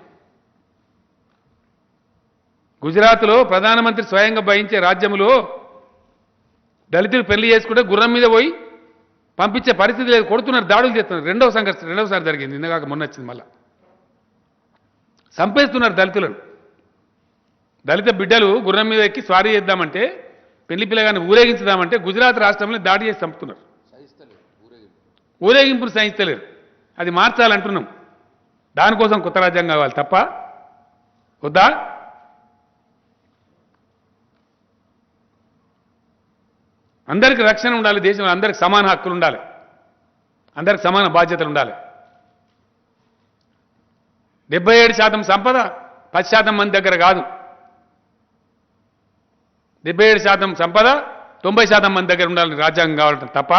A: గుజరాత్లో ప్రధానమంత్రి స్వయంగా వహించే రాజ్యంలో దళితులు పెళ్లి చేసుకుంటే గుర్రం మీద పోయి పంపించే పరిస్థితి లేదు, కొడుతున్నారు, దాడులు చేస్తున్నారు. రెండవసారి జరిగింది, ఇందాక మొన్న వచ్చింది. మళ్ళా చంపేస్తున్నారు దళితులను. దళిత బిడ్డలు గుర్రం మీద ఎక్కి స్వారీ చేద్దామంటే, పెళ్లి పిల్లగాన్ని ఊరేగించుదామంటే గుజరాత్ రాష్ట్రంలో దాడి చేసి చంపుతున్నారు. ఊరేగింపును సహిస్తలేరు. అది మార్చాలంటున్నాం. దానికోసం కొత్త రాజ్యాంగం కావాలి తప్ప వద్దా? అందరికి రక్షణ ఉండాలి, దేశంలో అందరికి సమాన హక్కులు ఉండాలి, అందరికి సమాన బాధ్యతలు ఉండాలి. 77% సంపద 10% మంది దగ్గర కాదు. 77% సంపద 90% మంది దగ్గర ఉండాలని రాజ్యాంగం కావాలంటే తప్ప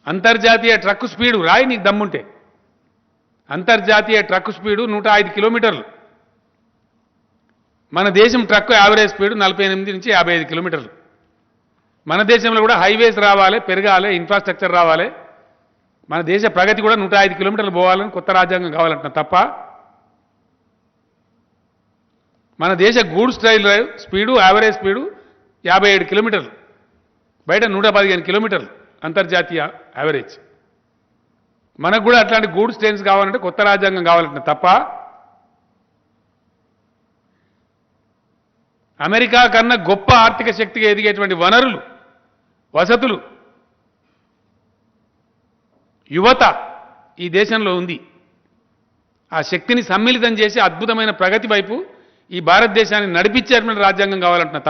A: అంతర్జాతీయ ట్రక్కు స్పీడు రాయి నీకు దమ్ముంటే. అంతర్జాతీయ ట్రక్కు స్పీడు 105 కిలోమీటర్లు. మన దేశం ట్రక్కు యావరేజ్ స్పీడ్ 48 నుంచి 55 కిలోమీటర్లు. మన దేశంలో కూడా హైవేస్ రావాలి, పెరగాలి, ఇన్ఫ్రాస్ట్రక్చర్ రావాలి. మన దేశ ప్రగతి కూడా 105 కిలోమీటర్లు పోవాలని కొత్త రాజ్యాంగం కావాలంటున్నా తప్ప మన దేశ goods rail speed average speed 57 కిలోమీటర్లు, బయట 115 కిలోమీటర్లు అంతర్జాతీయ యావరేజ్. మనకు కూడా అట్లాంటి గూడ్స్ ట్రైన్స్ కావాలంటే కొత్త రాజ్యాంగం కావాలంటున్నా తప్ప అమెరికా కన్నా గొప్ప ఆర్థిక శక్తిగా ఎదిగేటువంటి వనరులు, వసతులు, యువత ఈ దేశంలో ఉంది. ఆ శక్తిని సమ్మిళితం చేసి అద్భుతమైన ప్రగతి వైపు ఈ భారతదేశాన్ని నడిపించేటువంటి రాజ్యాంగం కావాలంటున్నా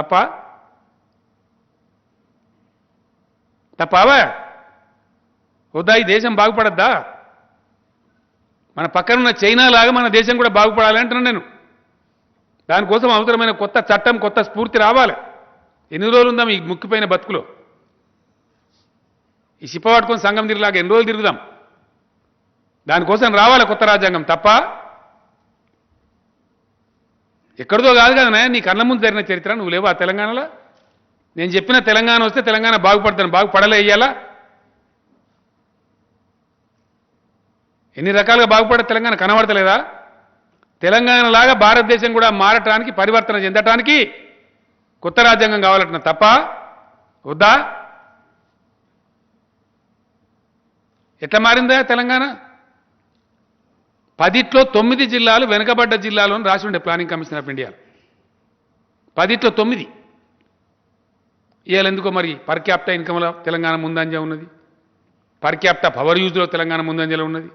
A: తప్పవా? వద్దా? ఈ దేశం బాగుపడద్దా? మన పక్కనున్న చైనా లాగా మన దేశం కూడా బాగుపడాలి అంటున్నాను నేను. దానికోసం అవసరమైన కొత్త చట్టం, కొత్త స్ఫూర్తి రావాలి. ఎన్ని రోజులు ఉందాం ఈ ముక్కిపోయిన బతుకులో? ఈ సిప్ప పట్టుకొని సంఘం తిరిగిలాగా ఎన్ని రోజులు తిరుగుదాం? దానికోసం రావాలి కొత్త రాజ్యాంగం తప్ప ఎక్కడిదో కాదు కదా. నీ కళ్ళ ముందు జరిగిన చరిత్ర నువ్వు లేవు ఆ తెలంగాణలో. నేను చెప్పిన తెలంగాణ వస్తే తెలంగాణ బాగుపడతాను, బాగుపడలే ఇయ్యాలా? ఎన్ని రకాలుగా బాగుపడే తెలంగాణ కనబడతలేదా? తెలంగాణ లాగా భారతదేశం కూడా మారటానికి, పరివర్తన చెందటానికి కొత్త రాజ్యాంగం కావాలంటున్నా తప్ప వద్దా? ఎట్లా మారిందా తెలంగాణ? 10లో 9 జిల్లాలు వెనుకబడ్డ జిల్లాలు అని రాసి ఉండే ప్లానింగ్ కమిషన్ ఆఫ్ ఇండియా. 10లో 9. ఇవాళ ఎందుకో మరి పర్ క్యాపిటల్ ఇన్కమ్లో తెలంగాణ ముందంజ ఉన్నది, పర్ క్యాపిటల్ పవర్ యూజ్లో తెలంగాణ ముందంజలో ఉన్నది.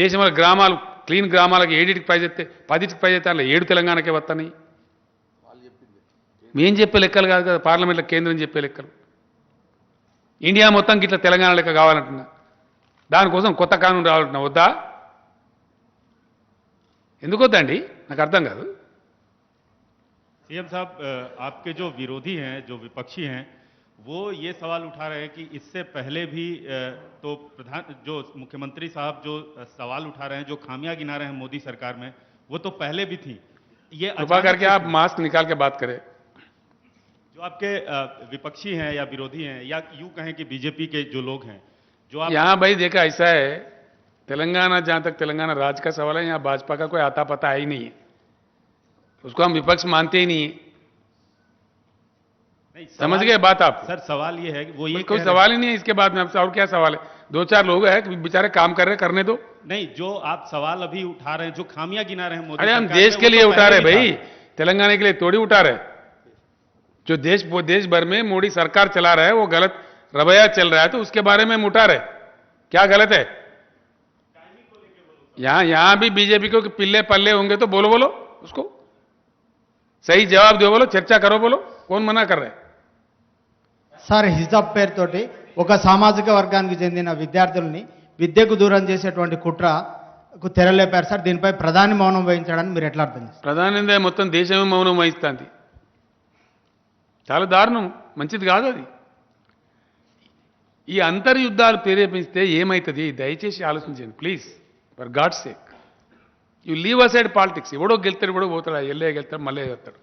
A: దేశంలో గ్రామాలు, క్లీన్ గ్రామాలకు 7కి ప్రైజ్ ఎత్తే 10కి ప్రైజ్ ఎత్తే అలా 7 తెలంగాణకే వస్తున్నాయి. మేం చెప్పే లెక్కలు కాదు కదా, పార్లమెంట్లో కేంద్రం చెప్పే లెక్కలు. ఇండియా మొత్తం ఇట్లా తెలంగాణ లెక్క కావాలంటున్నా. దానికోసం కొత్త కానూన్ రావాలంటున్నా వద్దా? ఎందుకు వద్దండి? నాకు అర్థం కాదు.
F: सीएम साहब, आपके जो विरोधी हैं, जो विपक्षी हैं, वो ये सवाल उठा रहे हैं कि इससे पहले भी तो जो मुख्यमंत्री साहब जो सवाल उठा रहे हैं, जो खामियां गिना रहे हैं मोदी सरकार में, वो तो पहले भी थी. ये
A: कृपा करके आप मास्क निकाल के बात करें.
F: जो आपके विपक्षी हैं या विरोधी हैं या यूं कहें कि बीजेपी के जो लोग हैं, जो आप
A: यहाँ भाई देखा ऐसा है, तेलंगाना, जहां तक तेलंगाना राज्य का सवाल है, यहाँ भाजपा का कोई आता पता है ही नहीं है. उसको हम विपक्ष मानते ही नहीं है.
F: नहीं,
A: समझ गए बात आप?
F: सर सवाल ये है कि वो ये
A: कोई सवाल ही नहीं है इसके बाद में आपसे. और क्या सवाल है? 2-4 लोग हैं कि बेचारे काम कर रहे, करने दो.
F: नहीं, जो आप सवाल अभी उठा रहे हैं, जो खामियां गिना रहे हैं मोदी
A: अरे हम
F: सरकार
A: देश
F: में,
A: के
F: वो
A: लिए
F: तो
A: उठा रहे
F: पहले भी
A: भाई,
F: था.
A: तेलंगाना के लिए थोड़ी उठा रहे. जो देश भर में मोदी सरकार चला रहा है वो गलत रवैया चल रहा है, तो उसके बारे में हम उठा रहे. क्या गलत है? यहां भी बीजेपी को पिल्ले पल्ले होंगे तो बोलो उसको सही जवाब दो, बोलो चर्चा करो, बोलो. कौन मना कर रहे हैं?
G: సార్ హిజాబ్ పేరుతోటి ఒక సామాజిక వర్గానికి చెందిన విద్యార్థుల్ని విద్యకు దూరం చేసేటువంటి కుట్రకు తెరలేపారు సార్. దీనిపై ప్రధాని మౌనం వహించడానికి మీరు ఎట్లా అర్థం చేస్తారు?
A: ప్రధానంగా మొత్తం దేశమే మౌనం వహిస్తుంది. చాలా దారుణం, మంచిది కాదు అది. ఈ అంతర్యుద్ధాలు ప్రేరేపిస్తే ఏమవుతుంది? దయచేసి ఆలోచించండి please, for God sake. You leave aside politics. ఎవడో గెలుతాడు, ఎవడో పోతాడు, ఎల్లే గెలుతాడు, మళ్ళీ వెళ్తాడు.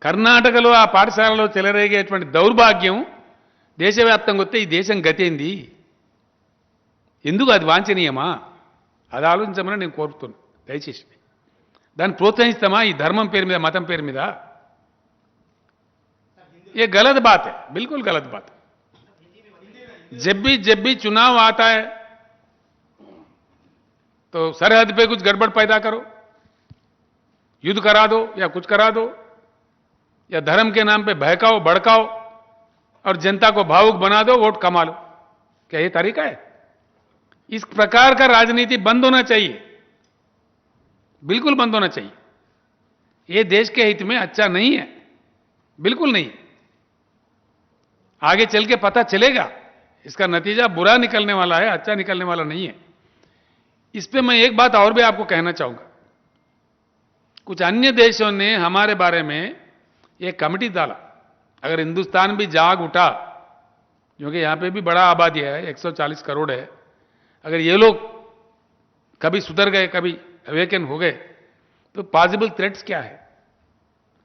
A: కర్ణాటకలో ఆ పాఠశాలలో చెలరేగేటువంటి దౌర్భాగ్యం దేశవ్యాప్తంగా వస్తే ఈ దేశం గతేంది? ఎందుకు అది వాంఛనీయమా? అది ఆలోచించమని నేను కోరుతున్నాను దయచేసి. దాన్ని ప్రోత్సహిస్తామా ఈ ధర్మం పేరు మీద, మతం పేరు మీద? ये गलत बात है, बिल्कुल गलत बात है. जब भी चुनाव आता है तो सरहद पे कुछ गड़बड़ पैदा करो, युद्ध करा दो या कुछ करा दो, या धर्म के नाम पे बहकाओ, भड़काओ. और जनता को भावुक बना दो, वोट कमा लो। क्या ये तरीका है? इस प्रकार का राजनीति बंद होना चाहिए, बिल्कुल बंद होना चाहिए। ये देश के हित में अच्छा नहीं है, बिल्कुल नहीं। आगे चल के पता चलेगा, इसका नतीजा बुरा निकलने वाला है, अच्छा निकलने वाला नहीं है। इस पे मैं एक बात और भी आपको कहना चाहूंगा। कुछ अन्य देशों ने हमारे बारे में एक कमिटी डाला। अगर हिंदुस्तान भी जाग उठा, क्योंकि यहां पे भी बड़ा आबादी है, 140 करोड़ है, अगर ये लोग कभी सुधर गए, कभी अवेकन हो गए, तो पॉसिबल थ्रेट्स क्या है?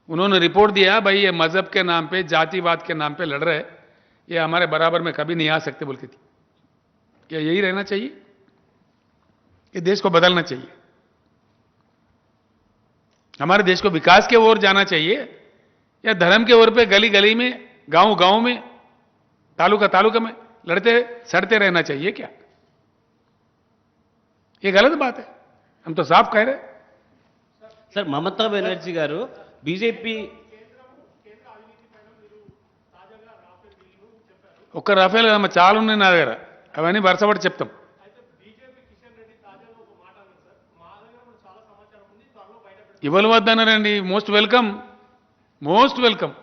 A: उन्होंने रिपोर्ट दिया, भाई ये मजहब के नाम पे, जातिवाद के नाम पे लड़ रहे, ये हमारे बराबर में कभी नहीं आ सकते बोलती थी। क्या यही रहना चाहिए? ये देश को बदलना चाहिए, हमारे देश को विकास के ओर जाना चाहिए, या धर्म के ओर पे गली गली में, गांव गांव में, तालुका तालुका में लड़ते सड़ते रहना चाहिए? क्या ये गलत बात है? हम तो साफ कह रहे हैं।
C: సార్ మమతా బెనర్జీ గారు బీజేపీ
A: ఒక్క రఫేల్ కదమ్మా, చాలా ఉన్నాయి నా దగ్గర, అవన్నీ వరుసపడి చెప్తాం. ఇవ్వవద్దన్నారండి. Most welcome, most welcome.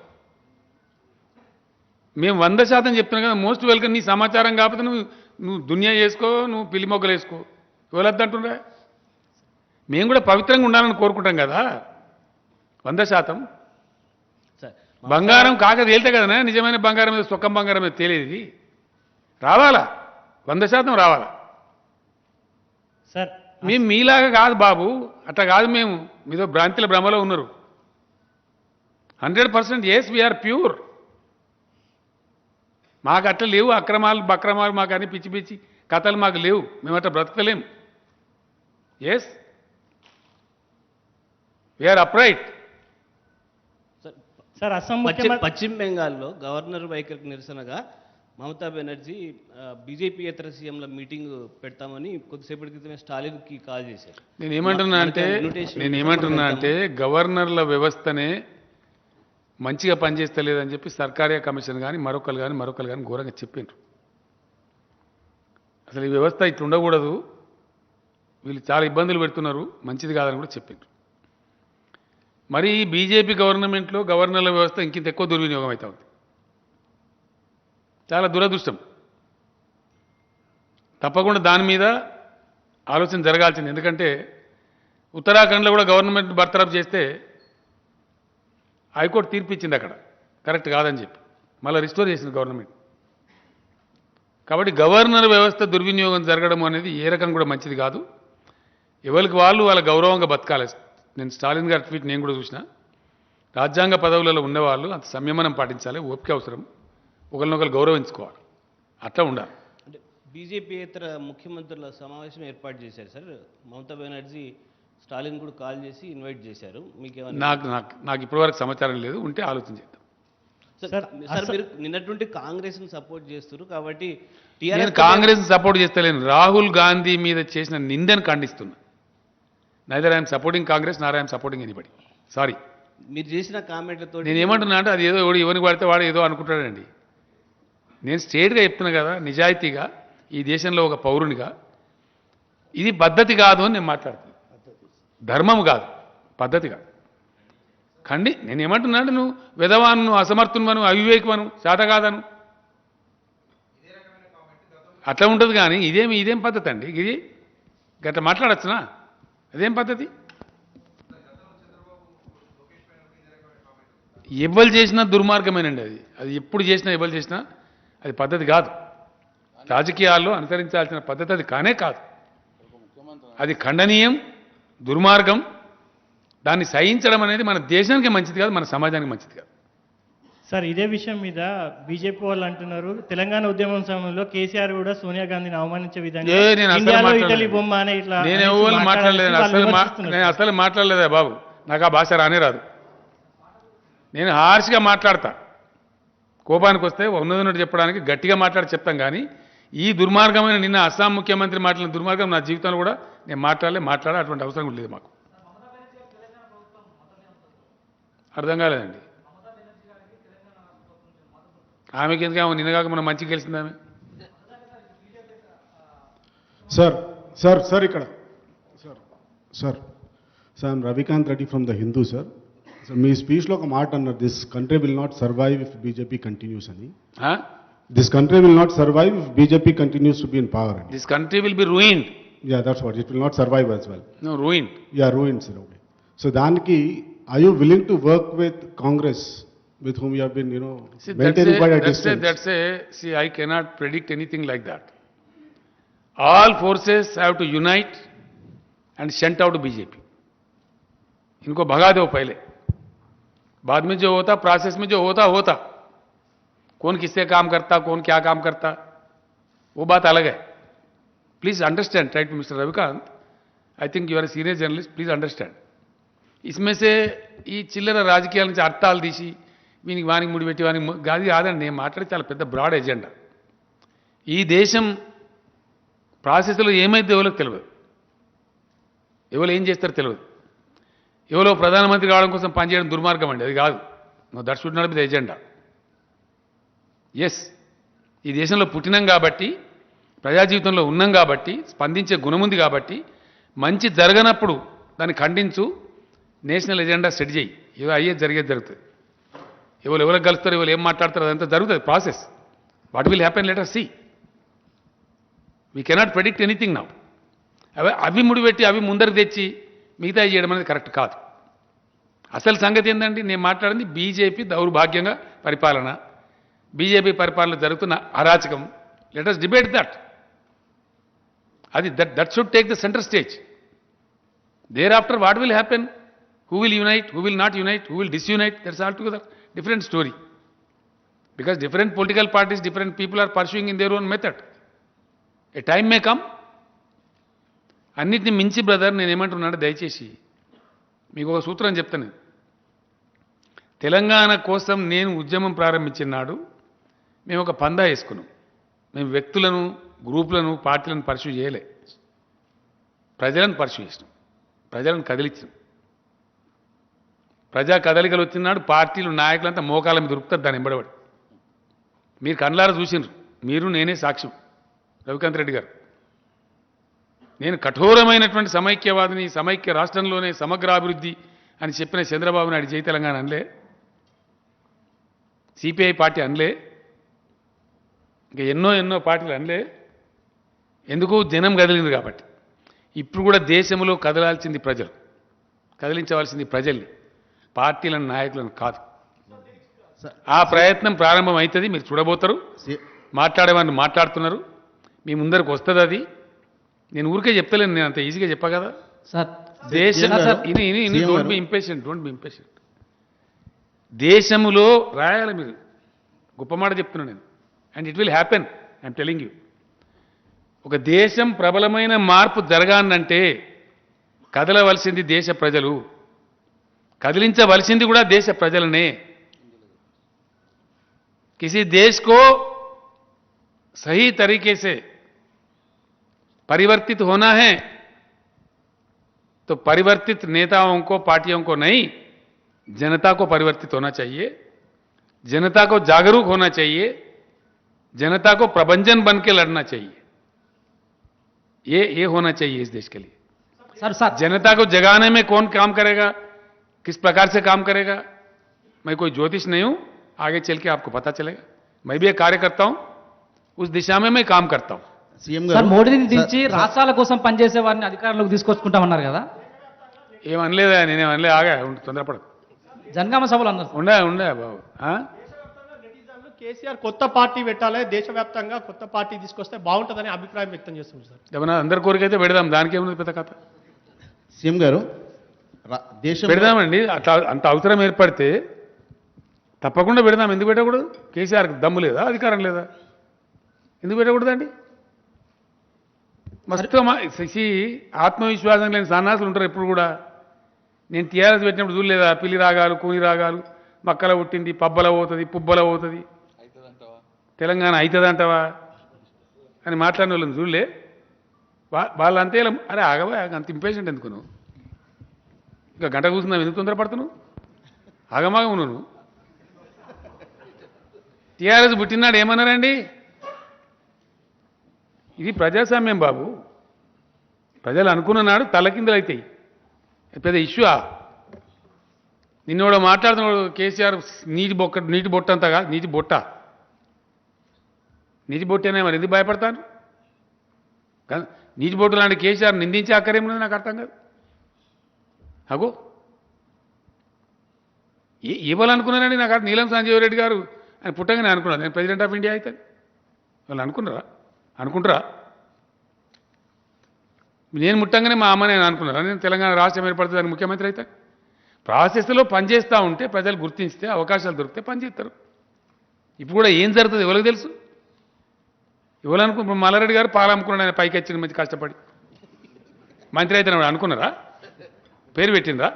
A: మేము 100% చెప్తున్నాం కదా, మోస్ట్ వెల్కమ్. నీ సమాచారం కాకపోతే నువ్వు దునియా చేసుకో, నువ్వు పిల్లి మొగ్గలు వేసుకో, ఇవ్వలేద్దంటుండే. మేము కూడా పవిత్రంగా ఉండాలని కోరుకుంటాం కదా. 100%
C: సార్
A: బంగారం కాక తేలితే కదనా నిజమైన బంగారం మీద, సొక్కం బంగారం మీద తేలేది. రావాలా, 100% రావాలా.
E: సార్
A: మేము మీలాగా కాదు బాబు, అట్లా కాదు. మేము మీతో భ్రాంతిల భ్రమలో ఉన్నారు. 100% ఎస్, వీఆర్ ప్యూర్. మాకు అట్లా లేవు అక్రమాలు బక్రమాలు, మాకు అని పిచ్చి పిచ్చి కథలు మాకు లేవు. మేము అట్లా బ్రతకలేం. Yes, we are upright.
E: Sir Assam
C: పశ్చిమ బెంగాల్లో గవర్నర్ వైఖరికి నిరసనగా మమతా బెనర్జీ బీజేపీయేతర సీఎంల మీటింగ్ పెడతామని కొద్దిసేపటి క్రితమే స్టాలిన్కి కాల్ చేశారు.
A: నేనేమంటున్నా అంటే గవర్నర్ల వ్యవస్థనే మంచిగా పనిచేస్తలేదని చెప్పి సర్కారీ కమిషన్ కానీ మరొకరు కానీ ఘోరంగా చెప్పిండ్రు. అసలు ఈ వ్యవస్థ ఇట్లా ఉండకూడదు, వీళ్ళు చాలా ఇబ్బందులు పెడుతున్నారు, మంచిది కాదని కూడా చెప్పిండ్రు. మరి ఈ బీజేపీ గవర్నమెంట్లో గవర్నర్ల వ్యవస్థ ఇంకింత ఎక్కువ దుర్వినియోగం అవుతా ఉంది. చాలా దురదృష్టం. తప్పకుండా దాని మీద ఆలోచన జరగాల్సింది. ఎందుకంటే ఉత్తరాఖండ్లో కూడా గవర్నమెంట్ బర్తరఫ్ చేస్తే హైకోర్టు తీర్పు ఇచ్చింది, అక్కడ కరెక్ట్ కాదని చెప్పి మళ్ళీ రిస్టోర్ చేసింది గవర్నమెంట్. కాబట్టి గవర్నర్ వ్యవస్థ దుర్వినియోగం జరగడం అనేది ఏ రకం కూడా మంచిది కాదు. ఎవరికి వాళ్ళు వాళ్ళ గౌరవంగా బతకాలి. నేను స్టాలిన్ గారి ట్వీట్ నేను కూడా చూసిన. రాజ్యాంగ పదవులలో ఉన్నవాళ్ళు అంత సంయమనం పాటించాలి, ఓపిక అవసరం, ఒకరినొకరు గౌరవించుకోవాలి, అట్లా ఉండాలి.
C: అంటే బీజేపీయేతర ముఖ్యమంత్రుల సమావేశం ఏర్పాటు చేశారు సార్. మమతా బెనర్జీ స్టాలిన్ కూడా కాల్ చేసి ఇన్వైట్ చేశారు. మీకేమన్నా?
A: నాకు ఇప్పటివరకు సమాచారం లేదు, ఉంటే ఆలోచన చేద్దాం.
C: సార్ మీరు నిన్నటి నుండి కాంగ్రెస్ని సపోర్ట్ చేస్తున్నారు కాబట్టి
A: నేను కాంగ్రెస్ని సపోర్ట్ చేస్తలేను, రాహుల్ గాంధీ మీద చేసిన నిందను ఖండిస్తున్నా. Neither I'm supporting Congress, Nar I'm supporting anybody. Sorry.
C: మీరు చేసిన కామెంట్లతో
A: నేను ఏమంటున్నా అంటే అది ఏదో ఎవరికి పడితే వాడు ఏదో అనుకుంటాడండి. నేను స్ట్రేట్గా చెప్తున్నా కదా, నిజాయితీగా ఈ దేశంలో ఒక పౌరునిగా ఇది పద్ధతి కాదు అని నేను మాట్లాడుతున్నాను. ధర్మం కాదు, పద్ధతి కాదు. నేను ఏమంటున్నా అంటే నువ్వు విధవాను, అసమర్థునివను, అవివేకమను, చేత కాదను, అట్లా ఉంటుంది. కానీ ఇదేం పద్ధతి అండి? ఇది గట్లా మాట్లాడచ్చునా? అదేం పద్ధతి? ఎవ్వరు చేసినా దుర్మార్గమేనండి. అది ఎప్పుడు చేసినా ఎవరు చేసినా అది పద్ధతి కాదు. రాజకీయాల్లో అనుసరించాల్సిన పద్ధతి అది కానే కాదు. అది ఖండనీయం, దుర్మార్గం. దాన్ని సహించడం అనేది మన దేశానికి మంచిది కాదు, మన సమాజానికి మంచిది కాదు.
E: సార్ ఇదే విషయం మీద బీజేపీ వాళ్ళు అంటున్నారు, తెలంగాణ ఉద్యమం సమయంలో కేసీఆర్ కూడా సోనియా గాంధీని అవమానించే విధంగా ఇండియాలో ఇటలీ బొమ్మ అనే ఇట్లా
A: నేను ఎవరు మాట్లాడలేదు, నేను అసలు మాట్లాడలేదా బాబు. నాకు ఆ భాష రానే రాదు. నేను హార్ష్గా మాట్లాడతా. కోపానికి వస్తే ఉన్నదన్నట్టు చెప్పడానికి గట్టిగా మాట్లాడి చెప్తాం. కానీ ఈ దుర్మార్గమైన నిన్న అస్సాం ముఖ్యమంత్రి మాట్లాడిన దుర్మార్గం నా జీవితంలో కూడా నేను మాట్లాడే అటువంటి అవసరం కూడా లేదు మాకు. అర్థం కాలేదండి. ఆమెకి ఎందుకు ఆమె నిన్నగాక మనం మంచిగా గెలిచింది ఆమె.
H: సార్ ఇక్కడ sir I'm Ravikanth Reddy from the Hindu sir. Sir మీ స్పీచ్లో ఒక మాట అన్నారు, this country will not survive if BJP continues అని. This country will not survive if BJP continues to be in power అని.
A: This country will be ruined.
H: Yeah that's what, it will not survive as well.
A: No ruined.
H: Yeah ruined sir. Okay. So దానికి are you willing to work with Congress with whom you have been, maintaining quite a distance?
A: See, I cannot predict anything like that. All forces have to unite and shunt out BJP. इनको भगा दो पहले, बाद में जो होता process में जो होता कौन किससे काम करता, कौन क्या काम करता, वो बात अलग है. Please understand, right, Mr. Ravikant, I think you are a senior journalist, please understand. इसमें से ఈ చిల్లర రాజకీయాల నుంచి అర్థాలు తీసి వీనికి వానికి ముడిపెట్టి వానికి గాది కాదండి. నేను మాట్లాడి చాలా పెద్ద బ్రాడ్ ఎజెండా. ఈ దేశం ప్రాసెస్లో ఏమైతే ఎవరికి తెలియదు, ఎవరు ఏం చేస్తారో తెలియదు. ఎవరో ప్రధానమంత్రి కావడం కోసం పనిచేయడం దుర్మార్గం అండి, అది కాదు. No, that should not be the agenda. Yes, ఈ దేశంలో పుట్టినాం కాబట్టి, ప్రజా జీవితంలో ఉన్నాం కాబట్టి, స్పందించే గుణం ఉంది కాబట్టి, మంచి జరగనప్పుడు దాన్ని ఖండించు, నేషనల్ ఎజెండా సెట్ చేయి. ఏదో అయ్యేది జరిగేది జరుగుతుంది. ఎవరు కలుస్తారు, ఎవరు ఏం మాట్లాడతారు, అదంతా జరుగుతుంది process. What will happen let us see. We cannot predict anything now. అవి ముడిపెట్టి అవి ముందరికి తెచ్చి మిగతా చేయడం అనేది కరెక్ట్ కాదు. అసలు సంగతి ఏంటంటే, నేను మాట్లాడింది బీజేపీ దౌర్భాగ్యంగా పరిపాలన, బీజేపీ పరిపాలన జరుగుతున్న అరాచకం. Let us debate that. అది that should take the centre stage. Thereafter what will happen, who will unite, who will not unite, who will disunite, that's altogether different story. Because different political parties, different people are pursuing in their own method. A time may come. అన్నిటిని మించి brother నేను ఏమంటున్నాను, దయచేసి మీకు ఒక సూత్రం చెప్తాను. తెలంగాణ కోసం నేను ఉద్యమం ప్రారంభించిన నాడు మేము ఒక పందా వేసుకున్నాం. మేము వ్యక్తులను, గ్రూపులను, పార్టీలను పర్సూ చేయలే, ప్రజలను పర్సూ చేసినాం, ప్రజలను కదిలించాం. ప్రజా కదలికలు వచ్చినాడు పార్టీలు నాయకులంతా మోకాల మీద దొరుకుతారు దాన్ని ఎంబడబడి. మీరు కళ్ళారా చూసినారు, మీరు నేనే సాక్ష్యం. రవికాంత్ రెడ్డి గారు, నేను కఠోరమైనటువంటి సమైక్యవాదిని, సమైక్య రాష్ట్రంలోనే సమగ్రాభివృద్ధి అని చెప్పిన చంద్రబాబు నాయుడు జై తెలంగాణ అనలే, సిపిఐ పార్టీ అనలే, ఇంకా ఎన్నో పార్టీలు అనలే. ఎందుకు? జనం కదిలింది కాబట్టి. ఇప్పుడు కూడా దేశంలో కదలాల్సింది ప్రజలు, కదిలించవలసింది ప్రజల్ని, పార్టీలను, నాయకులను కాదు. ఆ ప్రయత్నం ప్రారంభం అవుతుంది, మీరు చూడబోతారు. మాట్లాడేవాడిని మాట్లాడుతున్నారు, మీ ముందరికి వస్తుంది అది. నేను ఊరికే చెప్తలేను, నేను అంత ఈజీగా చెప్పా కదా. Don't be impatient. దేశములో రాయాలి మీరు, గొప్ప మాట చెప్తున్నాను నేను. And it will happen, I'm telling you. ఒక దేశం ప్రబలమైన మార్పు జరగాలంటే కదలవలసింది దేశ ప్రజలు, కదిలించవలసింది కూడా దేశ ప్రజలనే. किसी देश को सही तरीके से परिवर्तित होना है तो परिवर्तित नेताओं को, पार्टियों को नहीं, जनता को परिवर्तित होना चाहिए, जनता को जागरूक होना चाहिए, जनता को प्रबंधन बन के लड़ना चाहिए. ये होना चाहिए इस देश के लिए.
D: सर
A: जनता को जगाने में कौन काम करेगा, किस प्रकार से काम करेगा, मैं कोई ज्योतिष नहीं हूं, आगे चल के आपको पता चलेगा. मैं भी एक कार्य करता हूं, उस दिशा में मैं काम करता हूं.
D: సార్ మోడీని దించి రాష్ట్రాల కోసం పనిచేసే వారిని అధికారంలోకి తీసుకొచ్చుకుంటామన్నారు కదా.
A: ఏమనలేదా, నేనేమనలే, ఆగా తొందరపడదు.
D: జనగామ సభలు అన్నారు.
A: ఉండే బాబు.
I: కేసీఆర్ కొత్త పార్టీ పెట్టాలి, దేశవ్యాప్తంగా కొత్త పార్టీ తీసుకొస్తే బాగుంటుందని అభిప్రాయం వ్యక్తం చేస్తుంది సార్.
A: ఏమన్నా అందరి కోరికైతే పెడదాం, దానికి ఏముంది పెద్ద కథ.
J: సీఎం గారు, దేశం
A: పెడదామండి, అట్లా అంత అవసరం ఏర్పడితే తప్పకుండా పెడదాం. ఎందుకు పెట్టకూడదు? కేసీఆర్కి దమ్ము లేదా, అధికారం లేదా? ఎందుకు పెట్టకూడదండి? మస్తు ఆత్మవిశ్వాసం లేని సన్నాసులు ఉంటారు ఎప్పుడు కూడా. నేను టీఆర్ఎస్ పెట్టినప్పుడు చూడలేదా, పిల్లి రాగాలు, కూని రాగాలు, మక్కల పుట్టింది, పబ్బల పోతుంది, పుబ్బల పోతుంది, తెలంగాణ అవుతుందంటవా అని మాట్లాడిన వాళ్ళని చూడలే. వాళ్ళంతే. అరే ఆగవా, అంత ఇంపేషెంట్ ఎందుకు నువ్వు? ఇంకా గంట కూర్చున్నావు, ఎందుకు తొందరపడుతున్నావు? ఆగమాగం నువ్వు. టీఆర్ఎస్ పుట్టినాడు ఏమన్నారండి? ఇది ప్రజాస్వామ్యం బాబు. ప్రజలు అనుకున్న నాడు తలకిందులు అవుతాయి. పెద్ద ఇష్యూ. నిన్నోడు మాట్లాడుతున్నాడు కేసీఆర్ నీటి బొట్ట అంతగా, నీటి బొట్ట అనే మరి ఎందుకు భయపడతాను? నీటి బొట్టు లాంటి కేసీఆర్ నిందించే అక్కరేమున్నది నాకు అర్థం కాదు. అగో ఇవ్వాలనుకున్నారండి నాకు. నీలం సంజీవ్ రెడ్డి గారు ఆయన పుట్టగానే అనుకున్నాను నేను ప్రెసిడెంట్ ఆఫ్ ఇండియా అవుతాను. వాళ్ళు అనుకుంటారా? నేను ముట్టంగానే మా అమ్మ నేను అనుకున్నారా నేను తెలంగాణ రాష్ట్రం ఏర్పడుతుందని ముఖ్యమంత్రి అవుతాను? ప్రాసెస్లో పనిచేస్తూ ఉంటే ప్రజలు గుర్తించితే అవకాశాలు దొరికితే పనిచేస్తారు. ఇప్పుడు కూడా ఏం జరుగుతుంది ఎవరికి తెలుసు? ఇప్పుడు మల్లారెడ్డి గారు పాలు అమ్ముకున్నాడు, ఆయన పైకి వచ్చిన మంచి కష్టపడి మంత్రి అయితే అనుకున్నారా? పేరు పెట్టినరా?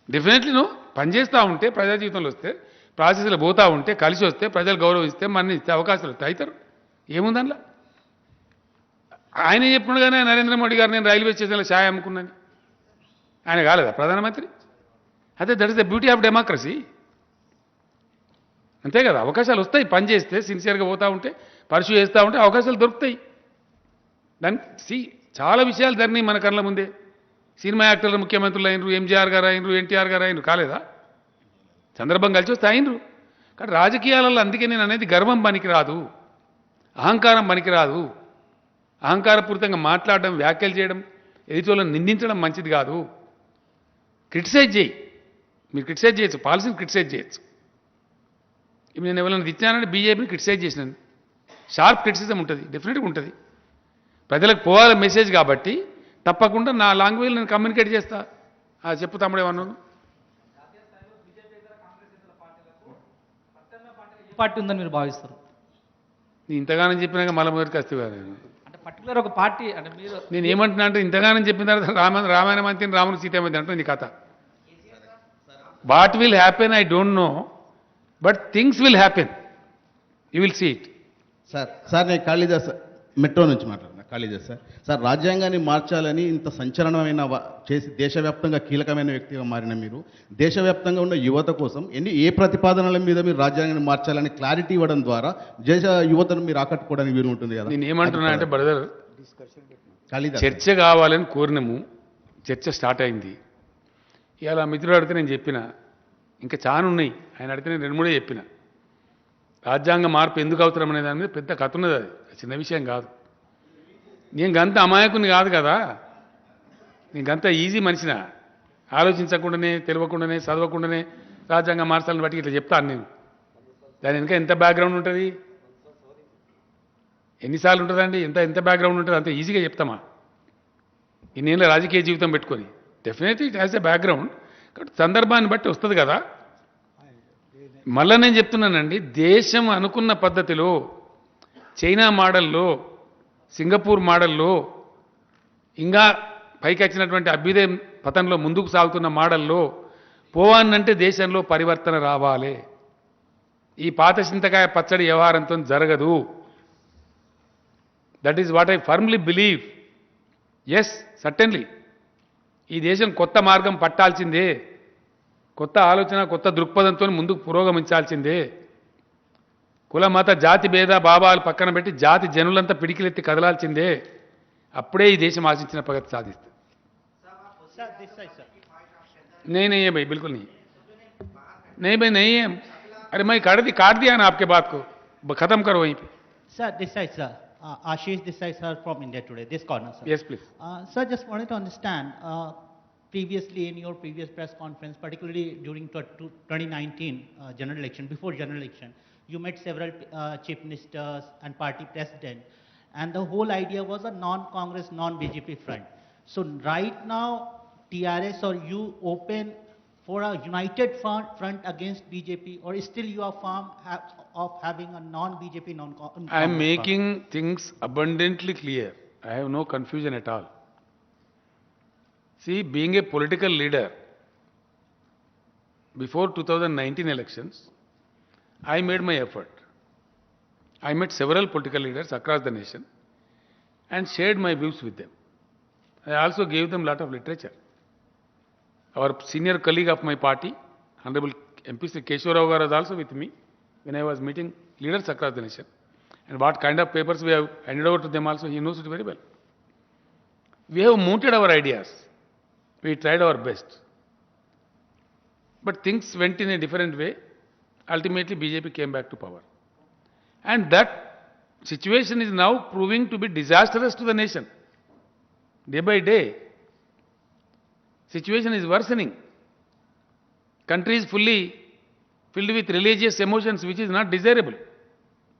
A: డెఫినెట్లీ నువ్వు పనిచేస్తూ ఉంటే ప్రజా జీవితంలో వస్తే ప్రాసెస్లో పోతూ ఉంటే కలిసి వస్తే ప్రజలు గౌరవిస్తే మన్నిస్తే అవకాశాలు వస్తే అవుతారు. ఏముందనలా? ఆయన చెప్పుడుగానే నరేంద్ర మోడీ గారు నేను రైల్వే స్టేషన్లో ఛాయ్ అమ్ముకున్నాను. ఆయన కాలేదా ప్రధానమంత్రి? అదే that is the beauty of democracy. అంతే కదా, అవకాశాలు వస్తాయి. పని చేస్తే సిన్సియర్గా పోతూ ఉంటే పర్సూ చేస్తూ ఉంటే అవకాశాలు దొరుకుతాయి. దానికి చాలా విషయాలు జరిగినాయి మన కళ్ళ ముందే. సినిమా యాక్టర్లు ముఖ్యమంత్రులు అయినరు, ఎంజీఆర్ గారు అయినరు, ఎన్టీఆర్ గారు అయినరు, కాలేదా? సందర్భం కలిసి వస్తే అయినరు. కానీ రాజకీయాలలో అందుకే నేను అనేది గర్వం పనికిరాదు, అహంకారం పనికిరాదు. అహంకారపూరితంగా మాట్లాడడం, వ్యాఖ్యలు చేయడం, ఎదుటోళ్ళని నిందించడం మంచిది కాదు. క్రిటిసైజ్ చేయి, మీరు క్రిటిసైజ్ చేయొచ్చు, పాలసీని క్రిటిసైజ్ చేయొచ్చు. ఇప్పుడు నేను ఎవరైనా ఇచ్చానంటే బీజేపీని క్రిటిసైజ్ చేసినాను. షార్ప్ క్రిటిసిజం ఉంటుంది, డెఫినెట్గా ఉంటుంది. ప్రజలకు పోవాలి మెసేజ్ కాబట్టి తప్పకుండా నా లాంగ్వేజ్ నేను కమ్యూనికేట్ చేస్తా. చెప్పు తమ్ముడు ఏమన్నాను?
D: ఏ పార్టీ ఉందని మీరు భావిస్తారు?
A: ఇంతగానం చెప్పినాక మళ్ళీ మొదటికి వస్తే
D: అంటే పర్టికులర్ ఒక పార్టీ అంటే మీరు
A: నేను ఏమంటున్నా అంటే ఇంతగానం చెప్పిన తర్వాత రామాయణ మంత్రి రాముని సీతేమతి అంటే నీ కథ. What will happen I don't know, but things will happen, you will see it.
J: Sir నేను కాళీదాస్ మెట్రో నుంచి మాట్లాడుతున్నా. కాళీదాస్ సార్ రాజ్యాంగాన్ని మార్చాలని ఇంత సంచలనమైన చేసి దేశవ్యాప్తంగా కీలకమైన వ్యక్తిగా మారిన మీరు దేశవ్యాప్తంగా ఉన్న యువత కోసం ఏ ప్రతిపాదనల మీద మీరు రాజ్యాంగాన్ని మార్చాలని క్లారిటీ ఇవ్వడం ద్వారా దేశ యువతను మీరు ఆకట్టుకోవడానికి వీలు ఉంటుంది కదా.
A: నేను ఏమంటున్నా అంటే బ్రదర్,
J: కాళీదాస్
A: చర్చ కావాలని కోరినము, చర్చ స్టార్ట్ అయింది. ఇవాళ మిత్రుడు అడిగితే నేను చెప్పిన, ఇంకా చాలా ఉన్నాయి. ఆయన అడిగితే నేను 2-3 చెప్పిన. రాజ్యాంగ మార్పు ఎందుకు అవసరం అనే దాని మీద పెద్ద కథ ఉన్నది. అది చిన్న విషయం కాదు. నేను గంత అమాయకుని కాదు కదా, నేను గంత ఈజీ మనిషిన. ఆలోచించకుండానే, తెలియకుండానే, చదవకుండానే రాజ్యాంగ మార్చాలని బట్టి ఇట్లా చెప్తాను నేను. దాని వెనుక ఎంత బ్యాక్గ్రౌండ్ ఉంటుంది, ఎన్నిసార్లు ఉంటుందండి, ఎంత బ్యాక్గ్రౌండ్ ఉంటుంది, అంత ఈజీగా చెప్తామా? ఇన్నేళ్ళ రాజకీయ జీవితం పెట్టుకొని definitely it has a background. కాబట్టి సందర్భాన్ని బట్టి వస్తుంది కదా. మళ్ళీ నేను చెప్తున్నానండి, దేశం అనుకున్న పద్ధతిలో, చైనా మోడల్లో, సింగపూర్ మోడల్లో, ఇంకా పైకి వచ్చినటువంటి అభ్యుదయ పథంలో ముందుకు సాగుతున్న మోడల్లో పోవానంటే దేశంలో పరివర్తన రావాలి. ఈ పాత చింతకాయ పచ్చడి వ్యవహారంతో జరగదు. That is what I firmly believe. Yes, certainly ఈ దేశం కొత్త మార్గం పట్టాల్సిందే, కొత్త ఆలోచన, కొత్త దృక్పథంతో ముందుకు పురోగమించాల్సిందే. కుల మత జాతి భేద భావాలు పక్కన పెట్టి జాతి జనులంతా పిడికిలెత్తి కదలాల్సిందే. అప్పుడే ఈ దేశం ఆశించిన ప్రగతి సాధిస్తుంది. नहीं है भाई, बिल्कुल नहीं भाई, नहीं है. अरे मैं काट दिया ना आपके बात को, खत्म करो वहीं पे.
K: Sir, this side, sir. Ashish this side, sir, from India Today, this corner, sir.
A: Yes, please.
K: Sir, just wanted to understand, previously in your previous press conference, particularly during 2019 general election, before general election, you met several chief ministers and party president, and the whole idea was a non-Congress, non-BJP front. So right now, TRS or you open for a united front against BJP, or still you are firm of having a non-BJP, non-Congress?
A: I am making things abundantly clear. I have no confusion at all. See, being a political leader, before 2019 elections, I made my effort. I met several political leaders across the nation and shared my views with them. I also gave them a lot of literature. Our senior colleague of my party, Honorable MP Sri Keshwar Rao Garu, is also with me. when I was meeting leaders across the nation. And what kind of papers we have handed over to them also, he knows it very well. We have mooted our ideas. We tried our best. But things went in a different way. Ultimately, BJP came back to power. And that situation is now proving to be disastrous to the nation. Day by day, situation is worsening. Country is fully filled with religious emotions, which is not desirable,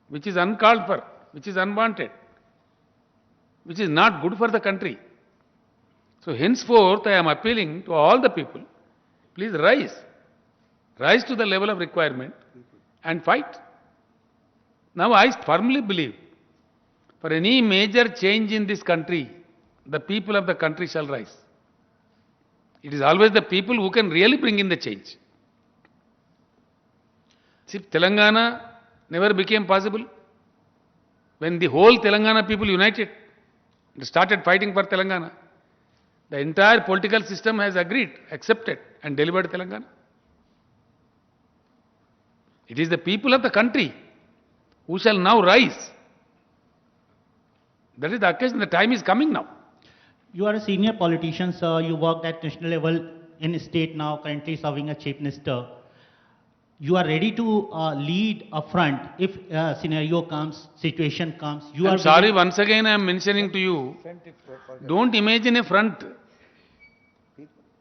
A: which is uncalled for, which is unwanted, which is not good for the country. So henceforth, I am appealing to all the people, please rise. Rise to the level of requirement and fight. Now I firmly believe, for any major change in this country, the people of the country shall rise. It is always the people who can really bring in the change. See, Telangana never became possible when the whole Telangana people united and started fighting for Telangana. The entire political system has agreed, accepted and delivered Telangana. It is the people of the country who shall now rise. That is the occasion, the time is coming now.
K: You are a senior politician, sir. You worked at national level in state now, currently serving as chief minister. You are ready to lead a front if scenario comes, situation comes. You
A: I'm
K: are
A: sorry,
K: willing-
A: once again I am mentioning to you, don't imagine a front.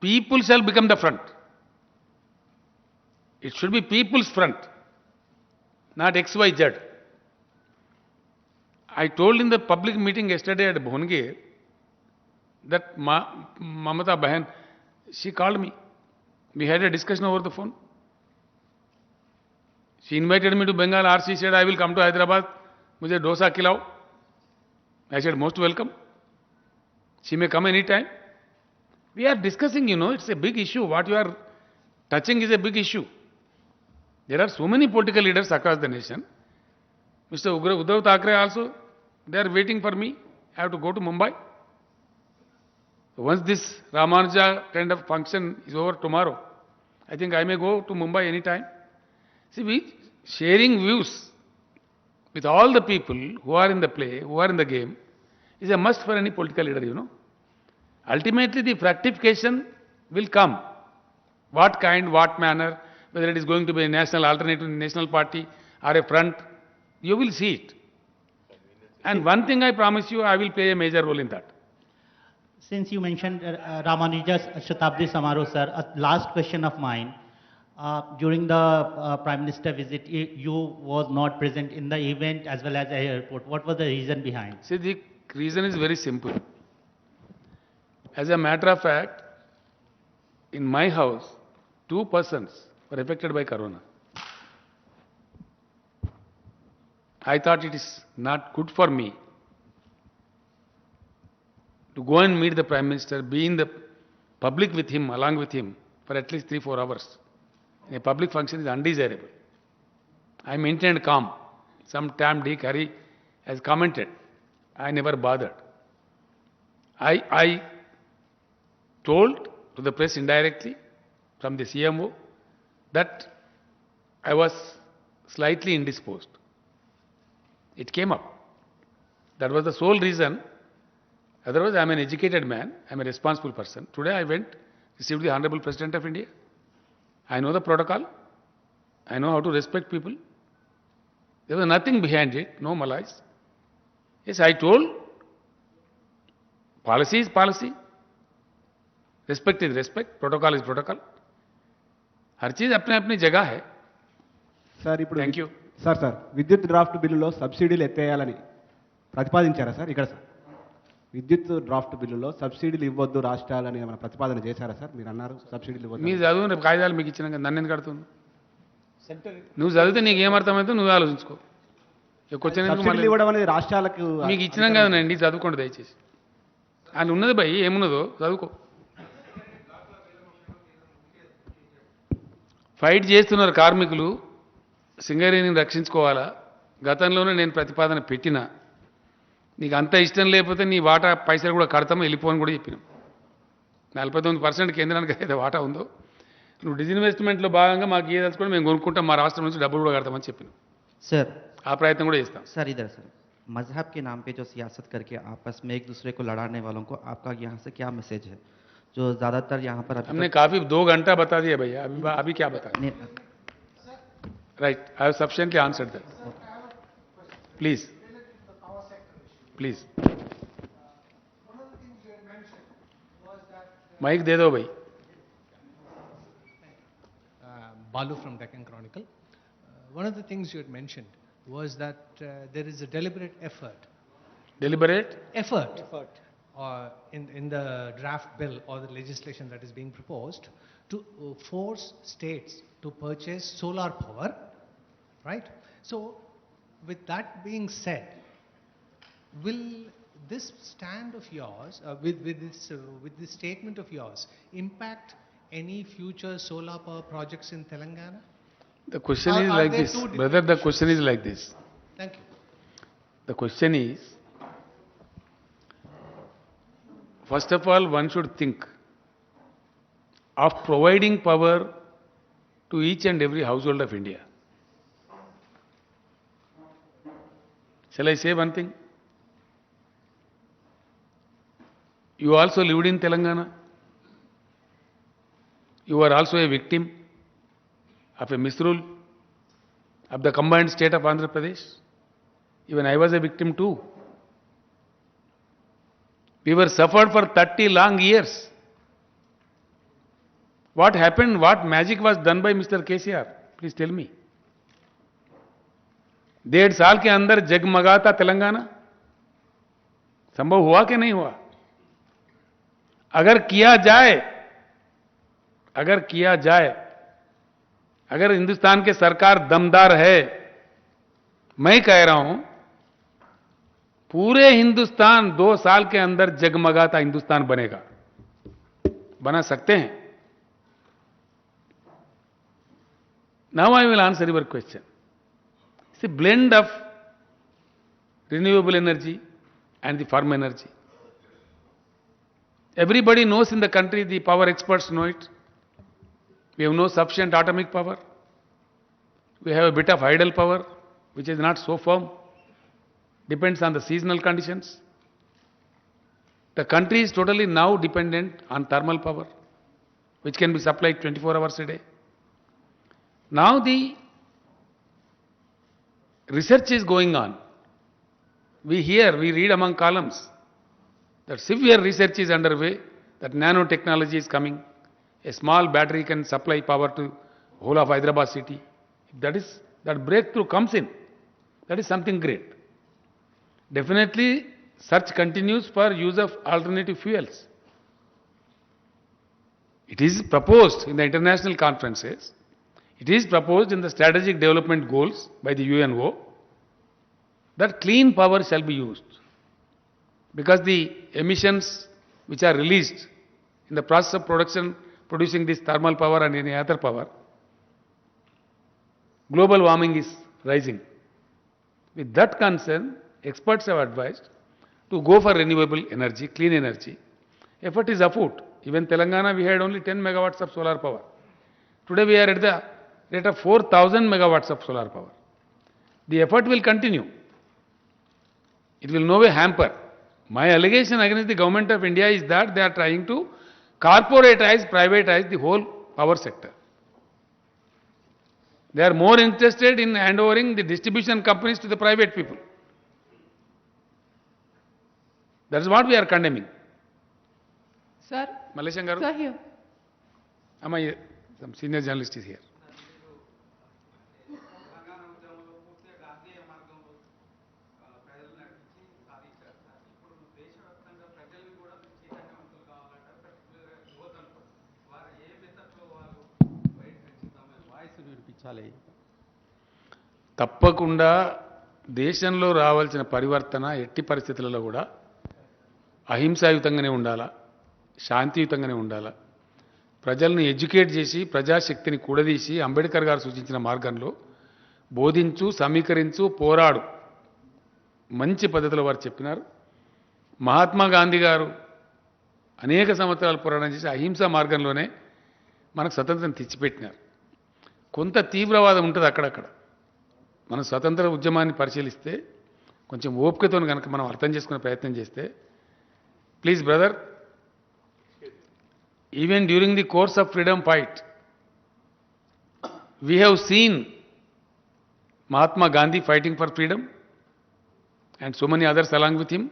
A: People shall become the front. It should be people's front, not XYZ. I told in the public meeting yesterday at Bhongir that Mamata Bahan, she called me. We had a discussion over the phone. She invited me to Bengal, or she said, I will come to Hyderabad, mujhe dosa khilao. I said, most welcome. She may come any time. We are discussing, it's a big issue. What you are touching is a big issue. There are so many political leaders across the nation. Mr. Uddhav Thackeray also, they are waiting for me. I have to go to Mumbai. Once this Ramanuja kind of function is over tomorrow, I think I may go to Mumbai anytime. See, we sharing views with all the people who are in the play, who are in the game, is a must for any political leader, Ultimately, the fructification will come. What kind, what manner, whether it is going to be a national alternative national party or a front, you will see it. And one thing I promise you, I will play a major role in that.
K: Since you mentioned Ramanuja's Shatabdi Samaroh, sir, a last question of mine. During the Prime Minister visit, you was not present in the event as well as the airport. What was the reason behind?
A: See, the reason is very simple. As a matter of fact, in my house, 2 persons were affected by corona. I thought it is not good for me to go and meet the Prime Minister, be in the public with him, along with him, for at least 3-4 hours. In a public function is undesirable. I maintained calm. Some Tam Dick Harry has commented. I never bothered. I told to the press indirectly from the CMO that I was slightly indisposed. It came up. That was the sole reason. Otherwise, I am an educated man. I am a responsible person. Today I went, received the Honorable President of India. I know the protocol. I know how to respect people. There was nothing behind it, no malice. Yes, I told, policy is policy. Respect is respect. Protocol is protocol. हर चीज अपने अपनी जगह है.
L: Sir ఇప్పుడు
A: Thank you.
L: Sir విద్యుత్ draft బిల్లులో సబ్సిడీలు ఎత్తేయాలని ప్రతిపాదించారా sir ఇక్కడ సార్ విద్యుత్ డ్రాఫ్ట్ బిల్లులో సబ్సిడీలు ఇవ్వద్దు రాష్ట్రాలని ఏమైనా ప్రతిపాదన చేశారా సార్ మీరు అన్నారు సబ్సిడీలు ఇవ్వద్దు
A: మీ చదువు రేపు కాగితాలు మీకు ఇచ్చినాక నన్ను ఎందుకు కడుతున్నావు నువ్వు చదివితే నీకు ఏమర్థమైతే నువ్వు ఆలోచించుకో
L: సబ్సిడీలు ఇవ్వడం అనేది రాష్ట్రాలకు
A: మీకు ఇచ్చినాం కదండి చదువుకోండి దయచేసి అని ఉన్నది భయ్ ఏమున్నదో చదువుకో ఫైట్ చేస్తున్నారు కార్మికులు సింగరేణిని రక్షించుకోవాలా గతంలోనే నేను ప్రతిపాదన పెట్టినా నీకు అంత ఇష్టం లేకపోతే నీ వాటా పైసలు కూడా కడతాము వెళ్ళిపోని కూడా చెప్పినాం 49% కేంద్రానికి అయితే వాటా ఉందో నువ్వు డిజిన్వెస్ట్మెంట్లో భాగంగా మాకు ఏ తెలుసుకొని మేము కొనుక్కుంటాం, మా రాష్ట్రం నుంచి డబ్బులు కూడా కడతామని చెప్పినాం.
M: सर
A: ఆ ప్రయత్నం కూడా చేస్తాం.
M: सर इधर सर मजहब के नाम पे जो सियासत करके आपस में एक दूसरे को लड़ाने वालों को आपका यहाँ से क्या मैसेज है, जो ज़्यादातर यहाँ पर
A: हमने काफी 2 घंटा बता दिया भैया, अभी क्या बता. Right, I have sufficiently answered that. Please please mic दे दो भाई.
N: Balu from Deccan Chronicle. One of the things you had mentioned was that there is a deliberate effort.
A: Deliberate?
N: Effort. In the draft bill or the legislation that is being proposed to force states to purchase solar power, right? So, with that being said, will this stand of yours, with this statement of yours, impact any future solar power projects in Telangana?
A: The question is like this, brother. The question is like this.
N: Thank you.
A: The question is, first of all, one should think of providing power to each and every household of India. Shall I say one thing? You also lived in Telangana. You are also a victim of a misrule of the combined state of Andhra Pradesh. Even I was a victim too. We were suffered for 30 long years. What happened? What magic was done by Mr. KCR? Please tell me. 1.5 साल के अंदर जगमगाता तेलंगाना संभव हुआ कि नहीं हुआ? अगर किया जाए, अगर हिंदुस्तान के सरकार दमदार है, मैं कह रहा हूं पूरे हिंदुस्तान 2 साल के अंदर जगमगाता हिंदुस्तान बनेगा. बना सकते हैं. Now I will answer your question. It's a blend of renewable energy and the firm energy. Everybody knows in the country, the power experts know it. We have no sufficient atomic power. We have a bit of idle power, which is not so firm. Depends on the seasonal conditions. The country is totally now dependent on thermal power, which can be supplied 24 hours a day. Now the research is going on. We read among columns that severe research is underway, that nanotechnology is coming. A small battery can supply power to whole of Hyderabad city. If that breakthrough comes in, that is something great. Definitely, search continues for use of alternative fuels. It is proposed in the international conferences. It is proposed in the strategic development goals by the UNO that clean power shall be used, because the emissions which are released in the process of producing this thermal power and any other power, global warming is rising. With that concern, experts have advised to go for renewable energy, clean energy. Effort is afoot. Even Telangana, we had only 10 megawatts of solar power. Today we are at the rate of 4,000 megawatts of solar power. The effort will continue. It will no way hamper. My allegation against the government of India is that they are trying to corporatize, privatize the whole power sector. They are more interested in handovering the distribution companies to the private people. That is what we are condemning.
O: Sir?
A: Malaysian Garu?
O: Sir, here.
A: Some senior journalist is here. తప్పకుండా దేశంలో రావాల్సిన పరివర్తన ఎట్టి పరిస్థితులలో కూడా అహింసాయుతంగానే ఉండాలా, శాంతియుతంగానే ఉండాలా. ప్రజల్ని ఎడ్యుకేట్ చేసి ప్రజాశక్తిని కూడదీసి అంబేద్కర్ గారు సూచించిన మార్గంలో బోధించు, సమీకరించు, పోరాడు, మంచి పద్ధతిలో వారు చెప్పినారు. మహాత్మా గాంధీ గారు అనేక సంవత్సరాలు పోరాటం చేసి అహింసా మార్గంలోనే మనకు స్వతంత్రం తెచ్చిపెట్టినారు. కొంత తీవ్రవాదం ఉంటుంది అక్కడక్కడ. మనం స్వతంత్ర ఉద్యమాన్ని పరిశీలిస్తే కొంచెం ఓపికతో కనుక మనం అర్థం చేసుకునే ప్రయత్నం చేస్తే, please brother, even during the course of freedom fight we have seen Mahatma Gandhi fighting for freedom and so many others along with him.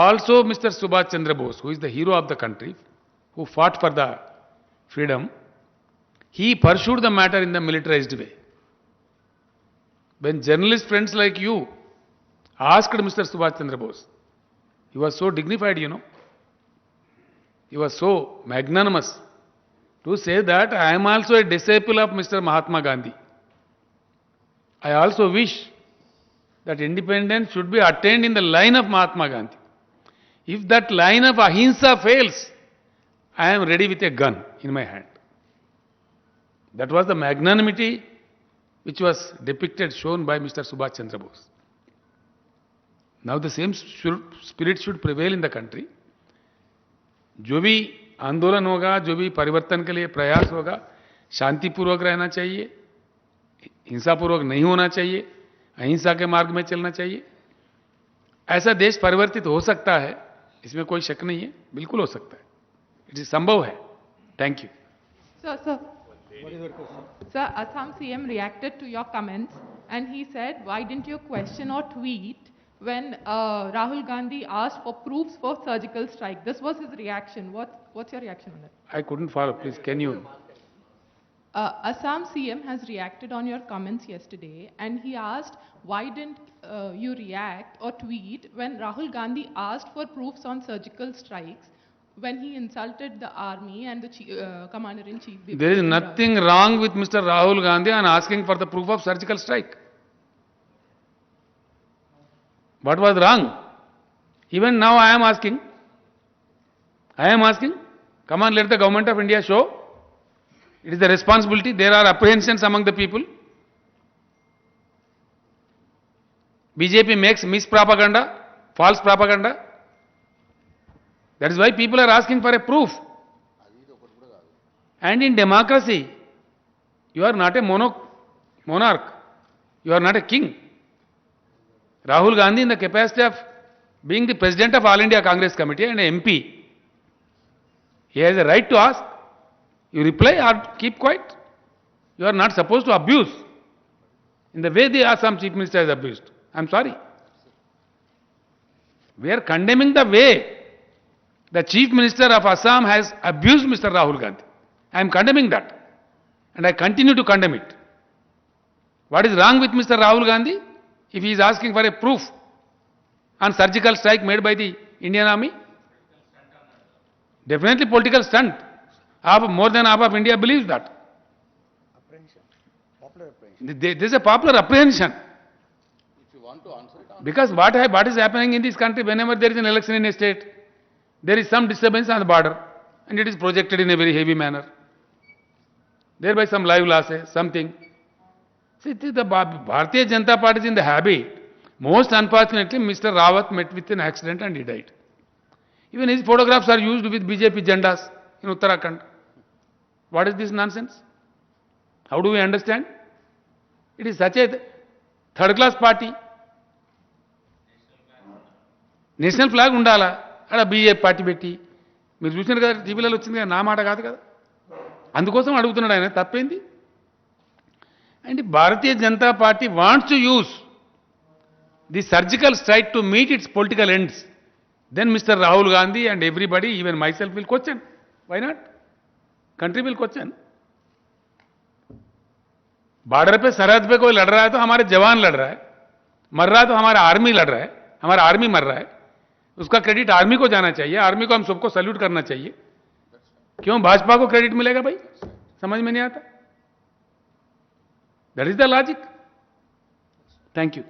A: Also Mr. Subhash Chandra Bose, who is the hero of the country, who fought for the freedom, he pursued the matter in the militarized way. When journalist friends like you asked Mr. Subhash Chandra Bose, he was so dignified, he was so magnanimous to say that I am also a disciple of Mr. Mahatma Gandhi. I also wish that independence should be attained in the line of Mahatma Gandhi. If that line of ahimsa fails, I am ready with a gun in my hand. That was the magnanimity which was depicted, shown by Mr. Subhash Chandra Bose. Now the same spirit should prevail in the country. जो भी आंदोलन होगा, जो भी परिवर्तन के लिए प्रयास होगा, शांतिपूर्वक रहना चाहिए, हिंसापूर्वक नहीं होना चाहिए, अहिंसा के मार्ग में चलना चाहिए. ऐसा देश परिवर्तित हो सकता है, इसमें कोई शक नहीं है, बिल्कुल हो सकता है. इट इज संभव है. Thank you.
O: Sir, Assam CM reacted to your comments and he said, why didn't you question or tweet when Rahul Gandhi asked for proofs for surgical strike? This was his reaction. What's your reaction on that?
A: I couldn't follow. Please, can you?
O: Assam CM has reacted on your comments yesterday and he asked, why didn't you react or tweet when Rahul Gandhi asked for proofs on surgical strikes when he insulted the army and the commander-in-chief?
A: There is nothing wrong with Mr. Rahul Gandhi on asking for the proof of surgical strike. What was wrong? Even now I am asking. Come on, let the government of India show. It is the responsibility. There are apprehensions among the people. BJP makes mispropaganda, false propaganda. That is why people are asking for a proof. And in democracy, you are not a monarch. You are not a king. Rahul Gandhi, in the capacity of being the president of All India Congress Committee and an MP, he has a right to ask. You reply or keep quiet. You are not supposed to abuse in the way the Assam Chief Minister has abused. I am sorry. We are condemning the way the Chief Minister of Assam has abused Mr. Rahul Gandhi. I am condemning that. And I continue to condemn it. What is wrong with Mr. Rahul Gandhi if he is asking for a proof on surgical strike made by the Indian Army? Definitely political stunt. More than half of India believes that. There is a popular apprehension. Because what is happening in this country, whenever there is an election in a state, there is some disturbance on the border and it is projected in a very heavy manner. Thereby some live losses, something. See, the Bharatiya Janata Party is in the habit. Most unfortunately, Mr. Rawat met with an accident and he died. Even his photographs are used with BJP jandas in Uttarakhand. What is this nonsense? How do we understand? It is such a third-class party. National flag ఉండాలా? అక్కడ BJP party పెట్టి మీరు చూసినారు కదా, టీవీలలో వచ్చింది కదా, నా మాట కాదు కదా. అందుకోసం అడుగుతున్నాడు ఆయన, తప్పేంది? And Bharatiya Janata Party wants to use the surgical strike to meet its political ends. Then Mr. Rahul Gandhi and everybody, even myself, will question. Why not? Country will question. Border पे सरहद पे कोई लड़ रहा है तो हमारे जवान लड़ रहा है, मर रहा है तो हमारा आर्मी लड़ रहा है, हमारा आर्मी मर रहा है, उसका क्रेडिट आर्मी को जाना चाहिए, आर्मी को हम सबको सैल्यूट करना चाहिए. क्यों भाजपा को क्रेडिट मिलेगा भाई? समझ में नहीं आता. That is the logic. Thank you.